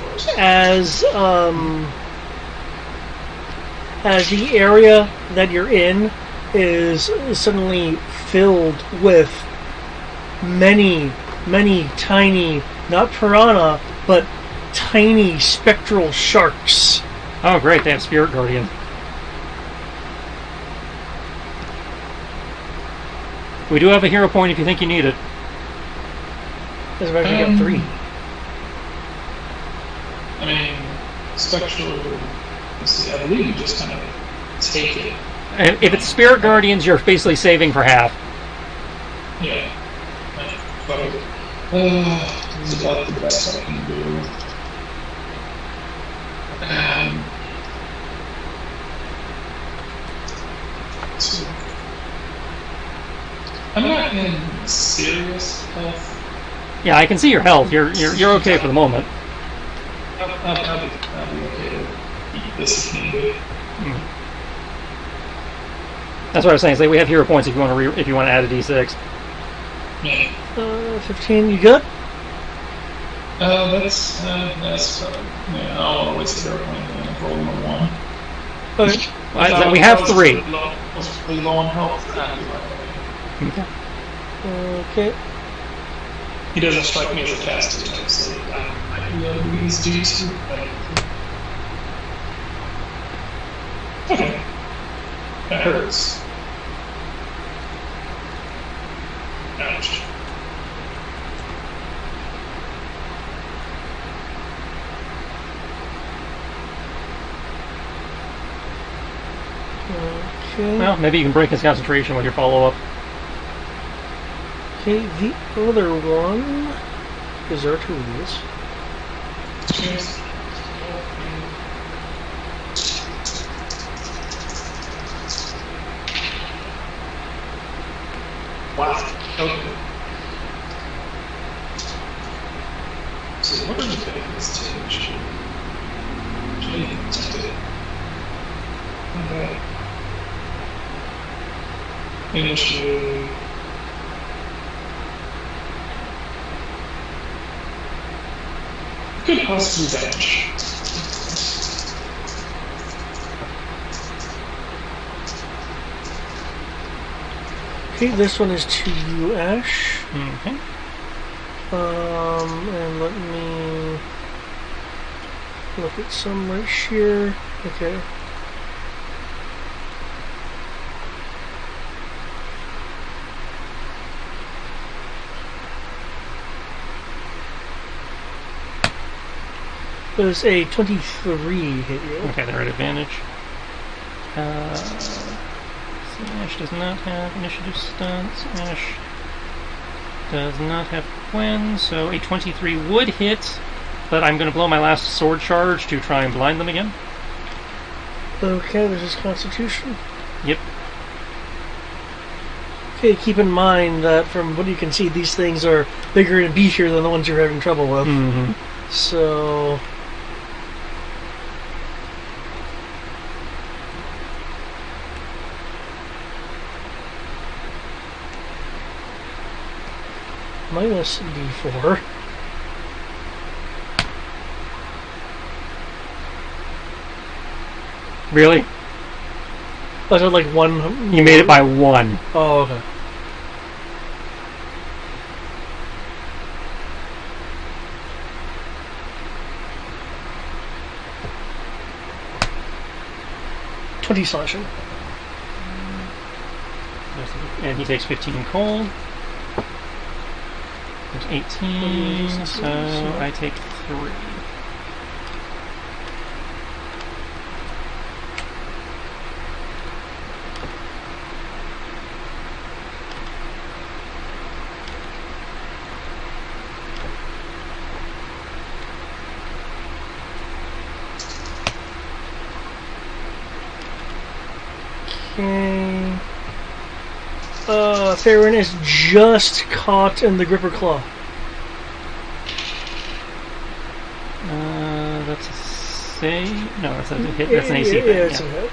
course. As the area that you're in is suddenly filled with many tiny, not piranha, but tiny spectral sharks. Oh, great, they have Spirit Guardian. We do have a hero point if you think you need it. As a matter of fact, you got 3. I mean, spectral. Let's see, I believe you just kind of take it. And if it's Spirit Guardians, you're basically saving for half. Yeah. This is about the best I can do. So, I'm not in serious health. Yeah, I can see your health. You're okay for the moment. I'll be okay to eat this if needed. That's what I was saying. Is like we have hero points if you want to if you want to add a d6. Yeah. 15. You good? That's yeah. I'll waste the hero point and roll number 1. Okay. We have 3. I was pretty low on health. Okay. Okay. He doesn't strike me as a caster type, so I might these dudes too. Okay. That hurts. Ouch. Okay. Well, maybe you can break his concentration with your follow-up. Okay, the other one is our tools. Cheers. Wow. Okay. So what are the benefits to initiative? Initiative. Could possibly damage. Okay, this one is to you, Ash. Okay. And let me look at some right here. Okay. There's a 23 hit you. Okay, they're at advantage. Ash does not have initiative stunts. Ash does not have Gwen, so a 23 would hit, but I'm going to blow my last sword charge to try and blind them again. Okay, this is Constitution. Yep. Okay, keep in mind that from what you can see, these things are bigger and beefier than the ones you're having trouble with. Mm-hmm. So... minus d4. Really? Was it like 1? You made it by 1. Oh, okay. $20 slashing. And he takes 15 cold. There's 18, so I take 3. Okay. Farron is just caught in the gripper claw. That's a save? No, that's a hit. That's an AC thing. Yeah, it's a hit.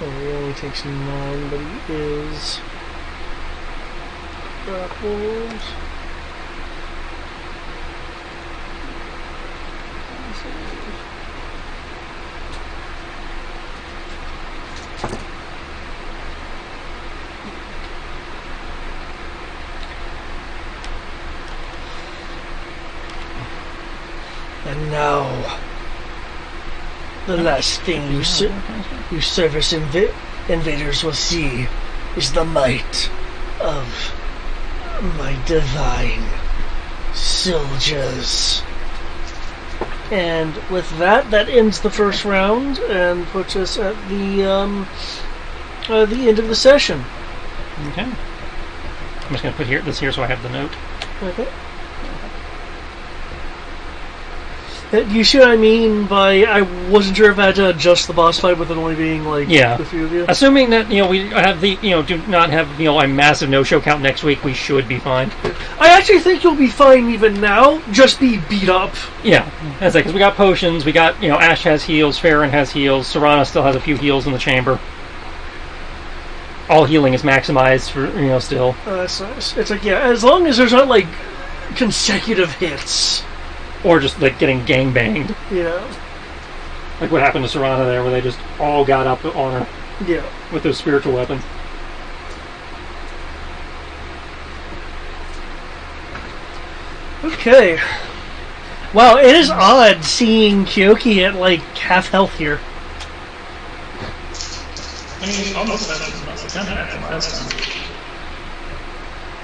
Oh, he only takes 9, but he is grappled. And now, the last thing you service invaders will see is the might of my divine soldiers. And with that, that ends the first round and puts us at the end of the session. Okay. I'm just going to put this here so I have the note. Okay. You see what I mean by I wasn't sure if I had to adjust the boss fight with it only being like Yeah. the few of you. Assuming that we have the do not have a massive no-show count next week, we should be fine. I actually think you'll be fine even now. Just be beat up. Yeah, that's because we got potions. We got Ash has heals, Farron has heals, Serana still has a few heals in the chamber. All healing is maximized for still. That's nice. It's like as long as there's not like consecutive hits. Or just like getting gangbanged. Yeah. Like what happened to Serana there, where they just all got up on her. Yeah. With those spiritual weapons. Okay. Wow, it is odd seeing Kyoki at like half health here. I mean, almost as 10 after last time.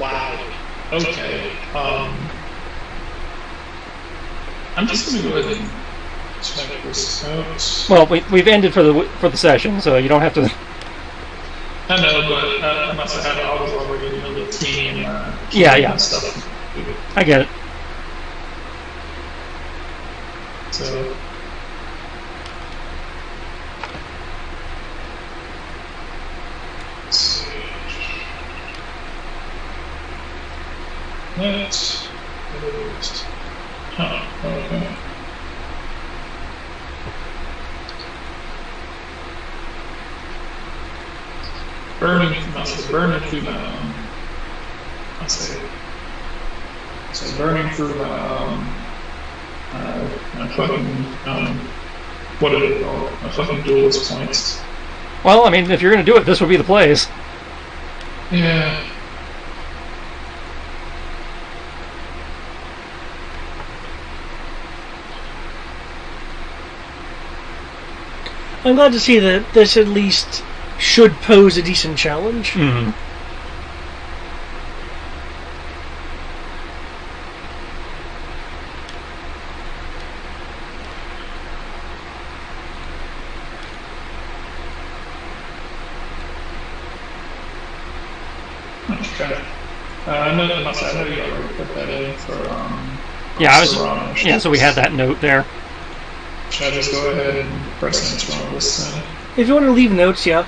Wow. Okay. I'm just going to go ahead and check this out. Well, we've ended for the session, so you don't have to. I know, but I must have had all already the team and yeah stuff. I get it. So. Let's okay. Burning through my burning through my fucking what are they called? My fucking duelist points. Well, I mean, if you're gonna do it, this would be the place. Yeah. I'm glad to see that this at least should pose a decent challenge. Mm-hmm. Okay. I know you already put that in for yeah, so we had that note there. Should I just go ahead and press enter on this then? If you want to leave notes, yeah.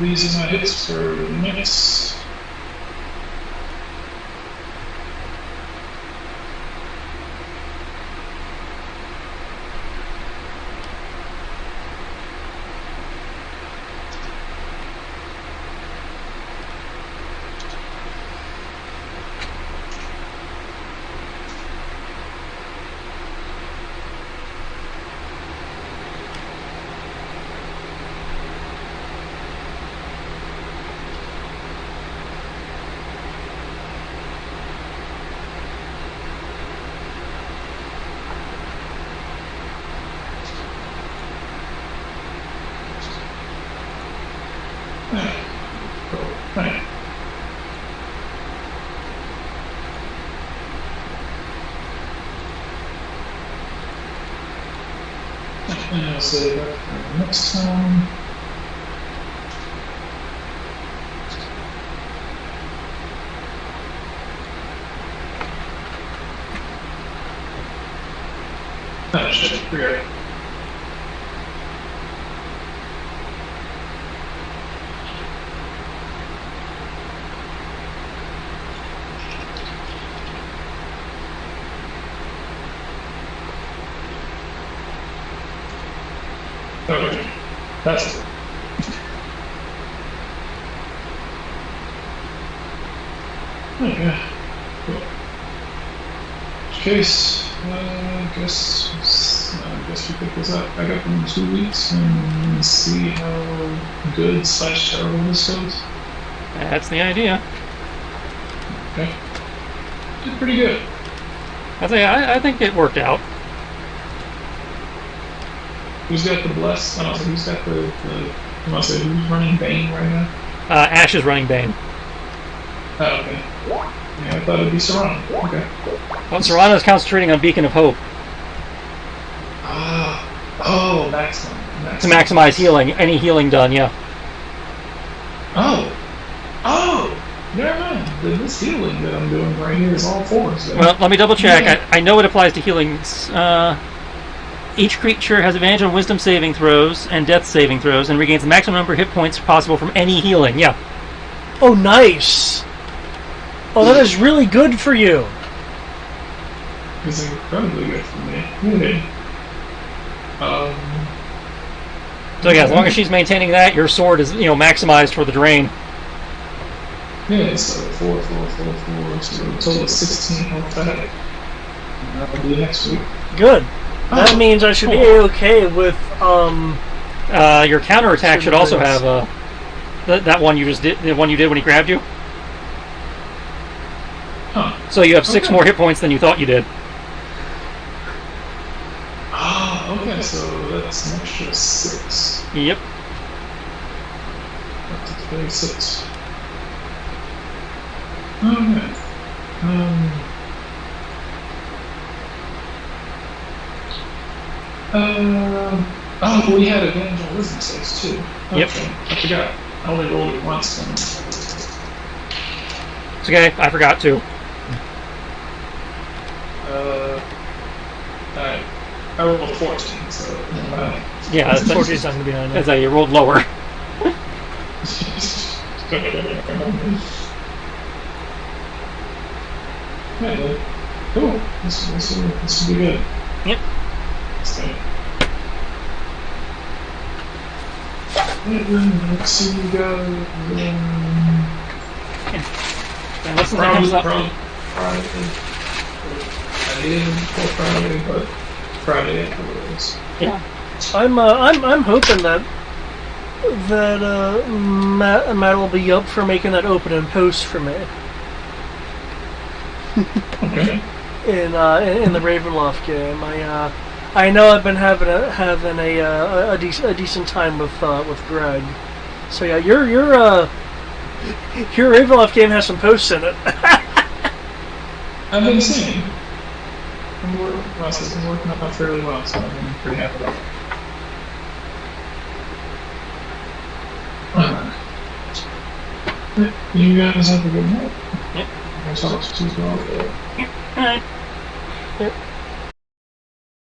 these are my hits for the next. Right. And I'll say that for next time. Oh shit, forget it. Okay, that's it. Okay, cool. In case, I guess we pick this up back up in 2 weeks and see how good / terrible this goes. That's the idea. Okay, did pretty good. I think it worked out. Who's got the bless? I don't know, who's got the I must say, who's running Bane right now? Ash is running Bane. Oh, okay. Yeah, I thought it'd be Serrano. Okay. Well, Serrano's concentrating on Beacon of Hope Oh, maximum. to maximize healing. Any healing done, yeah. Oh, never mind. This healing that I'm doing right here is all fours. Well, let me double check. Yeah. I know it applies to healing. Each creature has advantage on Wisdom saving throws and Death saving throws, and regains the maximum number of hit points possible from any healing. Yeah. Oh, nice. Oh, that is really good for you. It's incredibly good for me. Really. So yeah, as long as she's maintaining that, your sword is maximized for the drain. Yeah, so 4, so a total of 16 health back. And that'll be next week. Good. That means I should be okay with your counterattack should also have that one you just did, the one you did when he grabbed you. Huh. So you have 6 more hit points than you thought you did. Okay, so that's an extra 6. Yep. Up to 26. Okay. We had advantage on wisdom saves too. Okay. Yep. I forgot. I only rolled it once. It's okay. I forgot to. I rolled 14, so Yeah, that's 14 is not going to be on That's how you rolled lower. Yeah, cool. This will be good. Yep. So, let's see you guys. And what's the thing comes up? Friday. I didn't before Friday, but Friday afterwards. Yeah. I'm hoping that Matt will be up for making that open and post for me. Okay. In the Ravenloft game, I know I've been having a decent time with Greg. So yeah, your Ravenloft game has some posts in it. I've been seeing. I'm working out fairly well, so I've been pretty happy about it. You guys have a good night. Yep. I'll talk to you all. Alright. Yep.